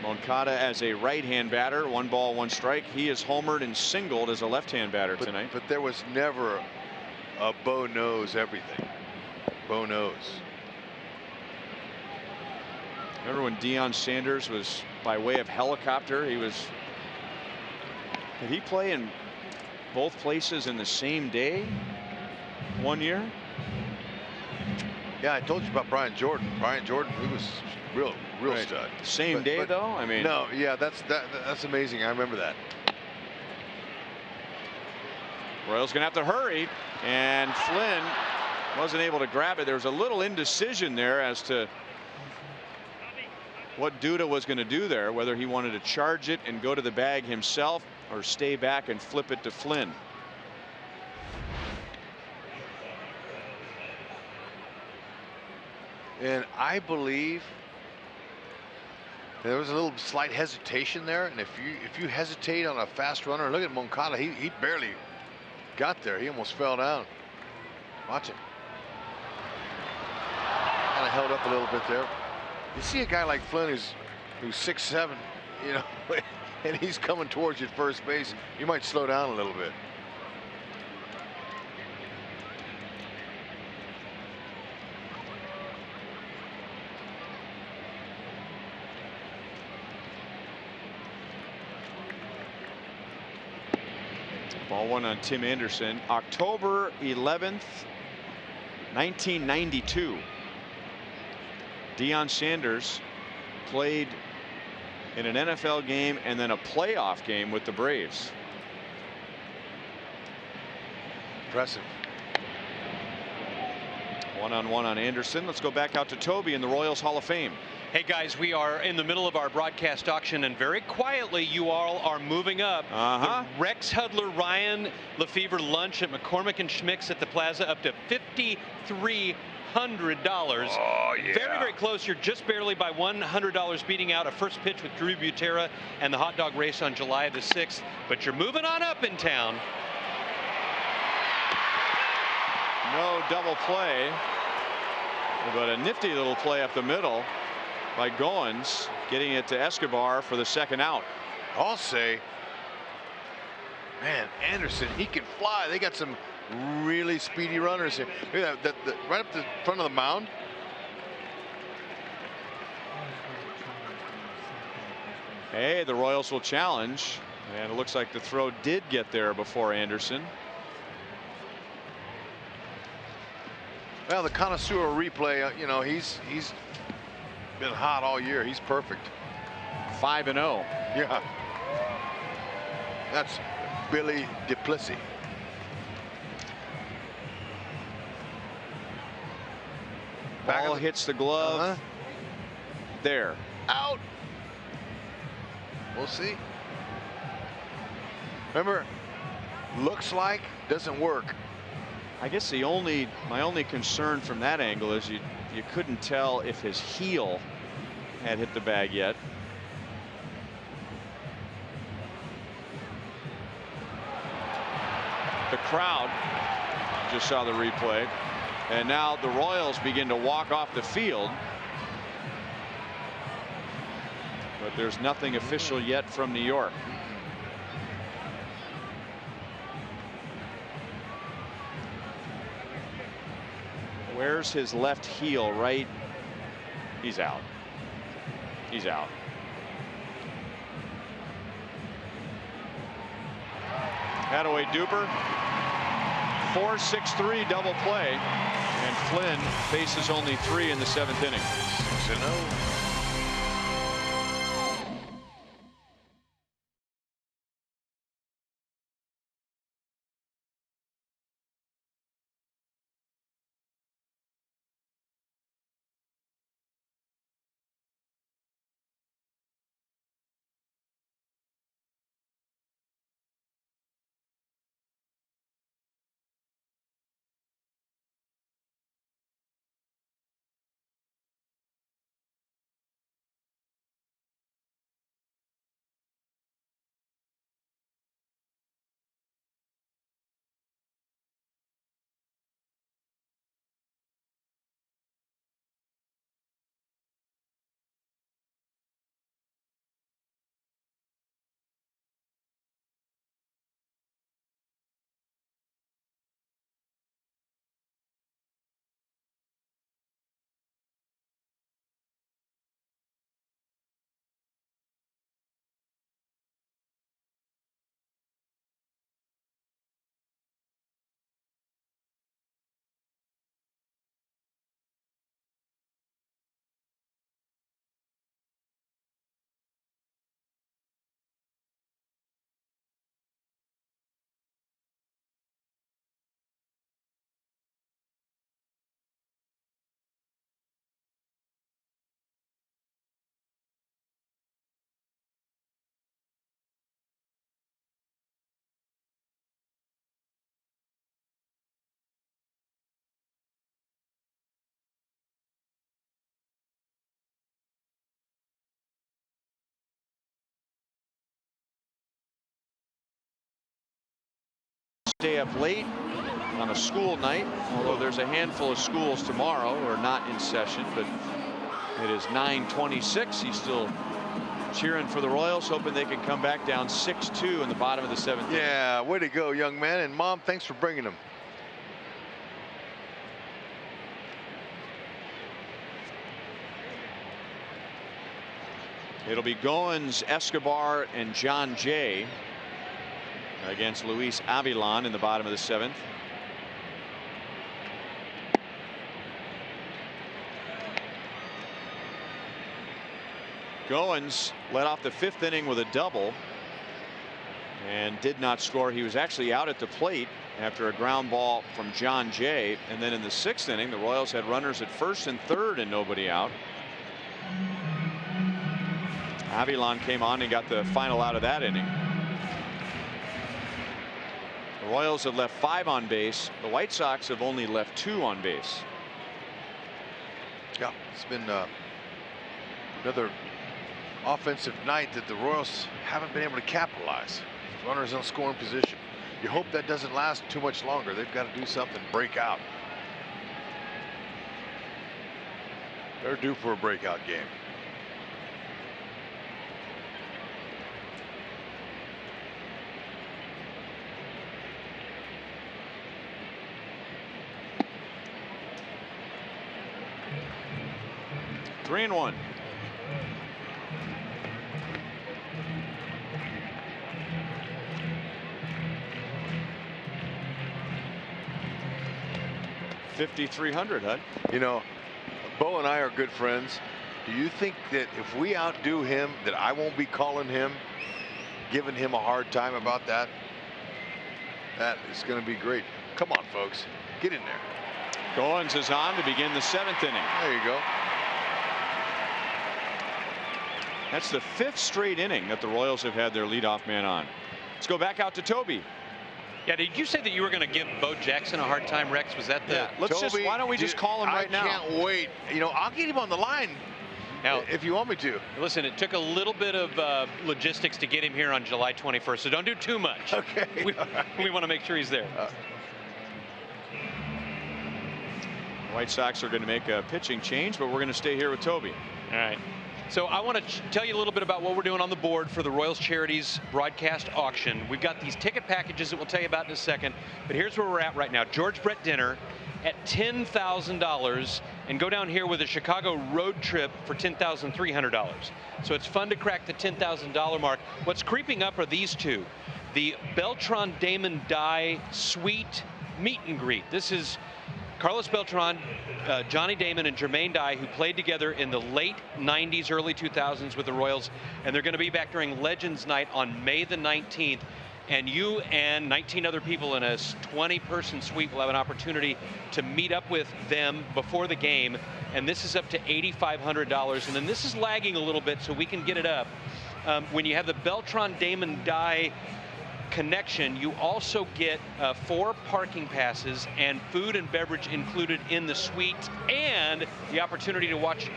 Moncada as a right-hand batter, 1 ball, 1 strike. He is homered and singled as a left-hand batter tonight. But there was never a Bo knows everything. Bo knows. Remember when Deion Sanders was by way of helicopter? He was. Did he play in both places in the same day? One year? Yeah, I told you about Brian Jordan. Brian Jordan, he was real Right. stud. Same day though? I mean. No, yeah, that's amazing. I remember that. Royals gonna have to hurry, and Flynn wasn't able to grab it. There was a little indecision there as to what Duda was going to do there, whether he wanted to charge it and go to the bag himself or stay back and flip it to Flynn. And I believe there was a little slight hesitation there, and if you hesitate on a fast runner, look at Moncada, he barely got there. He almost fell down. Watch it. Kind of held up a little bit there. You see a guy like Flynn who's 6'7", you know, and he's coming towards you at first base, you might slow down a little bit. Ball 1 on Tim Anderson. October 11th, 1992. Deion Sanders played in an NFL game and then a playoff game with the Braves. Impressive. 1-on-1 on Anderson. Let's go back out to Toby in the Royals Hall of Fame. Hey guys, we are in the middle of our broadcast auction, and very quietly you all are moving up. The Rex Hudler Ryan Lefevre lunch at McCormick and Schmick's at the Plaza up to $5,300. Oh, yeah. Very, very close. You're just barely by $100 beating out a first pitch with Drew Butera and the hot dog race on July the 6th. But you're moving on up in town. No double play, but a nifty little play up the middle by Goins, getting it to Escobar for the second out. I'll say, man, Anderson, he can fly. They got some really speedy runners here. Look at that, right up the front of the mound. Hey, the Royals will challenge, and it looks like the throw did get there before Anderson. Well, the connoisseur replay, you know, he's been hot all year. He's perfect. 5-0. Yeah. That's Billy Duplessis. Ball hits the glove. There. Out. We'll see. Remember, looks like, doesn't work. I guess my only concern from that angle is you couldn't tell if his heel had hit the bag yet. The crowd just saw the replay, and now the Royals begin to walk off the field. but there's nothing official yet from New York. Where's his left heel? Right. He's out. He's out. Hadaway Duper. 4-6-3 double play. And Flynn faces only 3 in the 7th inning. 6-0. Stay up late on a school night, although there's a handful of schools tomorrow who are not in session, but it is 9:26. He's still cheering for the Royals, hoping they can come back down 6-2 in the bottom of the 7th. Yeah, way to go, young man. And Mom, thanks for bringing him. It'll be Goins, Escobar, and John Jay against Luis Avilan in the bottom of the 7th. Goins led off the 5th inning with a double and did not score. He was actually out at the plate after a ground ball from John Jay. And then in the 6th inning, the Royals had runners at 1st and 3rd and nobody out. Avilan came on and got the final out of that inning. The Royals have left 5 on base. The White Sox have only left 2 on base. Yeah, it's been another offensive night that the Royals haven't been able to capitalize. Runners in scoring position. You hope that doesn't last too much longer. They've got to do something, break out. They're due for a breakout game. Three and 1. $5,300, Hud. You know, Bo and I are good friends. Do you think that if we outdo him, that I won't be calling him, giving him a hard time about that? That is going to be great. Come on, folks, get in there. Goins is on to begin the 7th inning. There you go. That's the 5th straight inning that the Royals have had their leadoff man on. Let's go back out to Toby. Yeah, did you say that you were going to give Bo Jackson a hard time, Rex? Was that the? Yeah, let's Toby, just, why don't we just call him right now? I can't wait. You know, I'll get him on the line Now, if you want me to. Listen, it took a little bit of logistics to get him here on July 21st, so don't do too much. Okay. We want to make sure he's there. White Sox are going to make a pitching change, but we're going to stay here with Toby. All right. So I want to tell you a little bit about what we're doing on the board for the Royals Charities broadcast auction. We've got these ticket packages that we'll tell you about in a second, but here's where we're at right now. George Brett dinner at $10,000, and go down here with a Chicago road trip for $10,300. So it's fun to crack the $10,000 mark. What's creeping up are these two. The Beltran Damon Dye Suite Meet and Greet. This is Carlos Beltran, Johnny Damon, and Jermaine Dye, who played together in the late 90s, early 2000s with the Royals, and they're going to be back during Legends Night on May the 19th. And you and 19 other people in a 20-person suite will have an opportunity to meet up with them before the game. And this is up to $8,500. And then this is lagging a little bit, so we can get it up. When you have the Beltran Damon Dye connection, you also get 4 parking passes and food and beverage included in the suite, and the opportunity to watch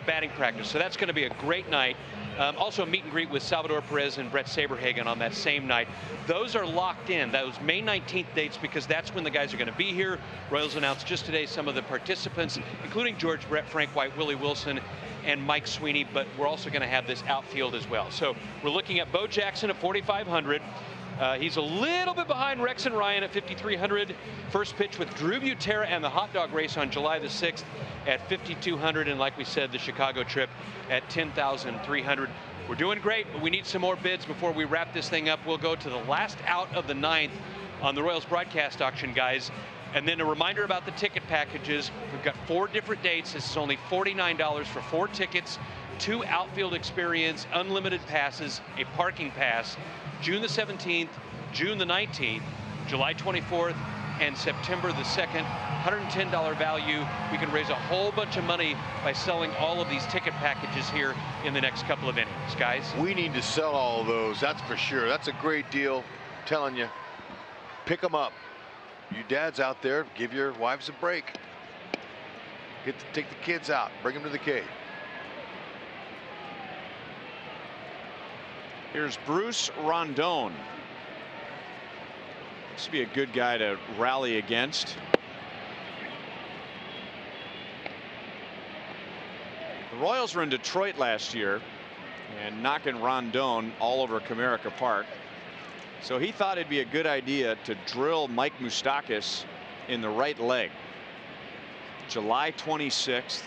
batting practice. So that's going to be a great night. Also a meet and greet with Salvador Perez and Brett Saberhagen on that same night. Those are locked in, those May 19th dates, because that's when the guys are going to be here. Royals announced just today some of the participants, including George Brett, Frank White, Willie Wilson, and Mike Sweeney, but we're also going to have this outfield as well. So we're looking at Bo Jackson at $4,500. He's a little bit behind Rex and Ryan at $5,300. First pitch with Drew Butera and the hot dog race on July the 6th at $5,200. And like we said, the Chicago trip at $10,300. We're doing great, but we need some more bids before we wrap this thing up. We'll go to the last out of the 9th on the Royals broadcast auction, guys. And then a reminder about the ticket packages. We've got 4 different dates. This is only $49 for 4 tickets, 2 outfield experience, unlimited passes, a parking pass. June the 17th, June the 19th, July 24th, and September the 2nd. $110 value. We can raise a whole bunch of money by selling all of these ticket packages here in the next couple of innings, guys. We need to sell all of those, that's for sure. That's a great deal. I'm telling you, pick them up. You dads out there, give your wives a break. Take the kids out, bring them to the cave. Here's Bruce Rondon. This would be a good guy to rally against. The Royals were in Detroit last year and knocking Rondon all over Comerica Park. So he thought it'd be a good idea to drill Mike Moustakas in the right leg. July 26th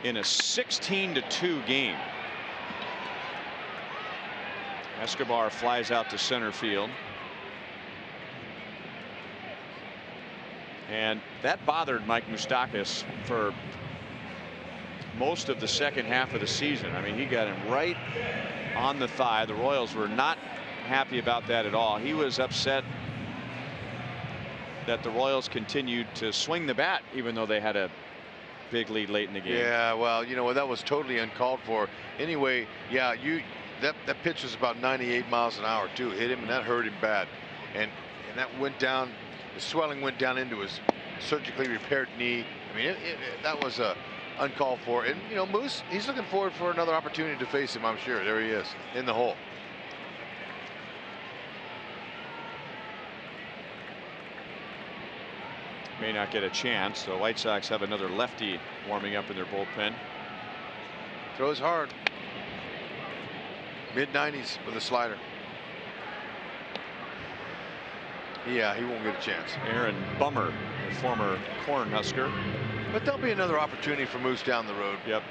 in a 16-2 game. Escobar flies out to center field. And that bothered Mike Moustakas for most of the second half of the season. I mean, he got him right on the thigh. The Royals were not happy about that at all. He was upset that the Royals continued to swing the bat even though they had a big lead late in the game. Yeah, well, you know what, that was totally uncalled for. Anyway, yeah, that pitch was about 98 miles an hour too. Hit him, and that hurt him bad. And that went down, the swelling went down into his surgically repaired knee. I mean, that was uncalled for. And you know, Moose, he's looking forward for another opportunity to face him, I'm sure. There he is in the hole. May not get a chance. The White Sox have another lefty warming up in their bullpen. Throws hard. Mid-90s with a slider. Yeah, he won't get a chance. Aaron Bummer, the former Cornhusker. But there'll be another opportunity for Moose down the road. Yep.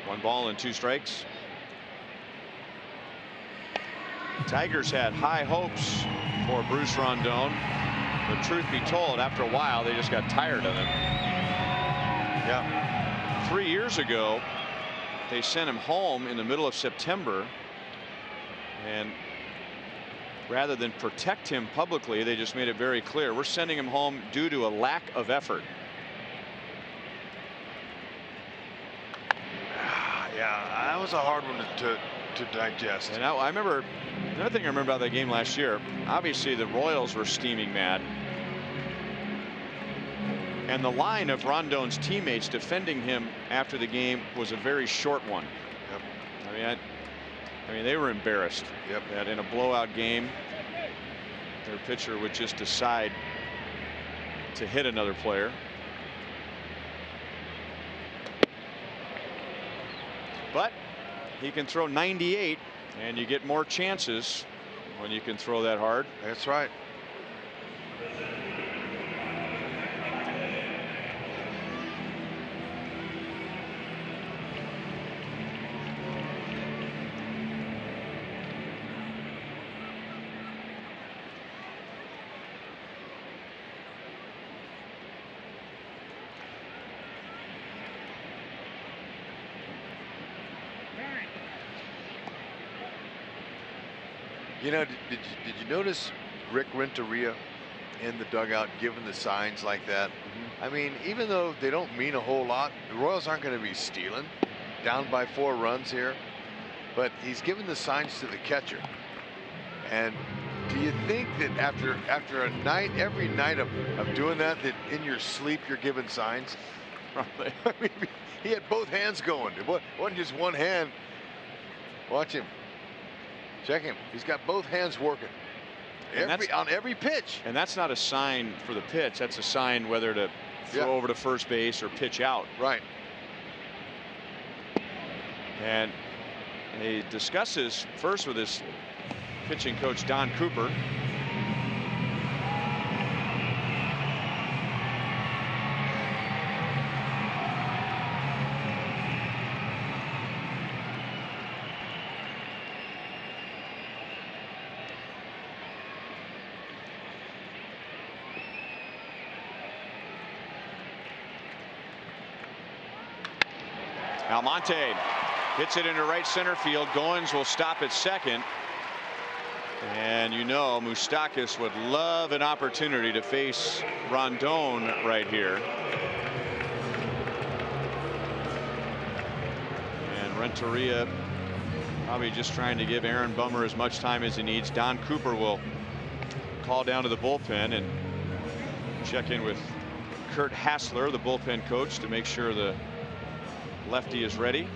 One ball and 2 strikes. Tigers had high hopes for Bruce Rondon, but truth be told, after a while they just got tired of him. Yeah. 3 years ago they sent him home in the middle of September, and rather than protect him publicly, they just made it very clear, we're sending him home due to a lack of effort. Yeah, that was a hard one to digest. And I remember, another thing I remember about that game last year, obviously the Royals were steaming mad. And the line of Rondon's teammates defending him after the game was a very short one. Yep. I mean, they were embarrassed. Yep. That in a blowout game, their pitcher would just decide to hit another player. But he can throw 98, and you get more chances when you can throw that hard. That's right. You know, did you notice Rick Renteria in the dugout giving the signs like that? I mean, even though they don't mean a whole lot, the Royals aren't going to be stealing, down by 4 runs here, but he's giving the signs to the catcher. And do you think that after a night, every night of doing that in your sleep you're giving signs? Probably. I mean, he had both hands going. It wasn't just one hand. Watch him. Check him. He's got both hands working. On every pitch. And that's not a sign for the pitch. That's a sign whether to throw over to first base or pitch out. Right. And he discusses first with his pitching coach, Don Cooper. Almonte hits it into right center field. Goins will stop at second. And you know, Moustakas would love an opportunity to face Rondon right here. And Renteria probably just trying to give Aaron Bummer as much time as he needs. Don Cooper will call down to the bullpen and check in with Kurt Hassler, the bullpen coach, to make sure the lefty is ready.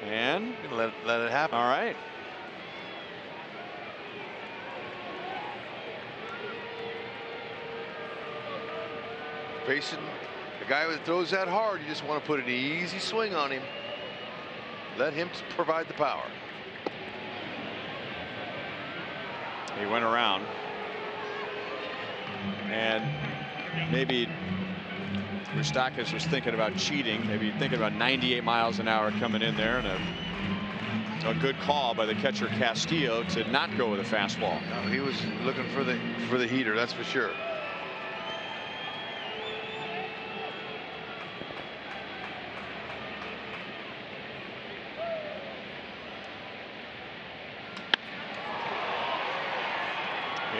And let it happen. All right. Facing the guy that throws that hard, you just want to put an easy swing on him. Let him provide the power. He went around. And maybe Moustakas was thinking about cheating, maybe thinking about 98 miles an hour coming in there, and a good call by the catcher Castillo to not go with a fastball. No, he was looking for the heater, that's for sure.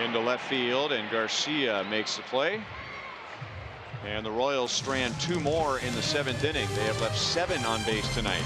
Into left field, and Garcia makes the play. And the Royals strand 2 more in the 7th inning. They have left 7 on base tonight.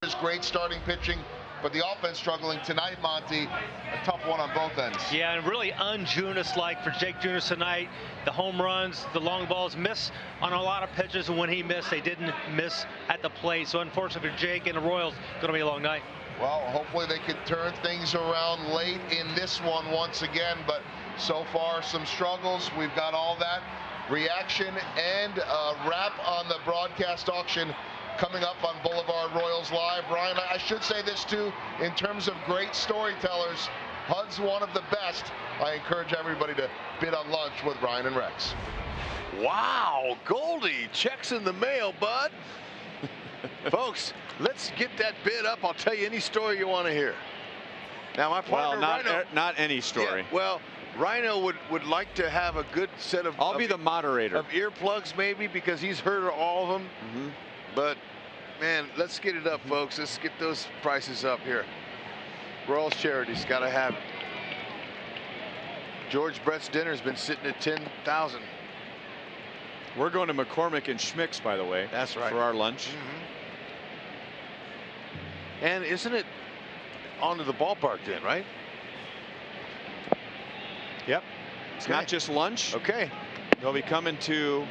is great starting pitching, but the offense struggling tonight, Monty. A tough one on both ends. Yeah, and really un-Junis-like for Jake Junis tonight. The home runs, the long balls, miss on a lot of pitches, and when he missed, they didn't miss at the plate. So unfortunately for Jake and the Royals, going to be a long night. Well, hopefully they can turn things around late in this one once again, but so far some struggles. We've got all that reaction and wrap on the broadcast auction coming up on Boulevard Royals Live. Brian, I should say this too, in terms of great storytellers, HUD's one of the best. I encourage everybody to bid on lunch with Brian and Rex. Wow, Goldie, checks in the mail, bud. Folks, let's get that bid up. I'll tell you any story you want to hear. Now, my partner, Rhino, not any story. Yeah, well, Rhino would like to have a good set of. I'll be the moderator. Of earplugs, maybe, because he's heard all of them. Mm-hmm. But, man, let's get it up, folks. Let's get those prices up here. Royals Charity's got to have it. George Brett's dinner's been sitting at 10,000. We're going to McCormick and Schmick's, by the way. That's right. For our lunch. Mm-hmm. And isn't it onto the ballpark then, right? Yep. It's not just lunch. Okay. They'll be coming to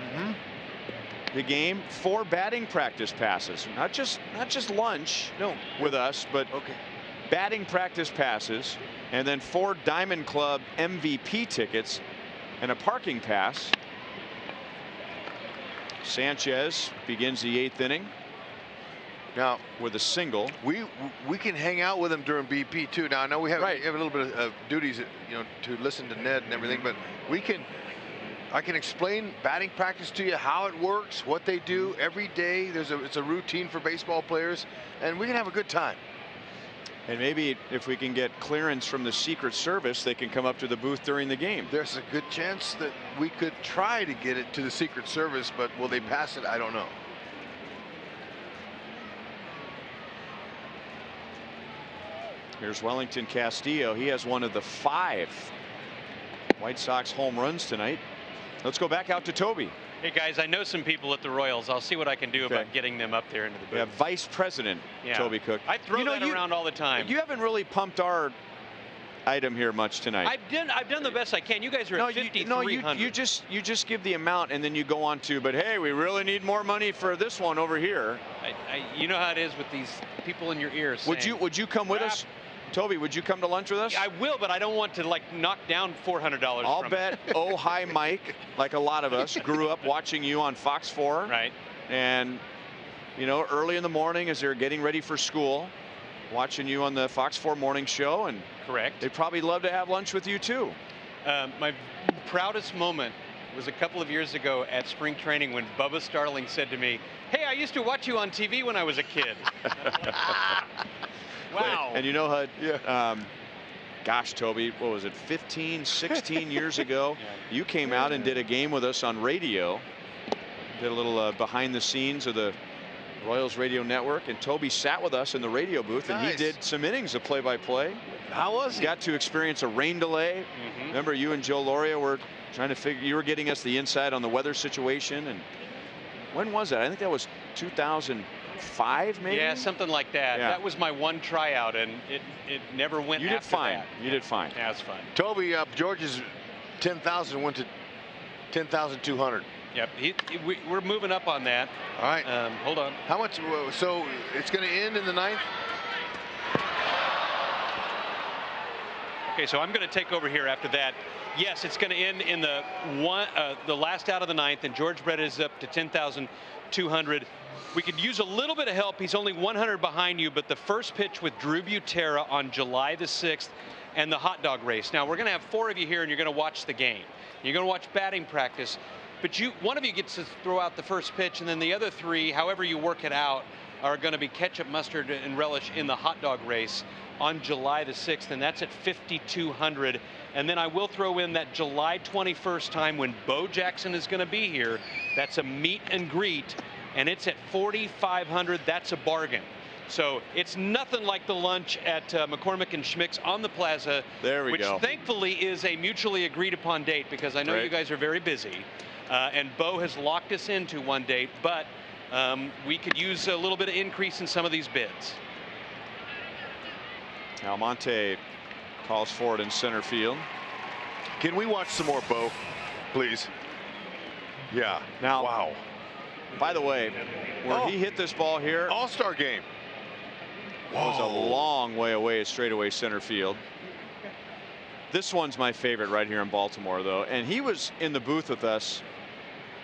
the game. 4 batting practice passes. Not just lunch. No. With us, but okay. Batting practice passes, and then 4 Diamond Club MVP tickets and a parking pass. Sanchez begins the 8th inning. Now with a single. We can hang out with him during BP too. Now I know we have, we have a little bit of duties, to listen to Ned and everything, but I can explain batting practice to you, how it works, what they do every day. It's a routine for baseball players, and we can have a good time. And maybe if we can get clearance from the Secret Service, they can come up to the booth during the game. There's a good chance that we could try to get it to the Secret Service, but will they pass it? I don't know. Here's Wellington Castillo. He has one of the 5 White Sox home runs tonight. Let's go back out to Toby. Hey guys, I know some people at the Royals. I'll see what I can do about getting them up there into the booth. We have Vice President Toby Cook. I throw that around all the time. You haven't really pumped our item here much tonight. I've done the best I can. You guys are at 5,300. You just give the amount and then you go on to, but hey, we really need more money for this one over here. You know how it is with these people in your ears. Would you come with us? Toby, would you come to lunch with us? I will, but I don't want to knock down $400. I'll bet Oh Hi Mike, like a lot of us, grew up watching you on Fox 4. Right. And, early in the morning as they're getting ready for school, watching you on the Fox 4 morning show. And correct. They'd probably love to have lunch with you, too. My proudest moment was a couple of years ago at spring training when Bubba Starling said to me, "Hey, I used to watch you on TV when I was a kid." Wow. And HUD, gosh, Toby, what was it, 15, 16 years ago? You came out and did a game with us on radio. Did a little behind the scenes of the Royals Radio Network. And Toby sat with us in the radio booth, and he did some innings of play-by-play. How was he? Got to experience a rain delay. Remember, you and Joe Loria were trying to figure, you were getting us the inside on the weather situation. And when was that? I think that was 2005, maybe? Yeah, something like that. Yeah. That was my one tryout, and it never went You did after fine. that. You did fine. Yeah, it's fine. Toby, George's 10,000 went to 10,200. Yep, we're moving up on that. All right. Hold on. How much? So it's going to end in the 9th? Okay, so I'm going to take over here after that. Yes, it's going to end in the last out of the 9th, and George Brett is up to 10,200. We could use a little bit of help. He's only 100 behind you, but the first pitch with Drew Butera on July the 6th and the hot dog race. Now, we're going to have 4 of you here, and you're going to watch the game. You're going to watch batting practice, but one of you gets to throw out the first pitch, and then the other 3, however you work it out, are going to be ketchup, mustard, and relish in the hot dog race on July the 6th, and that's at 5,200. And then I will throw in that July 21st time when Bo Jackson is going to be here. That's a meet and greet, and it's at 4,500. That's a bargain. So it's nothing like the lunch at McCormick and Schmick's on the plaza. There we go. Which thankfully is a mutually agreed upon date, because I know you guys are very busy. And Bo has locked us into one date, but we could use a little bit of increase in some of these bids. Almonte calls for it in center field. Can we watch some more, Bo, please? Yeah. Now, wow. By the way, where he hit this ball here, All-Star game. was a long way away at straightaway center field. This one's my favorite right here in Baltimore, though, and he was in the booth with us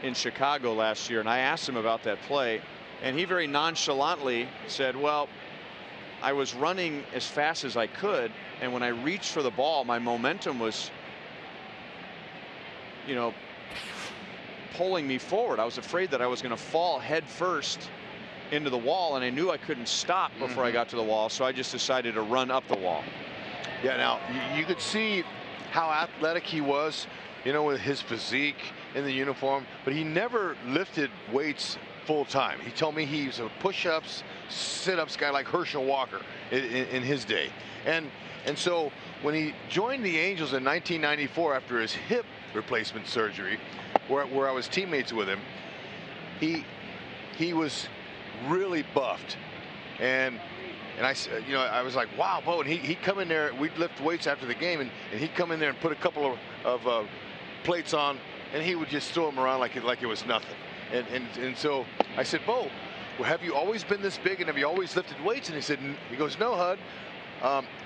in Chicago last year, and I asked him about that play, and he very nonchalantly said, well, I was running as fast as I could, and when I reached for the ball, my momentum was, you know, pulling me forward. I was afraid that I was going to fall head first into the wall, and I knew I couldn't stop before I got to the wall, so I just decided to run up the wall. Yeah, now you could see how athletic he was, you know, with his physique in the uniform, but he never lifted weights full time. He told me he's a push-ups, sit-ups guy like Herschel Walker in his day. And so when he joined the Angels in 1994 after his hip replacement surgery, where I was teammates with him, he was really buffed, and I, you know, I was like, wow, Bo. And he'd come in there, we'd lift weights after the game, and he'd come in there and put a couple of plates on, and he would just throw them around like it was nothing. And so I said, Bo, well, have you always been this big, and have you always lifted weights? And he goes, no, Hud.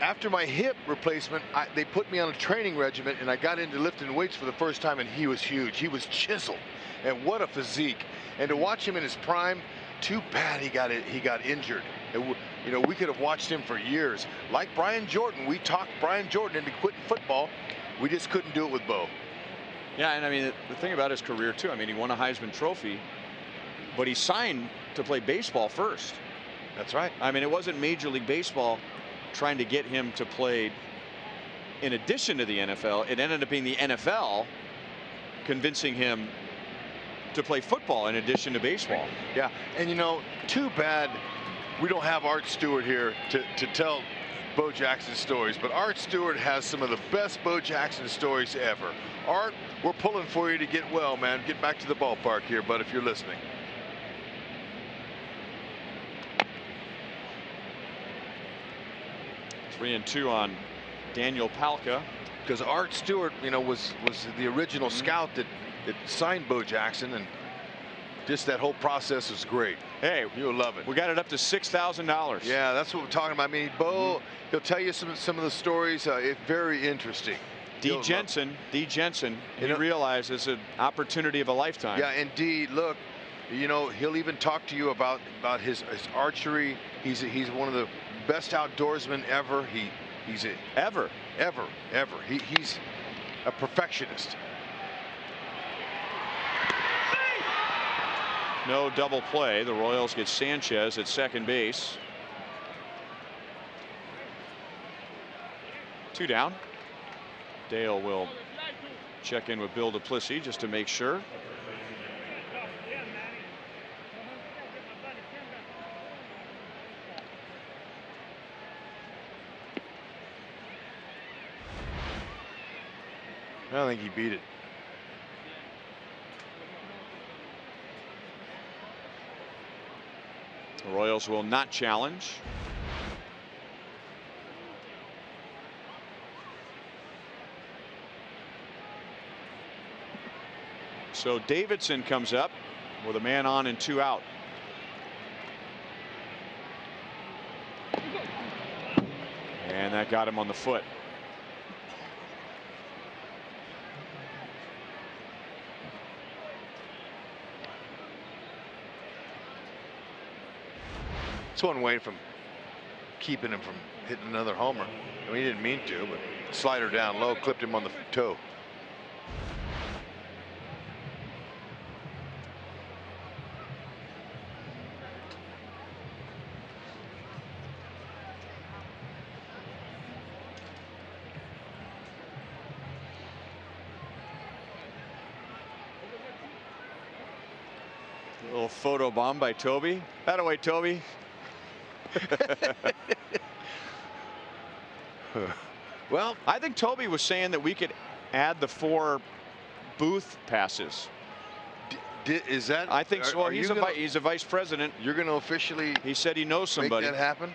After my hip replacement, they put me on a training regimen, and I got into lifting weights for the first time, and he was huge. He was chiseled, and what a physique. And to watch him in his prime, too bad he got injured. You know, we could have watched him for years. Like Brian Jordan, we talked Brian Jordan into quitting football. We just couldn't do it with Bo. Yeah, and I mean, the thing about his career, too, I mean, he won a Heisman Trophy, but he signed to play baseball first. That's right. I mean, it wasn't Major League Baseball trying to get him to play in addition to the NFL. It ended up being the NFL convincing him to play football in addition to baseball. Yeah, and you know, too bad we don't have Art Stewart here to tell Bo Jackson stories, but Art Stewart has some of the best Bo Jackson stories ever. Art, we're pulling for you to get well, man. Get back to the ballpark here, bud, if you're listening. Three and two on Daniel Palka. Because Art Stewart, you know, was the original scout that signed Bo Jackson, and just that whole process was great. Hey, you'll love it. We got it up to $6,000. Yeah, that's what we're talking about. I mean, Bo, he'll tell you some of the stories. It's very interesting. D. Jensen, he realizes an opportunity of a lifetime. Yeah, and D, look, you know, he'll even talk to you about his archery. He's one of the best outdoorsmen ever. He's ever. He's a perfectionist. No double play. The Royals get Sanchez at second base. 2 down. Dale will check in with Bill Duplessis just to make sure. I don't think he beat it. The Royals will not challenge. So Davidson comes up with a man on and 2 out. And that got him on the foot. It's one way from keeping him from hitting another homer. I mean, he didn't mean to, but slider down low, clipped him on the toe. A little photo bomb by Toby. That away, Toby. Well, I think Toby was saying that we could add the 4 booth passes. Is that? I think so. Well, he's a vice president. You're going to officially. He said he knows somebody. Make that happen.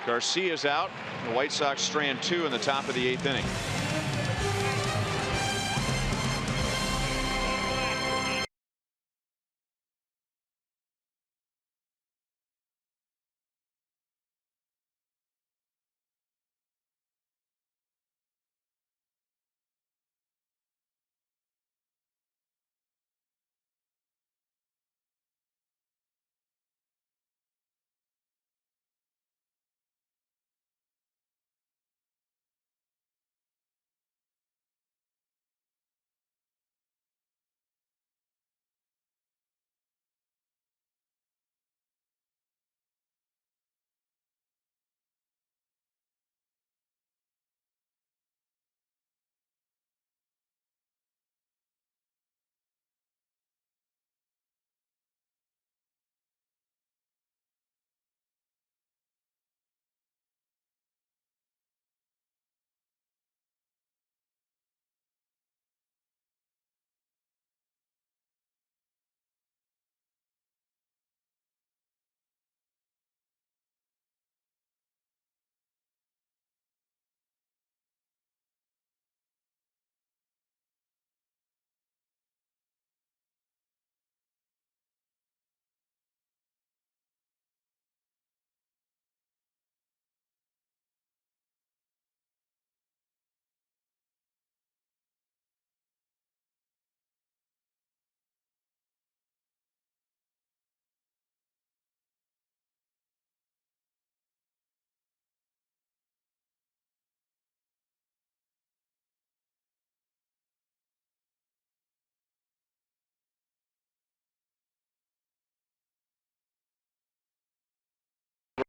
Garcia's out. The White Sox strand 2 in the top of the 8th inning.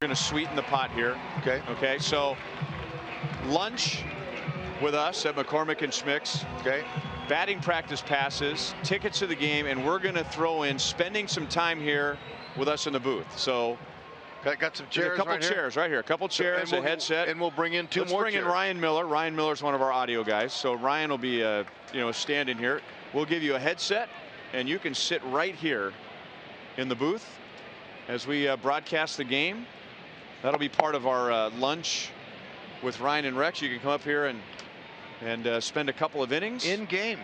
We're going to sweeten the pot here. Okay. Okay. So lunch with us at McCormick and Schmick's. Okay. Batting practice passes, tickets to the game, and we're going to throw in spending some time here with us in the booth. So got some chairs. A couple chairs right here. A couple chairs, a headset, and we'll bring in two more. Let's bring in Ryan Miller. Ryan Miller's one of our audio guys. So Ryan will be standing here. We'll give you a headset, and you can sit right here in the booth as we broadcast the game. That'll be part of our lunch with Ryan and Rex. You can come up here and spend a couple of innings in game,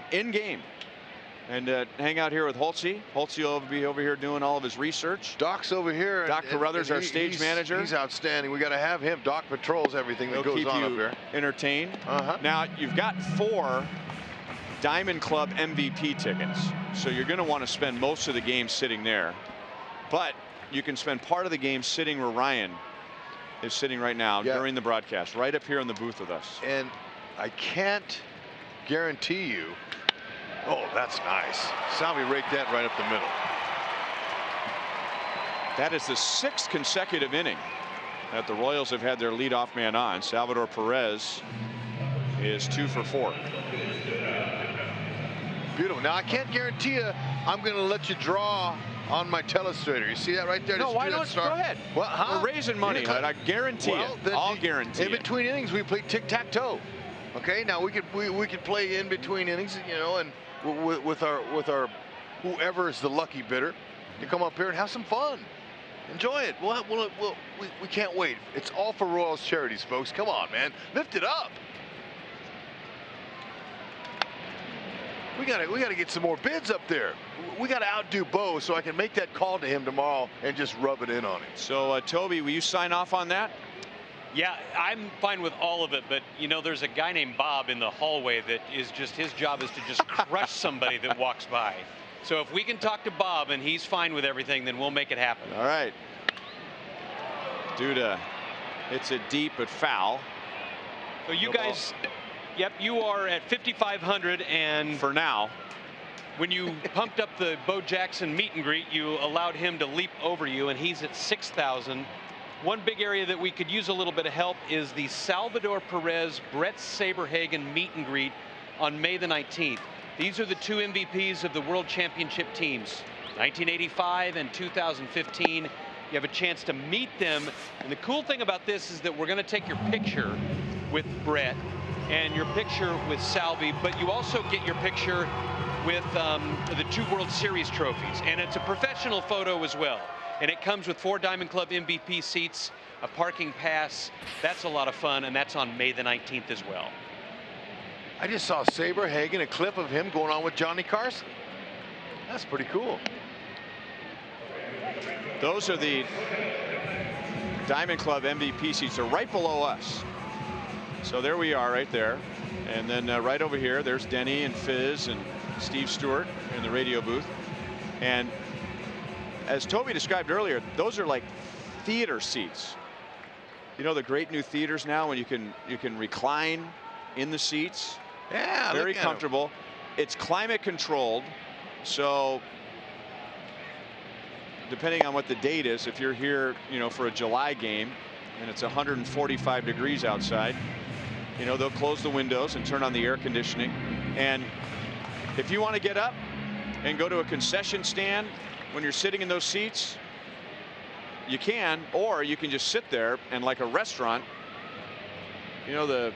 and hang out here with Holtzy. Holtzy will be over here doing all of his research. Doc's over here. Doc Carruthers, our stage manager. He's outstanding. We got to have him. Doc patrols everything that goes on up here. Entertained. Now you've got 4 Diamond Club MVP tickets, so you're going to want to spend most of the game sitting there, but you can spend part of the game sitting where Ryan is sitting right now during the broadcast, right up here in the booth with us. And I can't guarantee you. Oh, that's nice. Salvi raked that right up the middle. That is the 6th consecutive inning that the Royals have had their leadoff man on. Salvador Perez is 2 for 4. Beautiful. Now I can't guarantee you I'm going to let you draw on my telestrator. You see that right there? No, why not? Go ahead. Well, we're raising money. I guarantee it. I'll guarantee it. In between innings, we play tic-tac-toe. Okay, now we could play in between innings, and with our whoever is the lucky bidder to come up here and have some fun. Enjoy it. We can't wait. It's all for Royals Charities, folks. Come on, man. Lift it up. We gotta get some more bids up there. We gotta outdo Bo so I can make that call to him tomorrow and just rub it in on him. So Toby, will you sign off on that? Yeah, I'm fine with all of it, but there's a guy named Bob in the hallway that is just, his job is to just crush somebody that walks by. So if we can talk to Bob and he's fine with everything, then we'll make it happen. All right. Duda, it's a deep but foul. So you guys, yep, you are at 5,500, and for now, when you pumped up the Bo Jackson meet and greet, you allowed him to leap over you, and he's at 6,000. One big area that we could use a little bit of help is the Salvador Perez Brett Saberhagen meet and greet on May the 19th. These are the 2 MVPs of the World Championship teams, 1985 and 2015. You have a chance to meet them, and the cool thing about this is that we're going to take your picture with Brett, and your picture with Salvi, but you also get your picture with the 2 World Series trophies, and it's a professional photo as well. And it comes with 4 Diamond Club MVP seats, a parking pass. That's a lot of fun, and that's on May the 19th as well. I just saw Saber Hagen, a clip of him going on with Johnny Carson. That's pretty cool. Those are the Diamond Club MVP seats. They're right below us. So there we are right there. And then right over here, there's Denny and Fizz and Steve Stewart in the radio booth. And as Toby described earlier, those are like theater seats. You know, the great new theaters now when you can recline in the seats. Yeah, very comfortable. It's climate controlled, so depending on what the date is, if you're here, you know, for a July game and it's 145 degrees outside, you know, they'll close the windows and turn on the air conditioning. And if you want to get up and go to a concession stand when you're sitting in those seats, you can, or you can just sit there and, like a restaurant, you know, the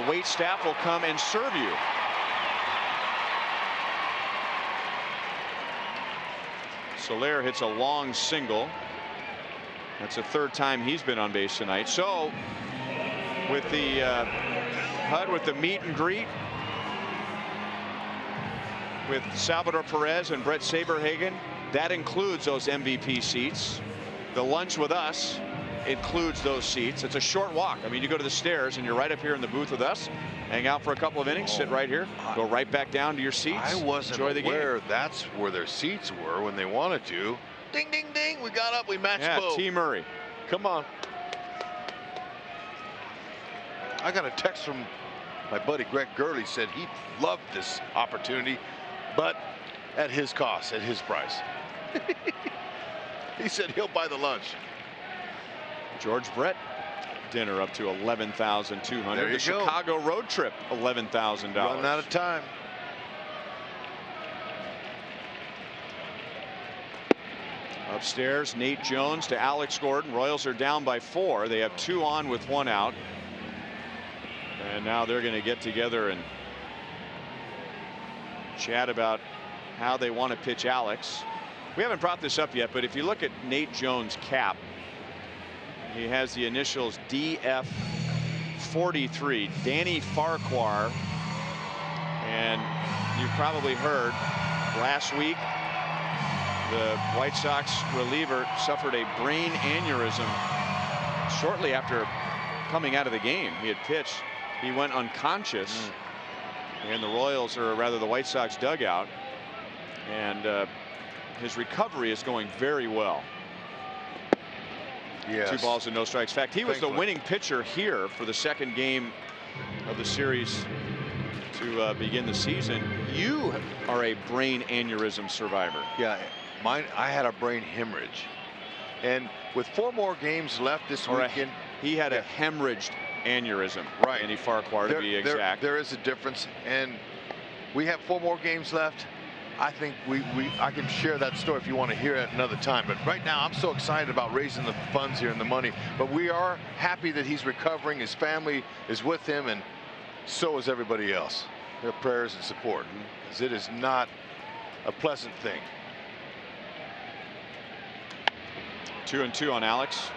wait staff will come and serve you. Soler hits a long single. That's the 3rd time he's been on base tonight. So with the HUD, with the meet and greet with Salvador Perez and Brett Saberhagen, that includes those MVP seats. The lunch with us includes those seats. It's a short walk. I mean, you go to the stairs and you're right up here in the booth with us, hang out for a couple of innings, sit right here, go right back down to your seats. I wasn't enjoy the aware game. that's where their seats were when they wanted to. Ding, ding, ding. We got up. We matched both. T. Murray. Come on. I got a text from my buddy Greg Gurley, said he loved this opportunity, but at his cost, at his price. He said he'll buy the lunch. George Brett dinner up to $11,200. There you the go. Chicago road trip, $11,000. Running out of time. Upstairs, Nate Jones to Alex Gordon. Royals are down by 4. They have 2 on with 1 out. And now they're going to get together and chat about how they want to pitch Alex. We haven't brought this up yet, but if you look at Nate Jones' cap, he has the initials DF43, Danny Farquhar. And you've probably heard last week the White Sox reliever suffered a brain aneurysm shortly after coming out of the game. He had pitched. He went unconscious in the Royals, or rather the White Sox dugout, and his recovery is going very well. Yes. 2 balls and no strikes. In fact, he was the winning pitcher here for the 2nd game of the series to begin the season. You are a brain aneurysm survivor. Yeah, mine. I had a brain hemorrhage, and with 4 more games left this weekend, he had a hemorrhaged aneurysm. Right, Andy Farquhar to be exact. There is a difference, and we have 4 more games left. I think I can share that story if you want to hear it another time. But right now, I'm so excited about raising the funds here and the money. But we are happy that he's recovering. His family is with him, and so is everybody else. Their prayers and support, because it is not a pleasant thing. 2-2 on Alex.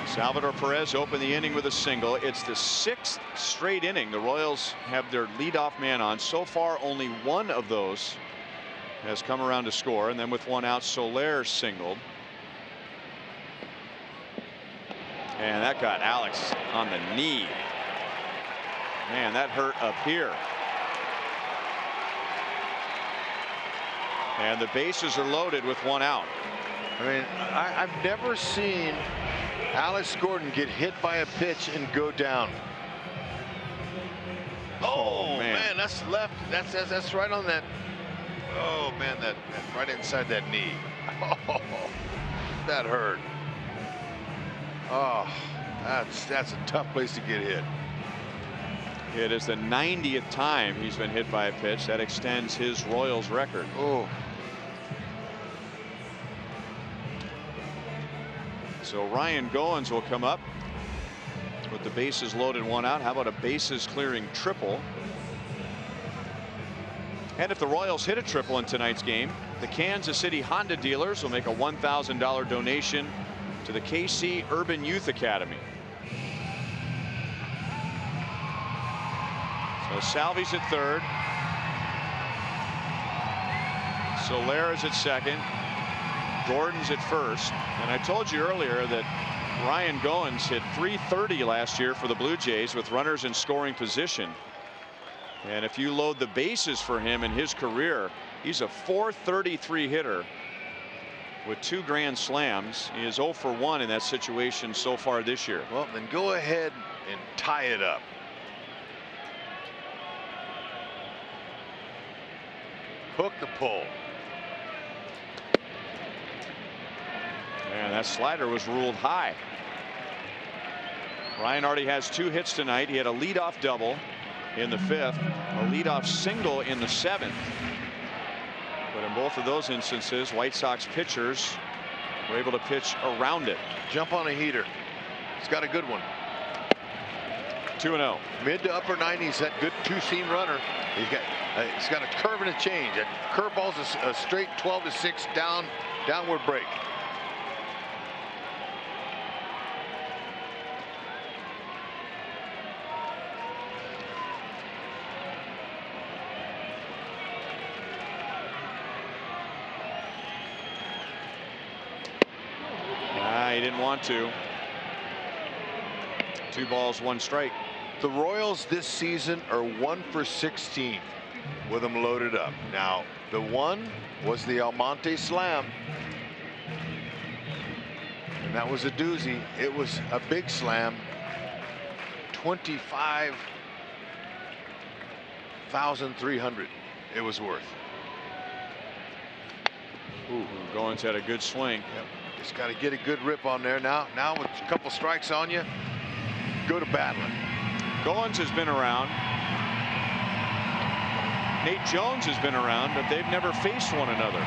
Salvador Perez opened the inning with a single. It's the 6th straight inning the Royals have their leadoff man on. So far, only 1 of those has come around to score, and then with 1 out, Soler singled. And that got Alex on the knee. Man, that hurt up here. And the bases are loaded with 1 out. I mean, I've never seen Alex Gordon get hit by a pitch and go down. Oh man, that's left. That's right on that. Oh man, that right inside that knee. Oh, that hurt. Oh, that's a tough place to get hit. It is the 90th time he's been hit by a pitch. That extends his Royals record. Oh. So Ryan Goins will come up with the bases loaded, 1 out. How about a bases clearing triple? And if the Royals hit a triple in tonight's game, the Kansas City Honda dealers will make a $1,000 donation to the KC Urban Youth Academy. So Salvi's at third. Soler is at second. Gordon's at first. And I told you earlier that Ryan Goins hit .330 last year for the Blue Jays with runners in scoring position. And if you load the bases for him in his career, he's a .433 hitter with 2 grand slams. He is 0 for 1 in that situation so far this year. Well, then go ahead and tie it up. Hook the pull. And that slider was ruled high. Ryan already has 2 hits tonight. He had a leadoff double in the 5th, a leadoff single in the 7th. But in both of those instances, White Sox pitchers were able to pitch around it. Jump on a heater. He's got a good one. 2-0. Mid to upper 90s, that good 2-seam runner. He's got a curve and a change. That curveball's a straight 12-6 downward break. He didn't want to. 2 balls, 1 strike. The Royals this season are 1 for 16 with them loaded up. Now, the one was the Almonte slam. And that was a doozy. It was a big slam. 25,300 it was worth. Ooh, Goins had a good swing. Yep. Just got to get a good rip on there. Now with a couple strikes on you, go to battling. Goins has been around. Nate Jones has been around, but they've never faced one another.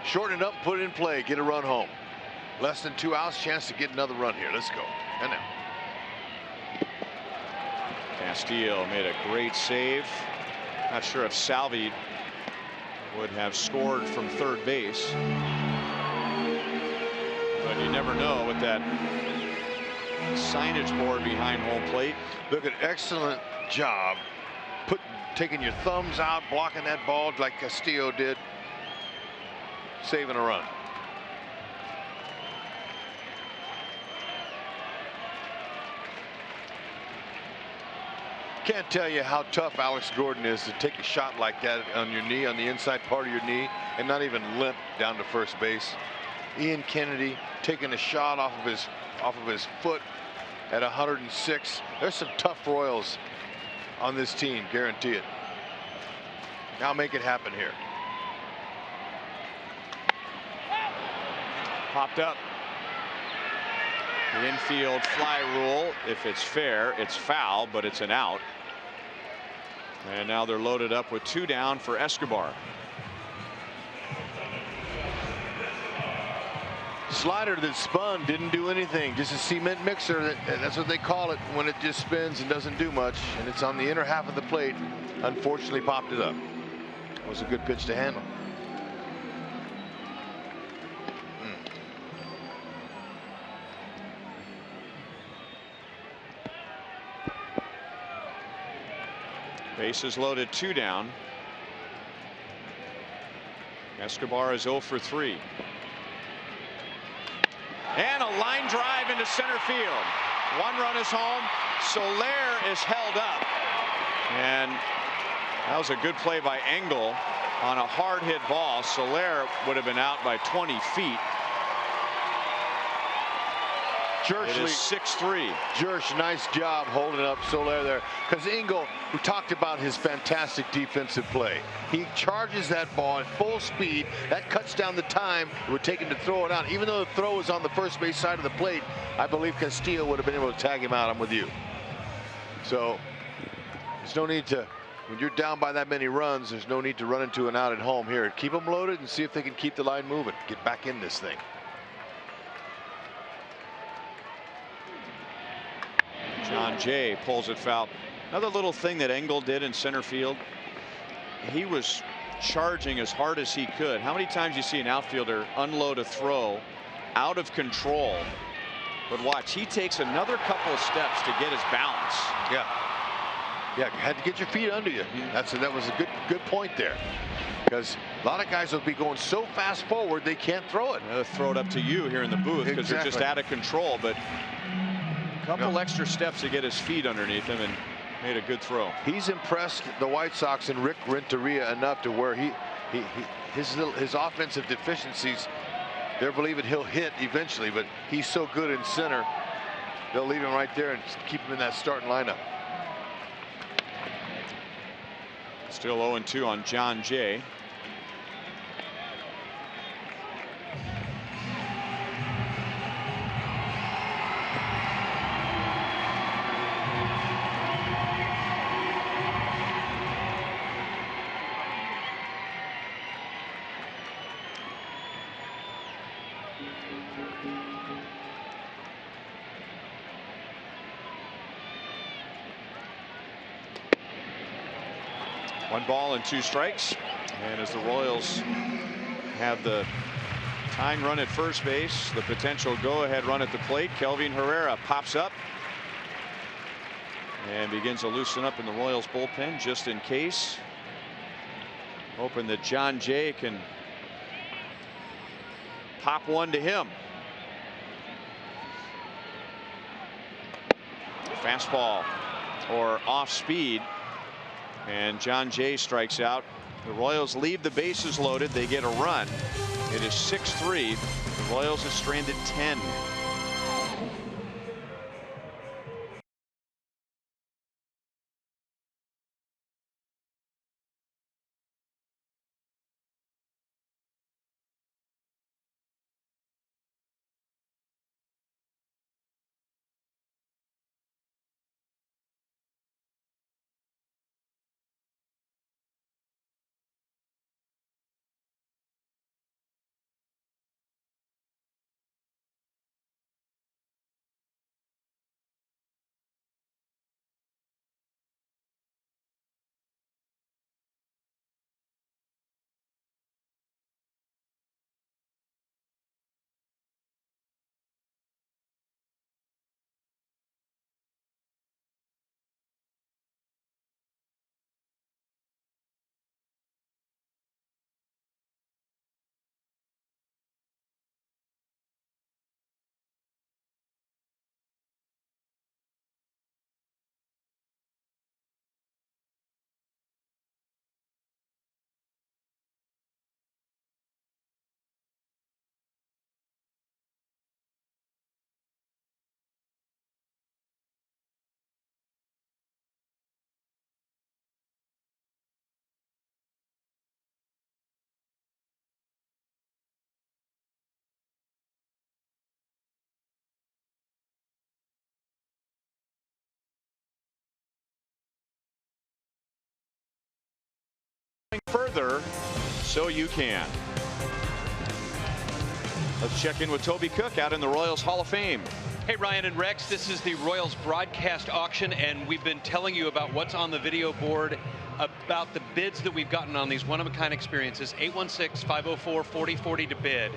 Shorten it up, put it in play, get a run home. Less than 2 outs, chance to get another run here. Let's go. And now. Castillo made a great save. Not sure if Salvi would have scored from third base. But you never know with that signage board behind home plate. Look at excellent job taking your thumbs out, blocking that ball like Castillo did, saving a run. Can't tell you how tough Alex Gordon is to take a shot like that on your knee, on the inside part of your knee, and not even limp down to first base. Ian Kennedy taking a shot off of his foot at 106. There's some tough Royals on this team, guarantee it. Now make it happen here. Popped up. The infield fly rule, if it's fair, it's foul, but it's an out. And now they're loaded up with 2 down for Escobar. Slider that spun didn't do anything, just a cement mixer. That's what they call it when it just spins and doesn't do much, and it's on the inner half of the plate. Unfortunately popped it up. It was a good pitch to handle. Bases loaded, 2 down. Escobar is 0 for 3. And a line drive into center field. 1 run is home. Soler is held up. And that was a good play by Engel on a hard hit ball. Soler would have been out by 20 feet. It is 6-3. Jersh, nice job holding up Soler there. Because Engel, we talked about his fantastic defensive play. He charges that ball at full speed. That cuts down the time it would take him to throw it out. Even though the throw was on the first base side of the plate, I believe Castillo would have been able to tag him out. I'm with you. So there's no need to, when you're down by that many runs, there's no need to run into an out at home here. Keep them loaded and see if they can keep the line moving. Get back in this thing. John Jay pulls it foul. Another little thing that Engel did in center field, he was charging as hard as he could. How many times you see an outfielder unload a throw out of control? But watch, he takes another couple of steps to get his balance. Yeah. Yeah, had to get your feet under you. That was a good point there. Because a lot of guys will be going so fast forward they can't throw it. They'll throw it up to you here in the booth because they're just out of control. But couple extra steps to get his feet underneath him and made a good throw. He's impressed the White Sox and Rick Renteria enough to where his offensive deficiencies, they're believing he'll hit eventually, but he's so good in center, they'll leave him right there and keep him in that starting lineup. Still 0-2 on John Jay. One ball and 2 strikes. And as the Royals have the tying run at first base, the potential go-ahead run at the plate, Kelvin Herrera pops up and begins to loosen up in the Royals bullpen just in case. Hoping that John Jay can pop one to him. Fastball or off speed. And John Jay strikes out. The Royals leave the bases loaded. They get a run. It is 6-3. The Royals have stranded 10. Further, so you can. Let's check in with Toby Cook out in the Royals Hall of Fame. Hey, Ryan and Rex, this is the Royals broadcast auction, and we've been telling you about what's on the video board, about the bids that we've gotten on these one-of-a-kind experiences. 816-504-4040 to bid.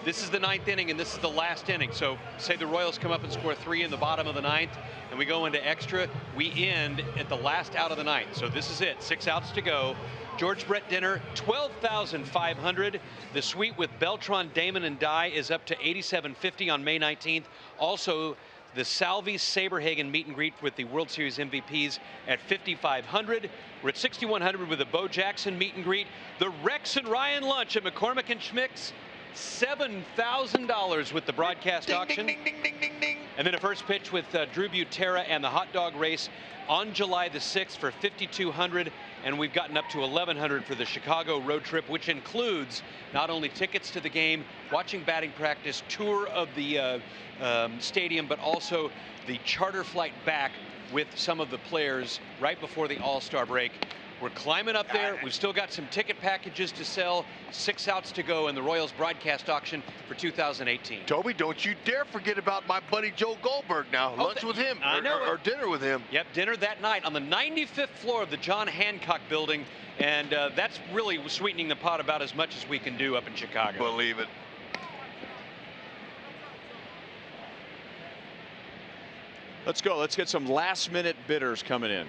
This is the 9th inning, and this is the last inning. So say the Royals come up and score 3 in the bottom of the 9th, and we go into extra. We end at the last out of the 9th. So this is it. 6 outs to go. George Brett dinner, $12,500. The suite with Beltran, Damon, and Dye is up to $87.50 on May 19th. Also, the Salvi Saberhagen meet and greet with the World Series MVPs at $5,500. We're at $6,100 with the Bo Jackson meet and greet. The Rex and Ryan lunch at McCormick and Schmick's, $7,000 with the broadcast auction. Ding, ding, ding, ding, ding, ding. And then a first pitch with Drew Butera and the hot dog race on July the 6th for 5,200, and we've gotten up to 1,100 for the Chicago road trip, which includes not only tickets to the game, watching batting practice, tour of the stadium, but also the charter flight back with some of the players right before the All-Star break. We're climbing up there. We've still got some ticket packages to sell, 6 outs to go in the Royals broadcast auction for 2018. Toby, don't you dare forget about my buddy Joe Goldberg now. Lunch with him, or dinner with him. Yep, dinner that night on the 95th floor of the John Hancock building, and that's really sweetening the pot about as much as we can do up in Chicago. Believe it. Let's go. Let's get some last-minute bidders coming in.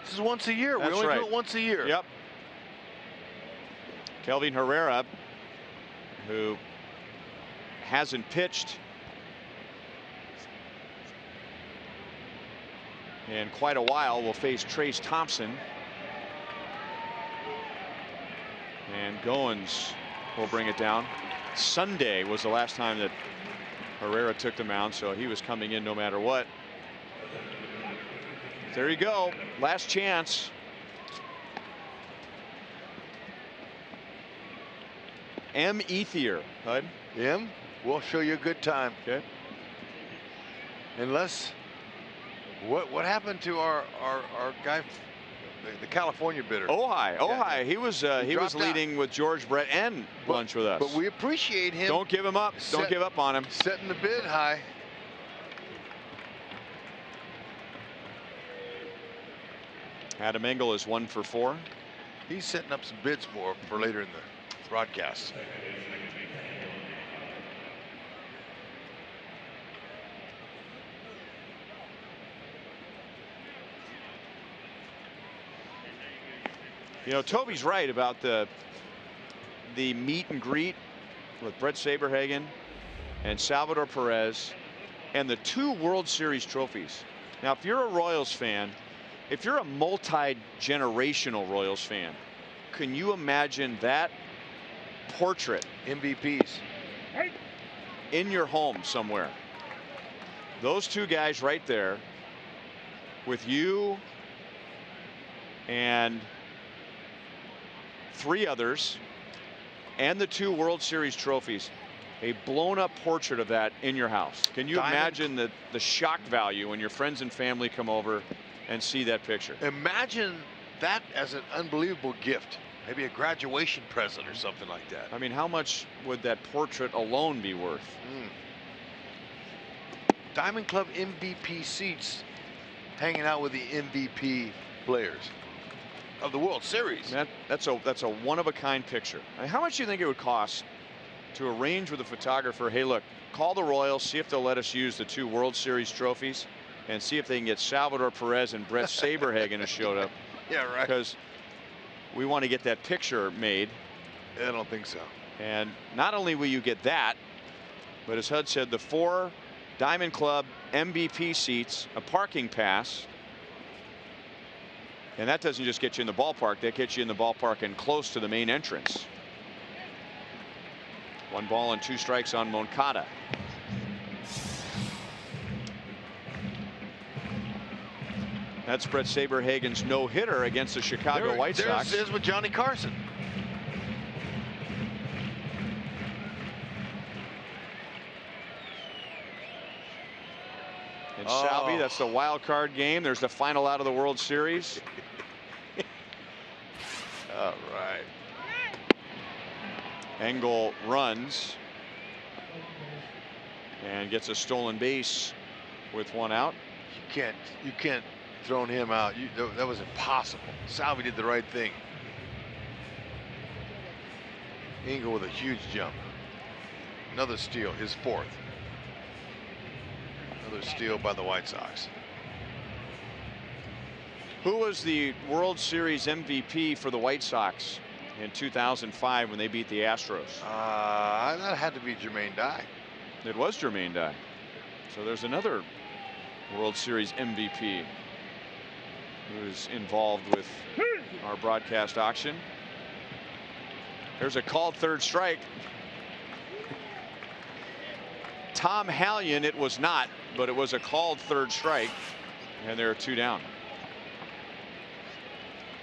This is once a year. That's we only right. do it once a year. Yep. Kelvin Herrera, who hasn't pitched in quite a while, will face Trace Thompson. And Goins will bring it down. Sunday was the last time that Herrera took the mound, so he was coming in no matter what. There you go. Last chance. M. Ethier, Hud. M, we'll show you a good time. Okay. Unless, what happened to our guy, the California bidder? Ojai. He was leading out with George Brett and lunch with us. But we appreciate him. Don't give him up. Don't give up on him. Setting the bid high. Adam Engel is 1 for 4. He's setting up some bids for later in the broadcast. You know, Toby's right about the meet and greet with Brett Saberhagen and Salvador Perez and the 2 World Series trophies. Now, if you're a Royals fan, if you're a multi-generational Royals fan, can you imagine that portrait, MVPs, in your home somewhere? Those 2 guys right there with you and 3 others and the 2 World Series trophies. A blown up portrait of that in your house. Can you imagine the shock value when your friends and family come over and see that picture? Imagine that as an unbelievable gift. Maybe a graduation present or something like that. I mean, how much would that portrait alone be worth? Diamond Club MVP seats hanging out with the MVP players of the World Series. That's a one-of-a-kind picture. I mean, how much do you think it would cost to arrange with a photographer, hey, look, call the Royals, see if they'll let us use the 2 World Series trophies, and see if they can get Salvador Perez and Brett Saberhagen to show up. Yeah, right. Because we want to get that picture made. I don't think so. And not only will you get that, but as Hud said, the 4 Diamond Club MVP seats, a parking pass. And that doesn't just get you in the ballpark, that gets you in the ballpark and close to the main entrance. 1 ball and 2 strikes on Moncada. That's Brett Saberhagen's no-hitter against the Chicago White Sox. There's with Johnny Carson. And Salvi, that's the wild card game. There's the final out of the World Series. All right. Engel runs and gets a stolen base with 1 out. You can't throw him out. That was impossible. Salvi did the right thing. Engel with a huge jump. Another steal, his 4th. Another steal by the White Sox. Who was the World Series MVP for the White Sox in 2005 when they beat the Astros? That had to be Jermaine Dye. It was Jermaine Dye. So there's another World Series MVP who's involved with our broadcast auction. There's a called 3rd strike. Tom Hallion, it was not, but it was a called third strike, and there are 2 down.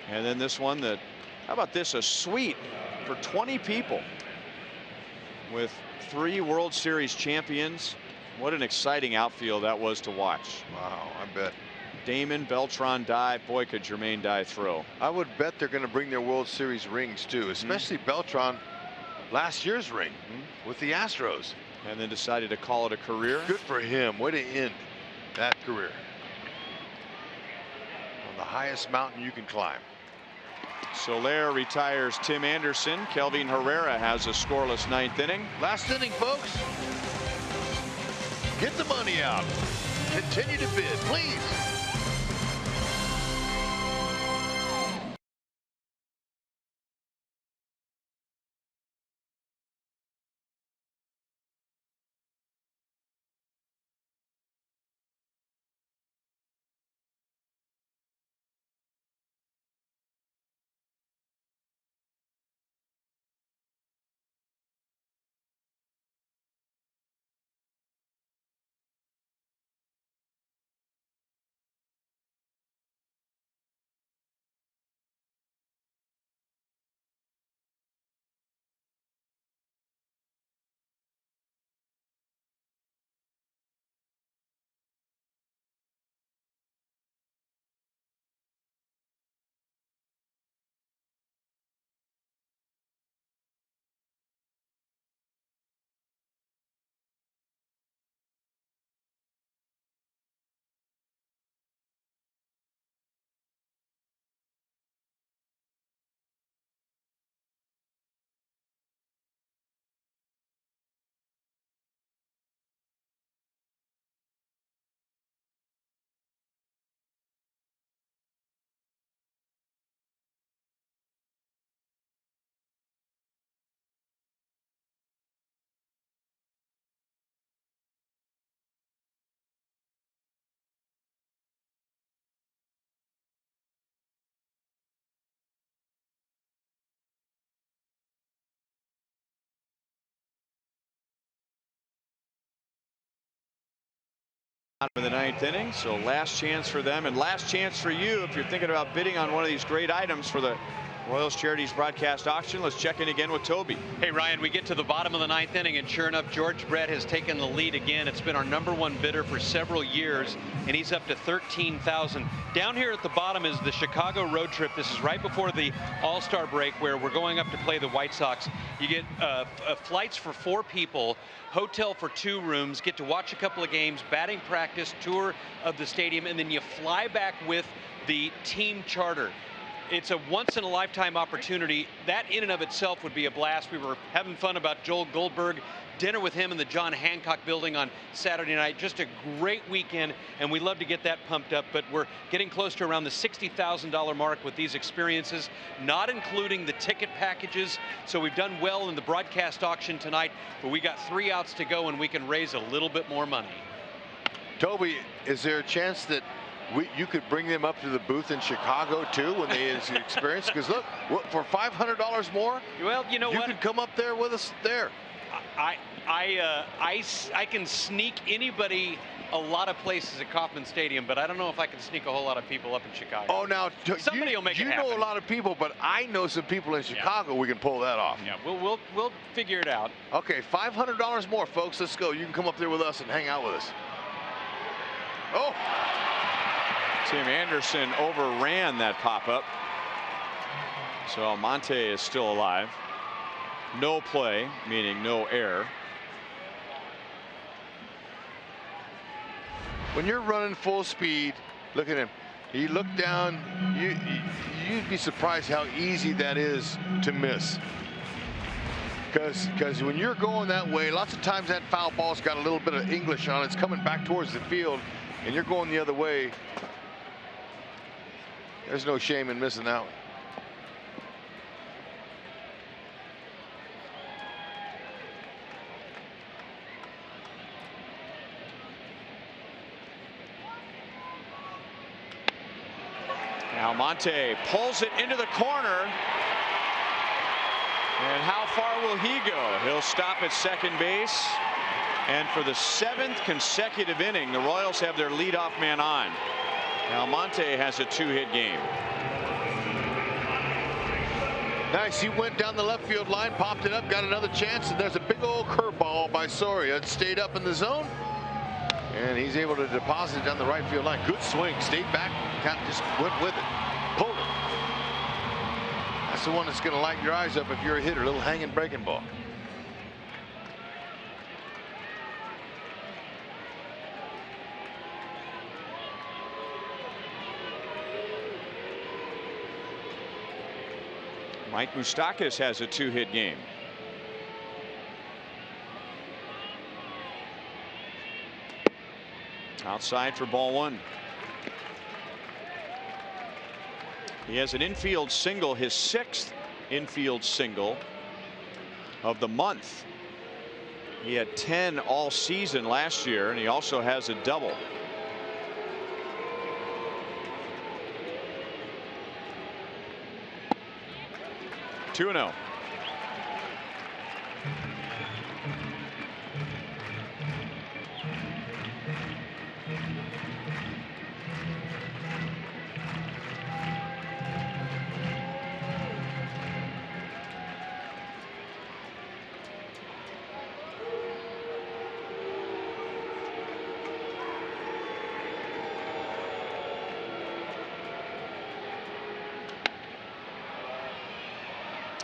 And then this one that, how about this, a suite for 20 people with 3 World Series champions. What an exciting outfield that was to watch. Wow, I bet. Damon, Beltran, Dye, boy, could Jermaine Dye throw. I would bet they're going to bring their World Series rings too, especially Beltran, last year's ring with the Astros. And then decided to call it a career. Good for him. Way to end that career. On the highest mountain you can climb. Soler retires Tim Anderson. Kelvin Herrera has a scoreless 9th inning. Last inning, folks. Get the money out. Continue to bid, please. In the 9th inning, so last chance for them and last chance for you if you're thinking about bidding on one of these great items for the Royals Charities broadcast auction. Let's check in again with Toby. Hey Ryan, we get to the bottom of the 9th inning, and sure enough, George Brett has taken the lead again. It's been our #1 bidder for several years, and he's up to $13,000. Down here at the bottom is the Chicago road trip. This is right before the All-Star break, where we're going up to play the White Sox. You get flights for 4 people, hotel for 2 rooms, get to watch a couple of games, batting practice, tour of the stadium, and then you fly back with the team charter. It's a once-in-a-lifetime opportunity. That in and of itself would be a blast. We were having fun about Joel Goldberg, dinner with him in the John Hancock building on Saturday night. Just a great weekend, and we'd love to get that pumped up, but we're getting close to around the $60,000 mark with these experiences, not including the ticket packages. So we've done well in the broadcast auction tonight, but we got 3 outs to go, and we can raise a little bit more money. Toby, is there a chance that you could bring them up to the booth in Chicago too when they experience? Because look, for $500 more, well, you know what? You could come up there with us there. I can sneak anybody a lot of places at Kauffman Stadium, but I don't know if I can sneak a whole lot of people up in Chicago. Oh, now somebody will make it happen. You know a lot of people, but I know some people in Chicago. We can pull that off. Yeah, we'll figure it out. Okay, $500 more, folks. Let's go. You can come up there with us and hang out with us. Oh. Tim Anderson overran that pop-up. So Almonte is still alive. No play, meaning no error. When you're running full speed, look at him. He looked down. You'd be surprised how easy that is to miss. Because when you're going that way, lots of times that foul ball's got a little bit of English on it. It's coming back towards the field, and you're going the other way. There's no shame in missing that one. Almonte pulls it into the corner. And how far will he go? He'll stop at second base. And for the 7th consecutive inning, the Royals have their leadoff man on. Almonte has a 2-hit game. Nice. He went down the left field line, popped it up, got another chance, and there's a big old curveball by Soria. It stayed up in the zone, and he's able to deposit it down the right field line. Good swing. Stayed back, kind of just went with it. Pulled it. That's the one that's going to light your eyes up if you're a hitter. A little hanging breaking ball. Mike Moustakas has a 2-hit game. Outside for ball 1. He has an infield single, his 6th infield single of the month. He had 10 all season last year, and he also has a double. Two and 0.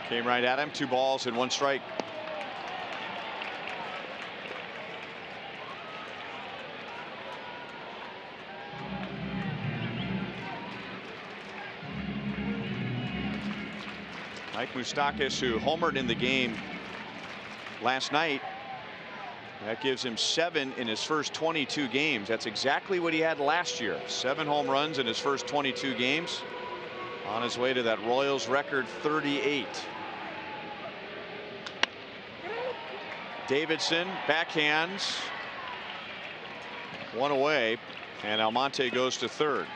Came right at him. 2 balls and 1 strike. Mike Moustakas, who homered in the game last night, that gives him 7 in his first 22 games. That's exactly what he had last year. 7 home runs in his first 22 games. On his way to that Royals record 38. Davidson backhands. 1 away, and Almonte goes to 3rd.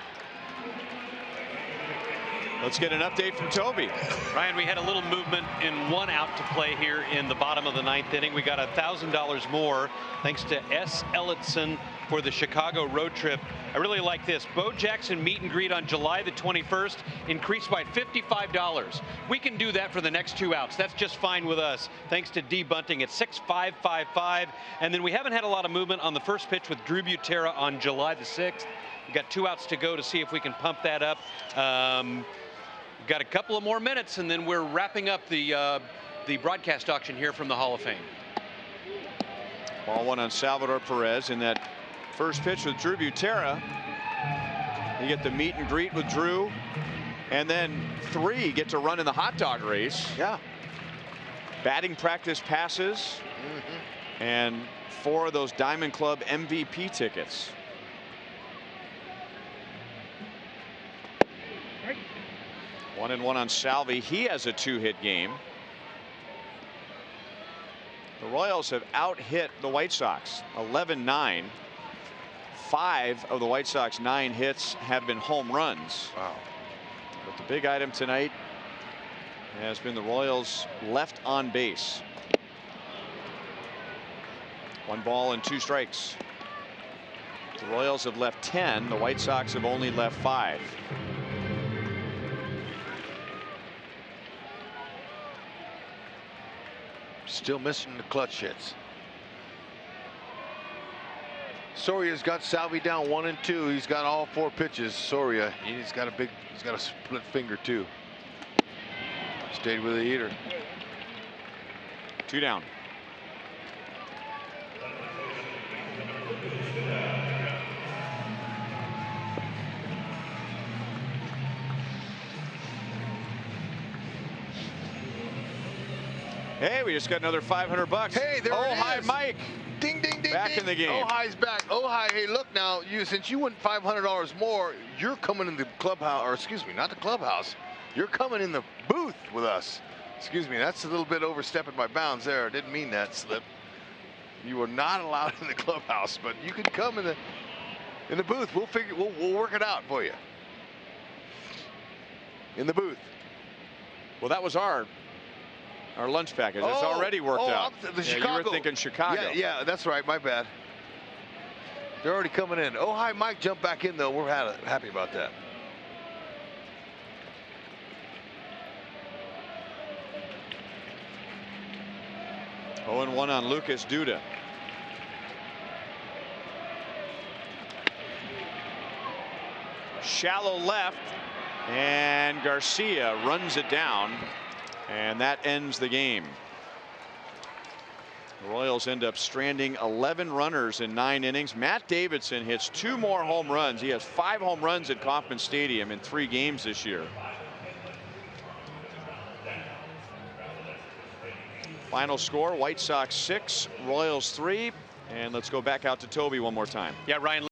Let's get an update from Toby. Ryan, we had a little movement in 1 out to play here in the bottom of the 9th inning. We got $1,000 more thanks to S. Ellison for the Chicago road trip. I really like this. Bo Jackson meet and greet on July the 21st increased by $55. We can do that for the next 2 outs. That's just fine with us. Thanks to D Bunting at 6.555. And then we haven't had a lot of movement on the first pitch with Drew Butera on July the 6th. We've got 2 outs to go to see if we can pump that up. We've got a couple of more minutes, and then we're wrapping up the broadcast auction here from the Hall of Fame. Ball 1 on Salvador Perez in that first pitch with Drew Butera. You get the meet and greet with Drew, and then 3 get to run in the hot dog race. Yeah. Batting practice passes, and 4 of those Diamond Club MVP tickets. Right. 1-1 on Salvi. He has a 2-hit game. The Royals have out-hit the White Sox 11-9. 5 of the White Sox 9 hits have been home runs. Wow. But the big item tonight has been the Royals left on base. 1 ball and 2 strikes. The Royals have left 10. The White Sox have only left 5. Still missing the clutch hits. Soria's got Salvi down 1 and 2. He's got all 4 pitches. Soria, he's got a split finger too. Stayed with the eater. 2 down. Hey, we just got another $500. Hey, there it hi, is. Mike. Ding, ding, ding, Back ding. in the game. Ohi's back. Ohi, hey, look now. Since you won $500 more, you're coming in the clubhouse, or excuse me, not the clubhouse. You're coming in the booth with us. Excuse me, that's a little bit overstepping my bounds there. I didn't mean that slip. You are not allowed in the clubhouse, but you can come in the booth. We'll work it out for you. In the booth. Well, that was our Our lunch package. It's already worked out. Chicago. You were thinking Chicago. Yeah, that's right. My bad. They're already coming in. Oh, hi, Mike. Jump back in, though. We're happy about that. Oh, and 1 on Lucas Duda. Shallow left, and Garcia runs it down, and that ends the game. The Royals end up stranding 11 runners in 9 innings. Matt Davidson hits 2 more home runs. He has 5 home runs at Kauffman Stadium in 3 games this year. Final score: White Sox 6, Royals 3. And let's go back out to Toby one more time. Yeah, Ryan.